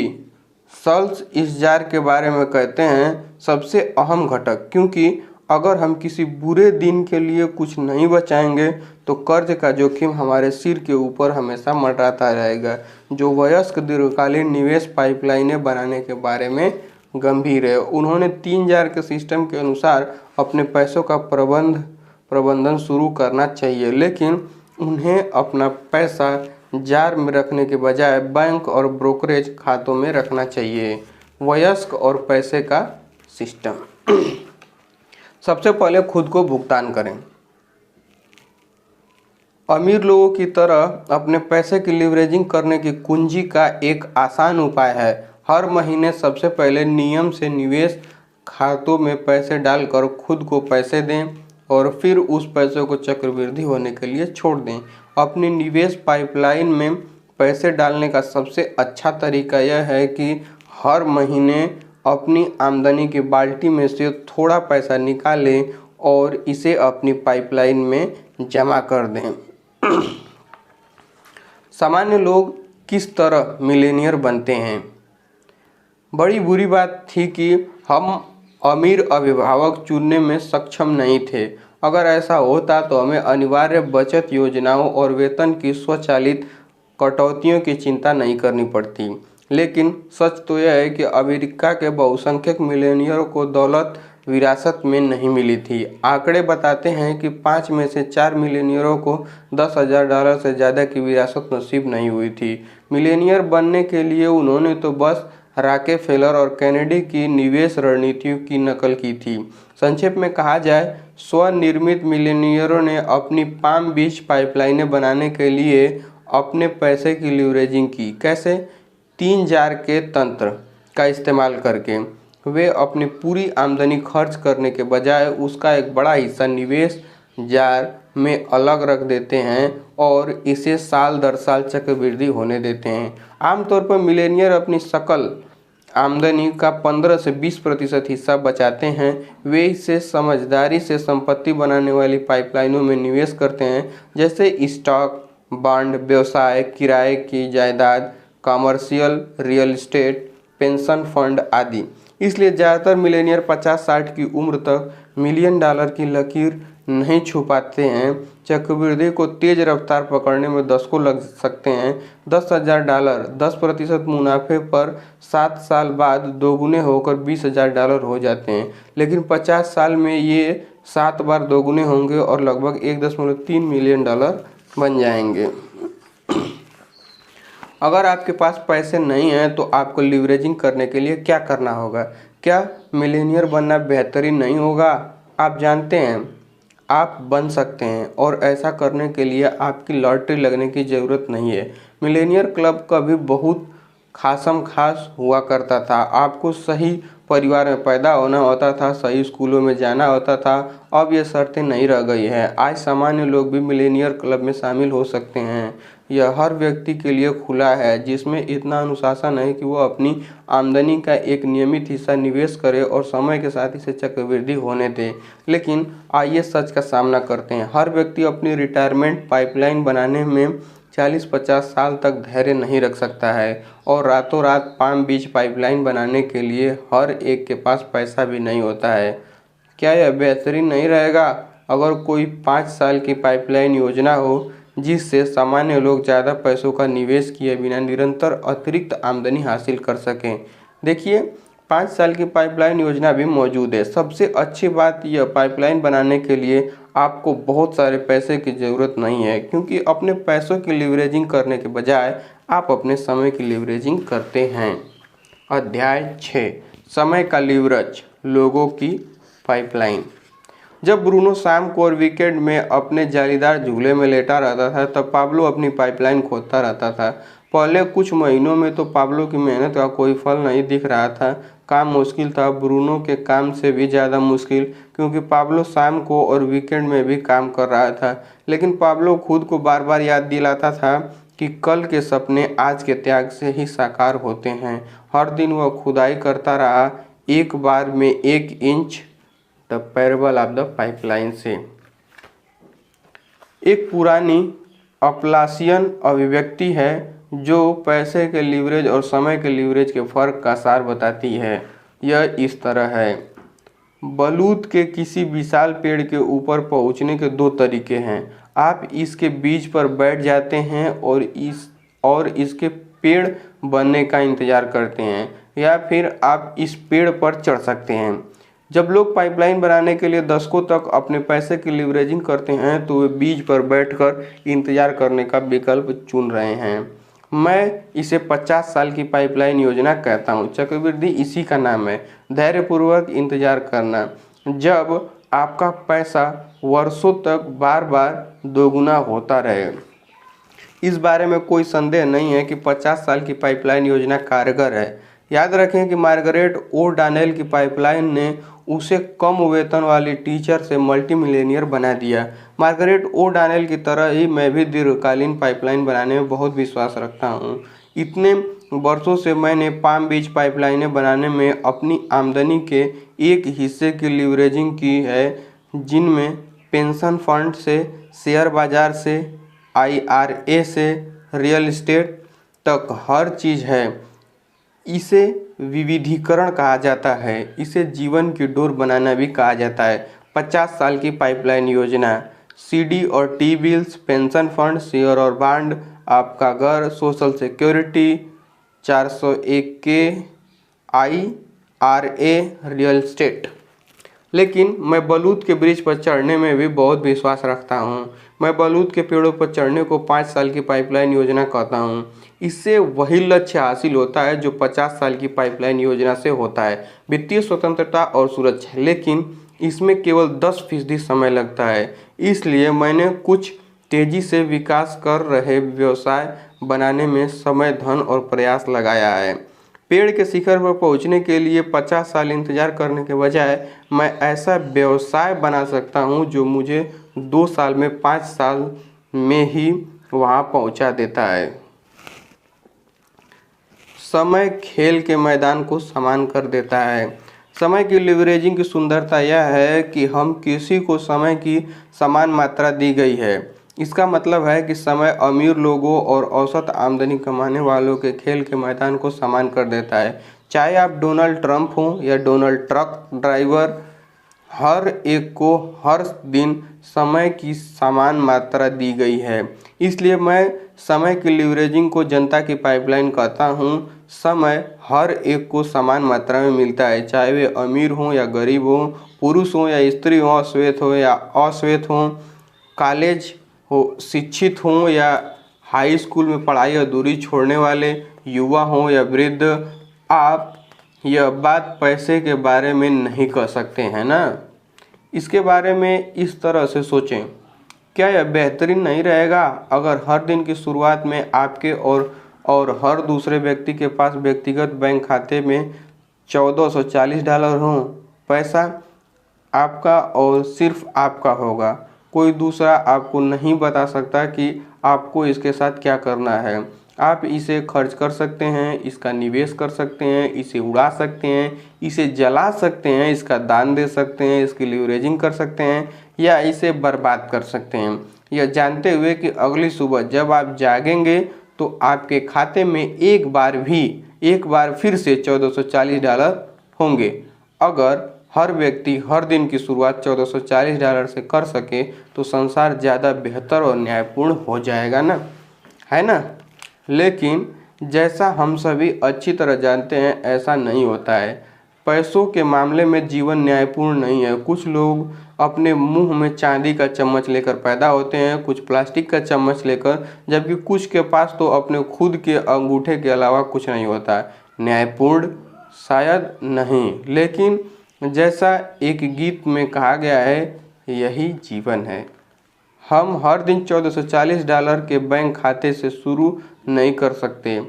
सल्स इस जार के बारे में कहते हैं सबसे अहम घटक, क्योंकि अगर हम किसी बुरे दिन के लिए कुछ नहीं बचाएंगे तो कर्ज का जोखिम हमारे सिर के ऊपर हमेशा मंडराता रहेगा। जो वयस्क दीर्घकालीन निवेश पाइपलाइनें बनाने के बारे में गंभीर है, उन्होंने 3 जार के सिस्टम के अनुसार अपने पैसों का प्रबंधन शुरू करना चाहिए, लेकिन उन्हें अपना पैसा जार में रखने के बजाय बैंक और ब्रोकरेज खातों में रखना चाहिए। वयस्क और पैसे का सिस्टम। सबसे पहले खुद को भुगतान करें। अमीर लोगों की तरह अपने पैसे की लीवरेजिंग करने की कुंजी का एक आसान उपाय है, हर महीने सबसे पहले नियम से निवेश खातों में पैसे डालकर खुद को पैसे दें और फिर उस पैसे को चक्रवृद्धि होने के लिए छोड़ दें। अपनी निवेश पाइपलाइन में पैसे डालने का सबसे अच्छा तरीका यह है कि हर महीने अपनी आमदनी की बाल्टी में से थोड़ा पैसा निकालें और इसे अपनी पाइपलाइन में जमा कर दें। सामान्य लोग किस तरह मिलेनियर बनते हैं? बड़ी बुरी बात थी कि हम अमीर अभिभावक चुनने में सक्षम नहीं थे। अगर ऐसा होता तो हमें अनिवार्य बचत योजनाओं और वेतन की स्वचालित कटौतियों की चिंता नहीं करनी पड़ती। लेकिन सच तो यह है कि अमेरिका के बहुसंख्यक मिलेनियरों को दौलत विरासत में नहीं मिली थी। आंकड़े बताते हैं कि 5 में से 4 मिलेनियरों को $10,000 से ज़्यादा की विरासत नसीब नहीं हुई थी। मिलेनियर बनने के लिए उन्होंने तो बस रॉकेफेलर और केनेडी की निवेश रणनीतियों की नकल की थी। संक्षेप में कहा जाए, स्वनिर्मित मिलेनियरों ने अपनी पाम बीच पाइपलाइनें बनाने के लिए अपने पैसे की लीवरेजिंग की। कैसे? 3 जार के तंत्र का इस्तेमाल करके। वे अपनी पूरी आमदनी खर्च करने के बजाय उसका एक बड़ा हिस्सा निवेश जार में अलग रख देते हैं और इसे साल दर साल चक्रवृद्धि होने देते हैं। आमतौर पर मिलेनियर अपनी सकल आमदनी का 15 से 20% हिस्सा बचाते हैं। वे इसे समझदारी से संपत्ति बनाने वाली पाइपलाइनों में निवेश करते हैं, जैसे स्टॉक, बॉन्ड, व्यवसाय, किराए की जायदाद, commercial real estate, pension fund आदि। इसलिए ज़्यादातर मिलेनियर 50-60 की उम्र तक $1 मिलियन की लकीर नहीं छू पाते हैं। चक्रवृद्धि को तेज रफ्तार पकड़ने में दशकों लग सकते हैं। $10,000 10% मुनाफे पर 7 साल बाद दोगुने होकर $20,000 हो जाते हैं, लेकिन 50 साल में ये 7 बार दोगुने होंगे और लगभग $1.3 मिलियन बन जाएंगे। अगर आपके पास पैसे नहीं हैं तो आपको लीवरेजिंग करने के लिए क्या करना होगा? क्या मिलेनियर बनना बेहतरीन नहीं होगा? आप जानते हैं, आप बन सकते हैं और ऐसा करने के लिए आपकी लॉटरी लगने की ज़रूरत नहीं है। मिलेनियर क्लब कभी बहुत खासम खास हुआ करता था। आपको सही परिवार में पैदा होना होता था, सही स्कूलों में जाना होता था। अब ये शर्तें नहीं रह गई हैं। आज सामान्य लोग भी मिलेनियर क्लब में शामिल हो सकते हैं। यह हर व्यक्ति के लिए खुला है जिसमें इतना अनुशासन है कि वो अपनी आमदनी का एक नियमित हिस्सा निवेश करे और समय के साथ इसे चक्रवृद्धि होने दे। लेकिन आइए सच का सामना करते हैं। हर व्यक्ति अपनी रिटायरमेंट पाइपलाइन बनाने में 40-50 साल तक धैर्य नहीं रख सकता है और रातों रात पाम बीच पाइपलाइन बनाने के लिए हर एक के पास पैसा भी नहीं होता है। क्या यह बेहतरीन नहीं रहेगा अगर कोई 5 साल की पाइपलाइन योजना हो जिससे सामान्य लोग ज़्यादा पैसों का निवेश किए बिना निरंतर अतिरिक्त आमदनी हासिल कर सकें। देखिए, 5 साल की पाइपलाइन योजना भी मौजूद है। सबसे अच्छी बात यह पाइपलाइन बनाने के लिए आपको बहुत सारे पैसे की ज़रूरत नहीं है, क्योंकि अपने पैसों की लीवरेजिंग करने के बजाय आप अपने समय की लीवरेजिंग करते हैं। अध्याय 6, समय का लीवरेज, लोगों की पाइपलाइन। जब ब्रूनो शाम को और वीकेंड में अपने जालीदार झूले में लेटा रहता था तब पाब्लो अपनी पाइपलाइन खोदता रहता था। पहले कुछ महीनों में तो पाब्लो की मेहनत का कोई फल नहीं दिख रहा था। काम मुश्किल था, ब्रूनो के काम से भी ज़्यादा मुश्किल, क्योंकि पाब्लो शाम को और वीकेंड में भी काम कर रहा था। लेकिन पाब्लो खुद को बार बार याद दिलाता था कि कल के सपने आज के त्याग से ही साकार होते हैं। हर दिन वह खुदाई करता रहा, एक बार में 1 inch, the parable of the pipeline से। एक पुरानी अपलासियन अभिव्यक्ति है जो पैसे के लीवरेज और समय के लीवरेज के फर्क का सार बताती है। यह इस तरह है। बलूत के किसी विशाल पेड़ के ऊपर पहुंचने के 2 तरीके हैं। आप इसके बीज पर बैठ जाते हैं और इसके पेड़ बनने का इंतजार करते हैं, या फिर आप इस पेड़ पर चढ़ सकते हैं। जब लोग पाइपलाइन बनाने के लिए दशकों तक अपने पैसे की लीवरेजिंग करते हैं तो वे बीज पर बैठकर इंतजार करने का विकल्प चुन रहे हैं। मैं इसे 50 साल की पाइपलाइन योजना कहता हूँ। चक्रवृद्धि इसी का नाम है, धैर्यपूर्वक इंतजार करना। जब आपका पैसा वर्षों तक बार बार दोगुना होता रहे। इस बारे में कोई संदेह नहीं है कि 50 साल की पाइपलाइन योजना कारगर है। याद रखें कि मार्गरेट ओ डॉनेल की पाइपलाइन ने उसे कम वेतन वाली टीचर से मल्टी मिलियनियर बना दिया। मार्गरेट ओ डॉनेल की तरह ही मैं भी दीर्घकालीन पाइपलाइन बनाने में बहुत विश्वास रखता हूँ। इतने वर्षों से मैंने पाम बीच पाइपलाइनें बनाने में अपनी आमदनी के एक हिस्से की लीवरेजिंग की है, जिनमें पेंशन फंड से, शेयर बाजार से, IRA से, रियल एस्टेट तक हर चीज़ है। इसे विविधीकरण कहा जाता है। इसे जीवन की डोर बनाना भी कहा जाता है। 50 साल की पाइपलाइन योजना, CD और T bills, pension fund, share और बॉन्ड, आपका घर, social security, 401k, IRA, real estate. लेकिन मैं बलूत के ब्रिज पर चढ़ने में भी बहुत विश्वास रखता हूँ। मैं बलूत के पेड़ों पर चढ़ने को 5 साल की पाइपलाइन योजना कहता हूँ। इससे वही लक्ष्य हासिल होता है जो 50 साल की पाइपलाइन योजना से होता है, वित्तीय स्वतंत्रता और सुरक्षा। लेकिन इसमें केवल 10% समय लगता है। इसलिए मैंने कुछ तेजी से विकास कर रहे व्यवसाय बनाने में समय, धन और प्रयास लगाया है। पेड़ के शिखर पर पहुंचने के लिए 50 साल इंतजार करने के बजाय मैं ऐसा व्यवसाय बना सकता हूं जो मुझे 2 साल में, 5 साल में ही वहां पहुंचा देता है। समय खेल के मैदान को समान कर देता है। समय की लीवरेजिंग की सुंदरता यह है कि हम किसी को समय की समान मात्रा दी गई है। इसका मतलब है कि समय अमीर लोगों और औसत आमदनी कमाने वालों के खेल के मैदान को समान कर देता है। चाहे आप डोनाल्ड ट्रंप हों या डोनाल्ड ट्रक ड्राइवर, हर एक को हर दिन समय की समान मात्रा दी गई है। इसलिए मैं समय की लीवरेजिंग को जनता की पाइपलाइन कहता हूँ। समय हर एक को समान मात्रा में मिलता है, चाहे वे अमीर हों या गरीब हों, पुरुष हों या स्त्री हों, श्वेत हो या अश्वेत हों, कॉलेज हो, शिक्षित हों या हाई स्कूल में पढ़ाई अधूरी छोड़ने वाले, युवा हों या वृद्ध। आप यह बात पैसे के बारे में नहीं कह सकते हैं ना। इसके बारे में इस तरह से सोचें, क्या यह बेहतरीन नहीं रहेगा अगर हर दिन की शुरुआत में आपके और और हर दूसरे व्यक्ति के पास व्यक्तिगत बैंक खाते में $1440 हो। पैसा आपका और सिर्फ आपका होगा। कोई दूसरा आपको नहीं बता सकता कि आपको इसके साथ क्या करना है। आप इसे खर्च कर सकते हैं, इसका निवेश कर सकते हैं, इसे उड़ा सकते हैं, इसे जला सकते हैं, इसका दान दे सकते हैं, इसकी लीवरेजिंग कर सकते हैं या इसे बर्बाद कर सकते हैं, यह जानते हुए कि अगली सुबह जब आप जागेंगे तो आपके खाते में एक बार फिर से $1440 होंगे। अगर हर व्यक्ति हर दिन की शुरुआत $1440 से कर सके तो संसार ज़्यादा बेहतर और न्यायपूर्ण हो जाएगा ना, है ना। लेकिन जैसा हम सभी अच्छी तरह जानते हैं ऐसा नहीं होता है। पैसों के मामले में जीवन न्यायपूर्ण नहीं है। कुछ लोग अपने मुंह में चांदी का चम्मच लेकर पैदा होते हैं, कुछ प्लास्टिक का चम्मच लेकर, जबकि कुछ के पास तो अपने खुद के अंगूठे के अलावा कुछ नहीं होता। न्यायपूर्ण शायद नहीं, लेकिन जैसा एक गीत में कहा गया है, यही जीवन है। हम हर दिन $1440 के बैंक खाते से शुरू नहीं कर सकते,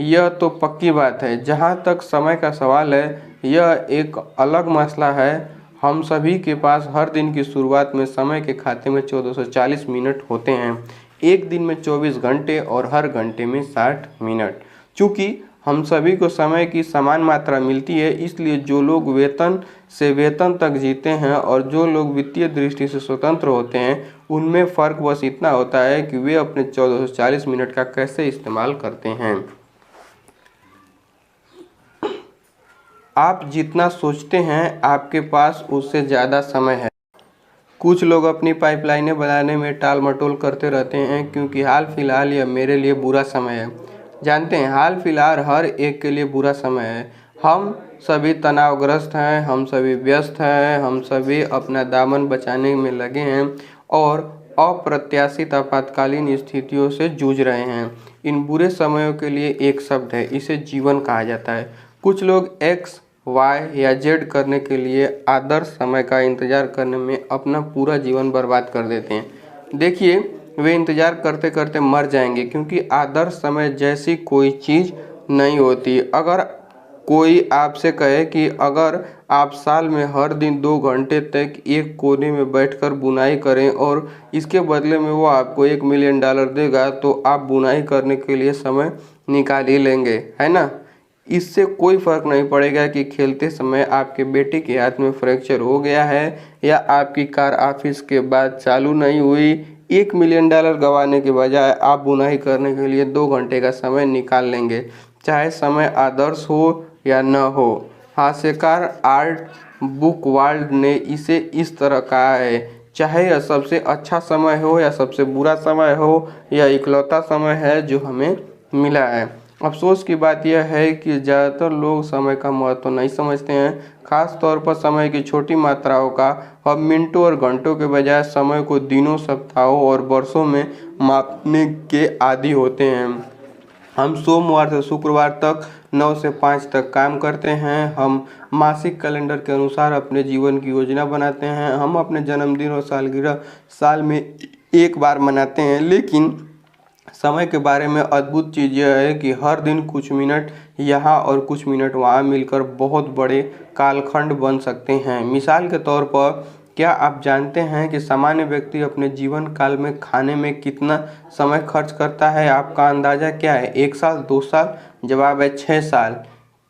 यह तो पक्की बात है। जहाँ तक समय का सवाल है, यह एक अलग मसला है। हम सभी के पास हर दिन की शुरुआत में समय के खाते में 1440 मिनट होते हैं। एक दिन में 24 घंटे और हर घंटे में 60 मिनट। चूँकि हम सभी को समय की समान मात्रा मिलती है, इसलिए जो लोग वेतन से वेतन तक जीते हैं और जो लोग वित्तीय दृष्टि से स्वतंत्र होते हैं, उनमें फ़र्क बस इतना होता है कि वे अपने 1440 मिनट का कैसे इस्तेमाल करते हैं। आप जितना सोचते हैं आपके पास उससे ज़्यादा समय है। कुछ लोग अपनी पाइपलाइनें बनाने में टाल मटोल करते रहते हैं क्योंकि हाल फिलहाल यह मेरे लिए बुरा समय है। जानते हैं, हाल फिलहाल हर एक के लिए बुरा समय है। हम सभी तनावग्रस्त हैं, हम सभी व्यस्त हैं, हम सभी अपना दामन बचाने में लगे हैं और अप्रत्याशित आपातकालीन स्थितियों से जूझ रहे हैं। इन बुरे समयों के लिए एक शब्द है, इसे जीवन कहा जाता है। कुछ लोग X, Y या Z करने के लिए आदर्श समय का इंतजार करने में अपना पूरा जीवन बर्बाद कर देते हैं। देखिए, वे इंतजार करते करते मर जाएंगे, क्योंकि आदर्श समय जैसी कोई चीज़ नहीं होती। अगर कोई आपसे कहे कि अगर आप साल में हर दिन 2 घंटे तक एक कोने में बैठकर बुनाई करें और इसके बदले में वो आपको $1 मिलियन देगा, तो आप बुनाई करने के लिए समय निकाल ही लेंगे, है ना। इससे कोई फ़र्क नहीं पड़ेगा कि खेलते समय आपके बेटे के हाथ में फ्रैक्चर हो गया है या आपकी कार ऑफिस के बाद चालू नहीं हुई। $1 मिलियन गंवाने के बजाय आप बुनाई करने के लिए 2 घंटे का समय निकाल लेंगे, चाहे समय आदर्श हो या न हो। हास्यकार आर्ट बुकवाल्ड ने इसे इस तरह कहा है, चाहे यह सबसे अच्छा समय हो या सबसे बुरा समय हो, यह इकलौता समय है जो हमें मिला है। अफसोस की बात यह है कि ज़्यादातर लोग समय का महत्व नहीं समझते हैं, खास तौर पर समय की छोटी मात्राओं का। हम मिनटों और घंटों के बजाय समय को दिनों, सप्ताहों और वर्षों में मापने के आदी होते हैं। हम सोमवार से शुक्रवार तक 9 से 5 तक काम करते हैं। हम मासिक कैलेंडर के अनुसार अपने जीवन की योजना बनाते हैं। हम अपने जन्मदिन और सालगिरह साल में एक बार मनाते हैं। लेकिन समय के बारे में अद्भुत चीज़ यह है कि हर दिन कुछ मिनट यहाँ और कुछ मिनट वहाँ मिलकर बहुत बड़े कालखंड बन सकते हैं। मिसाल के तौर पर, क्या आप जानते हैं कि सामान्य व्यक्ति अपने जीवन काल में खाने में कितना समय खर्च करता है? आपका अंदाज़ा क्या है? 1 साल, 2 साल? जवाब है 6 साल।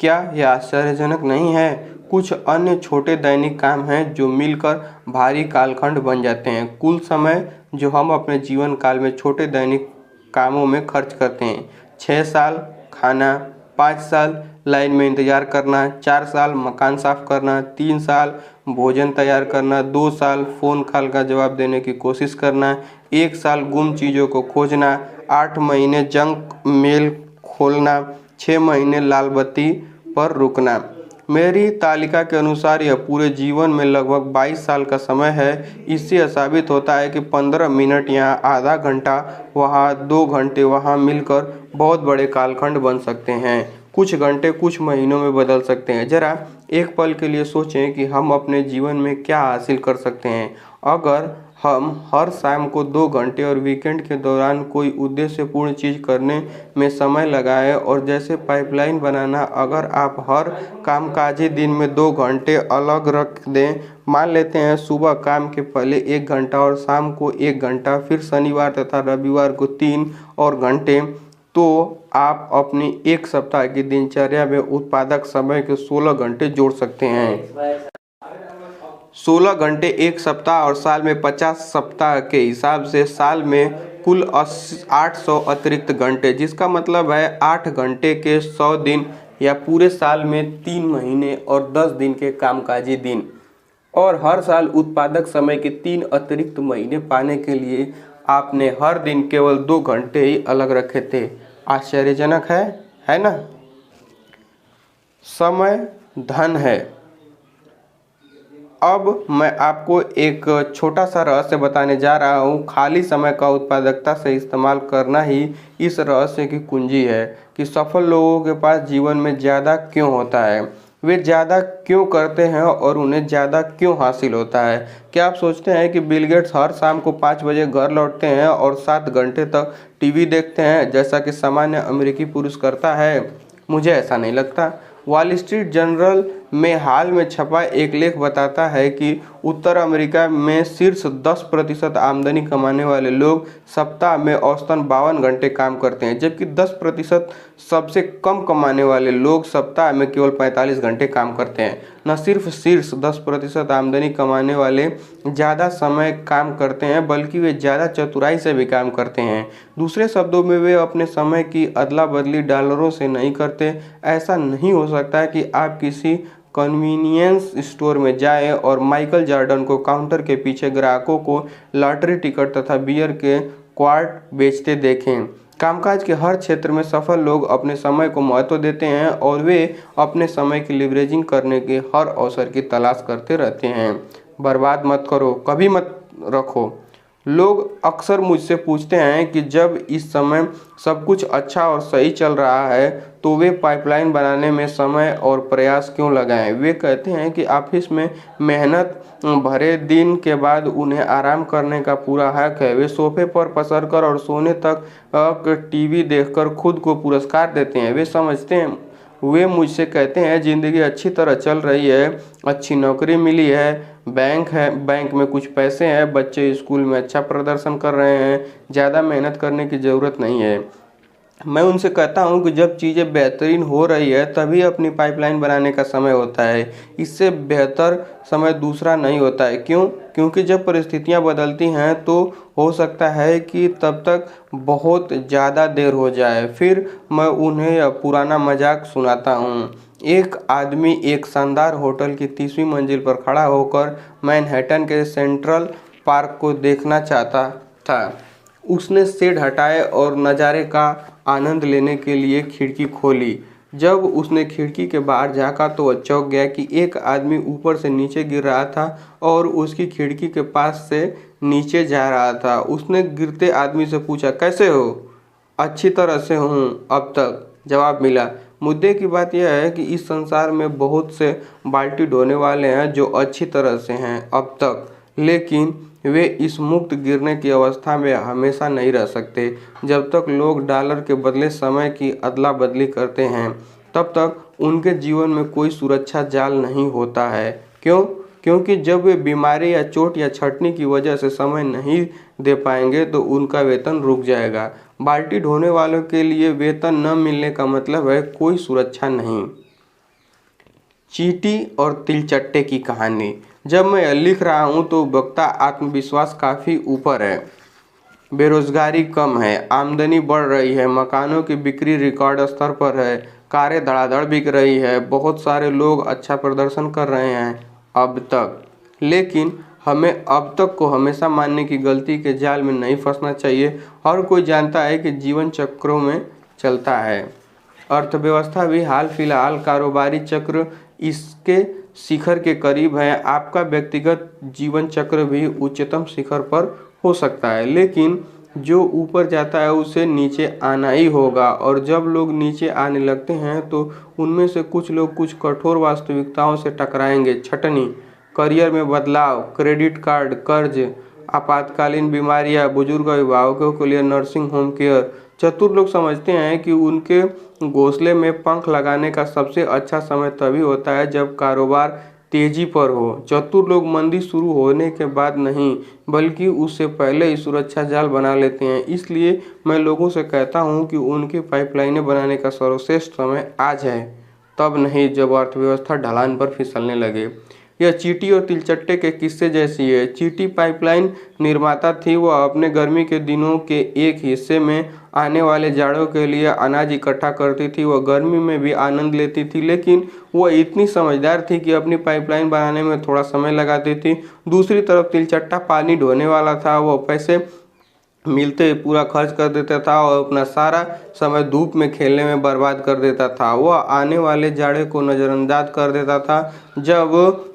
क्या यह आश्चर्यजनक नहीं है? कुछ अन्य छोटे दैनिक काम हैं जो मिलकर भारी कालखंड बन जाते हैं। कुल समय जो हम अपने जीवन काल में छोटे दैनिक कामों में खर्च करते हैं: 6 साल खाना, 5 साल लाइन में इंतज़ार करना, 4 साल मकान साफ करना, 3 साल भोजन तैयार करना, 2 साल फ़ोन कॉल का जवाब देने की कोशिश करना, 1 साल गुम चीज़ों को खोजना, 8 महीने जंक मेल खोलना, 6 महीने लाल बत्ती पर रुकना। मेरी तालिका के अनुसार यह पूरे जीवन में लगभग 22 साल का समय है। इससे यह साबित होता है कि 15 मिनट यहाँ, आधा घंटा वहाँ, 2 घंटे वहाँ मिलकर बहुत बड़े कालखंड बन सकते हैं। कुछ घंटे कुछ महीनों में बदल सकते हैं। जरा एक पल के लिए सोचें कि हम अपने जीवन में क्या हासिल कर सकते हैं अगर हम हर शाम को 2 घंटे और वीकेंड के दौरान कोई उद्देश्यपूर्ण चीज़ करने में समय लगाएं और जैसे पाइपलाइन बनाना, अगर आप हर कामकाजी दिन में 2 घंटे अलग रख दें, मान लेते हैं सुबह काम के पहले 1 घंटा और शाम को 1 घंटा, फिर शनिवार तथा रविवार को 3 और घंटे, तो आप अपनी एक सप्ताह की दिनचर्या में उत्पादक समय के 16 घंटे जोड़ सकते हैं। 16 घंटे एक सप्ताह और साल में 50 सप्ताह के हिसाब से साल में कुल 800 अतिरिक्त घंटे, जिसका मतलब है 8 घंटे के 100 दिन या पूरे साल में 3 महीने और 10 दिन के कामकाजी दिन। और हर साल उत्पादक समय के 3 अतिरिक्त महीने पाने के लिए आपने हर दिन केवल 2 घंटे ही अलग रखे थे। आश्चर्यजनक है ना? समय धन है। अब मैं आपको एक छोटा सा रहस्य बताने जा रहा हूँ। खाली समय का उत्पादकता से इस्तेमाल करना ही इस रहस्य की कुंजी है कि सफल लोगों के पास जीवन में ज़्यादा क्यों होता है, वे ज़्यादा क्यों करते हैं और उन्हें ज़्यादा क्यों हासिल होता है। क्या आप सोचते हैं कि बिल गेट्स हर शाम को 5 बजे घर लौटते हैं और 7 घंटे तक टीवी देखते हैं जैसा कि सामान्य अमेरिकी पुरुष करता है? मुझे ऐसा नहीं लगता। वॉल स्ट्रीट जर्नल में हाल में छपा एक लेख बताता है कि उत्तर अमेरिका में शीर्ष 10% आमदनी कमाने वाले लोग सप्ताह में औसतन 52 घंटे काम करते हैं, जबकि 10% सबसे कम कमाने वाले लोग सप्ताह में केवल 45 घंटे काम करते हैं। न सिर्फ शीर्ष 10% आमदनी कमाने वाले ज़्यादा समय काम करते हैं, बल्कि वे ज़्यादा चतुराई से भी काम करते हैं। दूसरे शब्दों में, वे अपने समय की अदला बदली डॉलरों से नहीं करते। ऐसा नहीं हो सकता कि आप किसी कन्वीनियंस स्टोर में जाएं और माइकल जॉर्डन को काउंटर के पीछे ग्राहकों को लॉटरी टिकट तथा बियर के क्वार्ट बेचते देखें। कामकाज के हर क्षेत्र में सफल लोग अपने समय को महत्व देते हैं और वे अपने समय की लिवरेजिंग करने के हर अवसर की तलाश करते रहते हैं। बर्बाद मत करो, कभी मत रखो। लोग अक्सर मुझसे पूछते हैं कि जब इस समय सब कुछ अच्छा और सही चल रहा है तो वे पाइपलाइन बनाने में समय और प्रयास क्यों लगाएं। वे कहते हैं कि ऑफिस में मेहनत भरे दिन के बाद उन्हें आराम करने का पूरा हक है। वे सोफे पर पसरकर और सोने तक टीवी देखकर खुद को पुरस्कार देते हैं। वे मुझसे कहते हैं जिंदगी अच्छी तरह चल रही है, अच्छी नौकरी मिली है, बैंक में कुछ पैसे हैं, बच्चे स्कूल में अच्छा प्रदर्शन कर रहे हैं, ज़्यादा मेहनत करने की ज़रूरत नहीं है। मैं उनसे कहता हूं कि जब चीज़ें बेहतरीन हो रही है तभी अपनी पाइपलाइन बनाने का समय होता है। इससे बेहतर समय दूसरा नहीं होता है। क्यों? क्योंकि जब परिस्थितियां बदलती हैं तो हो सकता है कि तब तक बहुत ज़्यादा देर हो जाए। फिर मैं उन्हें पुराना मजाक सुनाता हूँ। एक आदमी एक शानदार होटल की 30वीं मंजिल पर खड़ा होकर मैनहट्टन के सेंट्रल पार्क को देखना चाहता था। उसने शेड हटाए और नज़ारे का आनंद लेने के लिए खिड़की खोली। जब उसने खिड़की के बाहर झाँका तो वह चौंक गया कि एक आदमी ऊपर से नीचे गिर रहा था और उसकी खिड़की के पास से नीचे जा रहा था। उसने गिरते आदमी से पूछा, कैसे हो? अच्छी तरह से हूँ अब तक, जवाब मिला। मुद्दे की बात यह है कि इस संसार में बहुत से बाल्टी ढोने वाले हैं जो अच्छी तरह से हैं अब तक, लेकिन वे इस मुक्त गिरने की अवस्था में हमेशा नहीं रह सकते। जब तक लोग डॉलर के बदले समय की अदला बदली करते हैं तब तक उनके जीवन में कोई सुरक्षा जाल नहीं होता है। क्यों? क्योंकि जब वे बीमारी या चोट या छंटनी की वजह से समय नहीं दे पाएंगे तो उनका वेतन रुक जाएगा। बाल्टी ढोने वालों के लिए वेतन न मिलने का मतलब है कोई सुरक्षा नहीं। चींटी और तिलचट्टे की कहानी। जब मैं लिख रहा हूँ तो वक्ता आत्मविश्वास काफ़ी ऊपर है। बेरोजगारी कम है, आमदनी बढ़ रही है, मकानों की बिक्री रिकॉर्ड स्तर पर है, कारें धड़ाधड़ बिक रही है, बहुत सारे लोग अच्छा प्रदर्शन कर रहे हैं अब तक। लेकिन हमें अब तक को हमेशा मानने की गलती के जाल में नहीं फंसना चाहिए। हर कोई जानता है कि जीवन चक्रों में चलता है। अर्थव्यवस्था भी हाल फिलहाल कारोबारी चक्र इसके शिखर के करीब है। आपका व्यक्तिगत जीवन चक्र भी उच्चतम शिखर पर हो सकता है, लेकिन जो ऊपर जाता है उसे नीचे आना ही होगा। और जब लोग नीचे आने लगते हैं तो उनमें से कुछ लोग कुछ कठोर वास्तविकताओं से टकराएंगे। छटनी, करियर में बदलाव, क्रेडिट कार्ड, कर्ज, आपातकालीन बीमारियां, बुजुर्ग अभिभावकों के लिए नर्सिंग होम केयर। चतुर लोग समझते हैं कि उनके घोंसले में पंख लगाने का सबसे अच्छा समय तभी होता है जब कारोबार तेजी पर हो। चतुर लोग मंदी शुरू होने के बाद नहीं, बल्कि उससे पहले ही सुरक्षा जाल बना लेते हैं। इसलिए मैं लोगों से कहता हूं कि उनकी पाइपलाइनें बनाने का सर्वश्रेष्ठ समय आज है, तब नहीं जब अर्थव्यवस्था ढलान पर फिसलने लगे। यह चींटी और तिलचट्टे के किस्से जैसी है। चींटी पाइपलाइन निर्माता थी। वह अपने गर्मी के दिनों के एक हिस्से में आने वाले जाड़ों के लिए अनाज इकट्ठा करती थी। वह गर्मी में भी आनंद लेती थी, लेकिन वह इतनी समझदार थी कि अपनी पाइपलाइन बनाने में थोड़ा समय लगाती थी। दूसरी तरफ तिलचट्टा पानी ढोने वाला था। वह पैसे मिलते ही पूरा खर्च कर देता था और अपना सारा समय धूप में खेलने में बर्बाद कर देता था। वह आने वाले जाड़े को नज़रअंदाज कर देता था। जब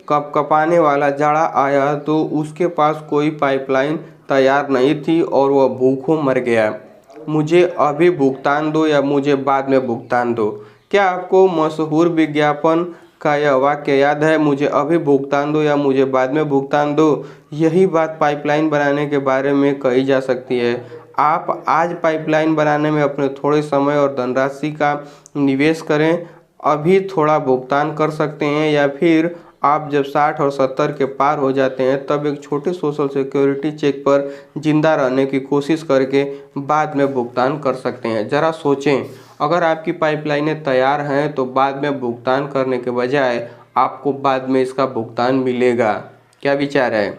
कपकपाने वाला जाड़ा आया तो उसके पास कोई पाइपलाइन तैयार नहीं थी और वह भूखों मर गया। मुझे अभी भुगतान दो या मुझे बाद में भुगतान दो। क्या आपको मशहूर विज्ञापन का यह वाक्य याद है? मुझे अभी भुगतान दो या मुझे बाद में भुगतान दो। यही बात पाइपलाइन बनाने के बारे में कही जा सकती है। आप आज पाइपलाइन बनाने में अपने थोड़े समय और धनराशि का निवेश करें। अभी थोड़ा भुगतान कर सकते हैं या फिर आप जब 60 और 70 के पार हो जाते हैं तब एक छोटे सोशल सिक्योरिटी चेक पर जिंदा रहने की कोशिश करके बाद में भुगतान कर सकते हैं। ज़रा सोचें, अगर आपकी पाइपलाइनें तैयार हैं तो बाद में भुगतान करने के बजाय आपको बाद में इसका भुगतान मिलेगा। क्या विचार है?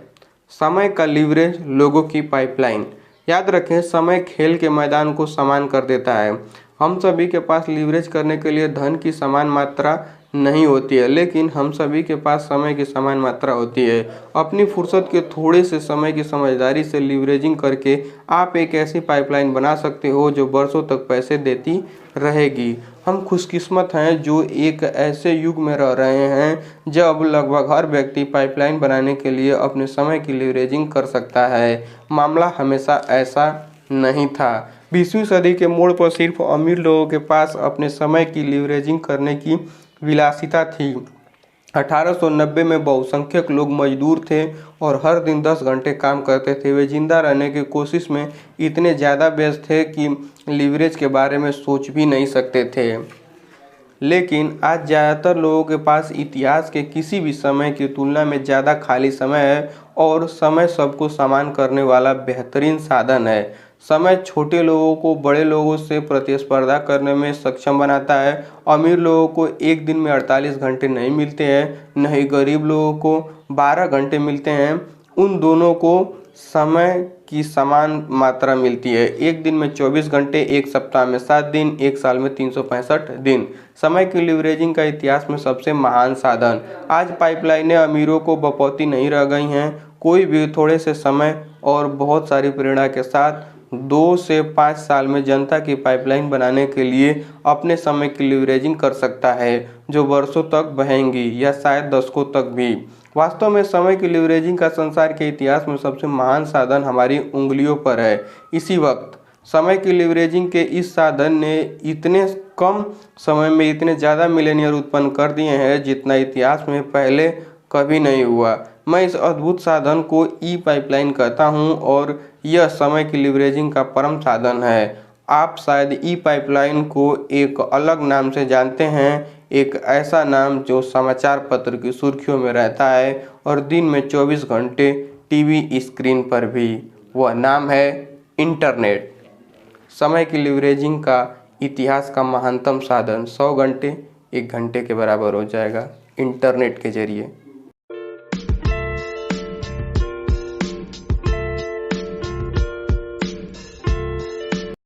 समय का लीवरेज, लोगों की पाइपलाइन। याद रखें, समय खेल के मैदान को समान कर देता है। हम सभी के पास लीवरेज करने के लिए धन की समान मात्रा नहीं होती है, लेकिन हम सभी के पास समय की समान मात्रा होती है। अपनी फुर्सत के थोड़े से समय की समझदारी से लीवरेजिंग करके आप एक ऐसी पाइपलाइन बना सकते हो जो बरसों तक पैसे देती रहेगी। हम खुशकिस्मत हैं जो एक ऐसे युग में रह रहे हैं जब लगभग हर व्यक्ति पाइपलाइन बनाने के लिए अपने समय की लीवरेजिंग कर सकता है। मामला हमेशा ऐसा नहीं था। 20वीं सदी के मोड़ पर सिर्फ अमीर लोगों के पास अपने समय की लीवरेजिंग करने की विलासिता थी। 1890 में बहुसंख्यक लोग मजदूर थे और हर दिन 10 घंटे काम करते थे। वे जिंदा रहने की कोशिश में इतने ज़्यादा व्यस्त थे कि लीवरेज के बारे में सोच भी नहीं सकते थे। लेकिन आज ज़्यादातर लोगों के पास इतिहास के किसी भी समय की तुलना में ज़्यादा खाली समय है और समय सबको समान करने वाला बेहतरीन साधन है। समय छोटे लोगों को बड़े लोगों से प्रतिस्पर्धा करने में सक्षम बनाता है। अमीर लोगों को एक दिन में 48 घंटे नहीं मिलते हैं, न ही गरीब लोगों को 12 घंटे मिलते हैं। उन दोनों को समय की समान मात्रा मिलती है। एक दिन में 24 घंटे, एक सप्ताह में 7 दिन, एक साल में 365 दिन। समय की लीवरेजिंग का इतिहास में सबसे महान साधन। आज पाइपलाइनें अमीरों को बपौती नहीं रह गई हैं। कोई भी थोड़े से समय और बहुत सारी प्रेरणा के साथ 2 से 5 साल में जनता की पाइपलाइन बनाने के लिए अपने समय की लीवरेजिंग कर सकता है, जो वर्षों तक बहेंगी या शायद दशकों तक भी। वास्तव में समय की लीवरेजिंग का संसार के इतिहास में सबसे महान साधन हमारी उंगलियों पर है। इसी वक्त समय की लीवरेजिंग के इस साधन ने इतने कम समय में इतने ज़्यादा मिलेनियर उत्पन्न कर दिए हैं जितना इतिहास में पहले कभी नहीं हुआ। मैं इस अद्भुत साधन को ई पाइपलाइन कहता हूं और यह समय की लीवरेजिंग का परम साधन है। आप शायद ई पाइपलाइन को एक अलग नाम से जानते हैं, एक ऐसा नाम जो समाचार पत्र की सुर्खियों में रहता है और दिन में 24 घंटे टीवी स्क्रीन पर भी। वह नाम है इंटरनेट। समय की लीवरेजिंग का इतिहास का महानतम साधन 100 घंटे 1 घंटे के बराबर हो जाएगा इंटरनेट के जरिए।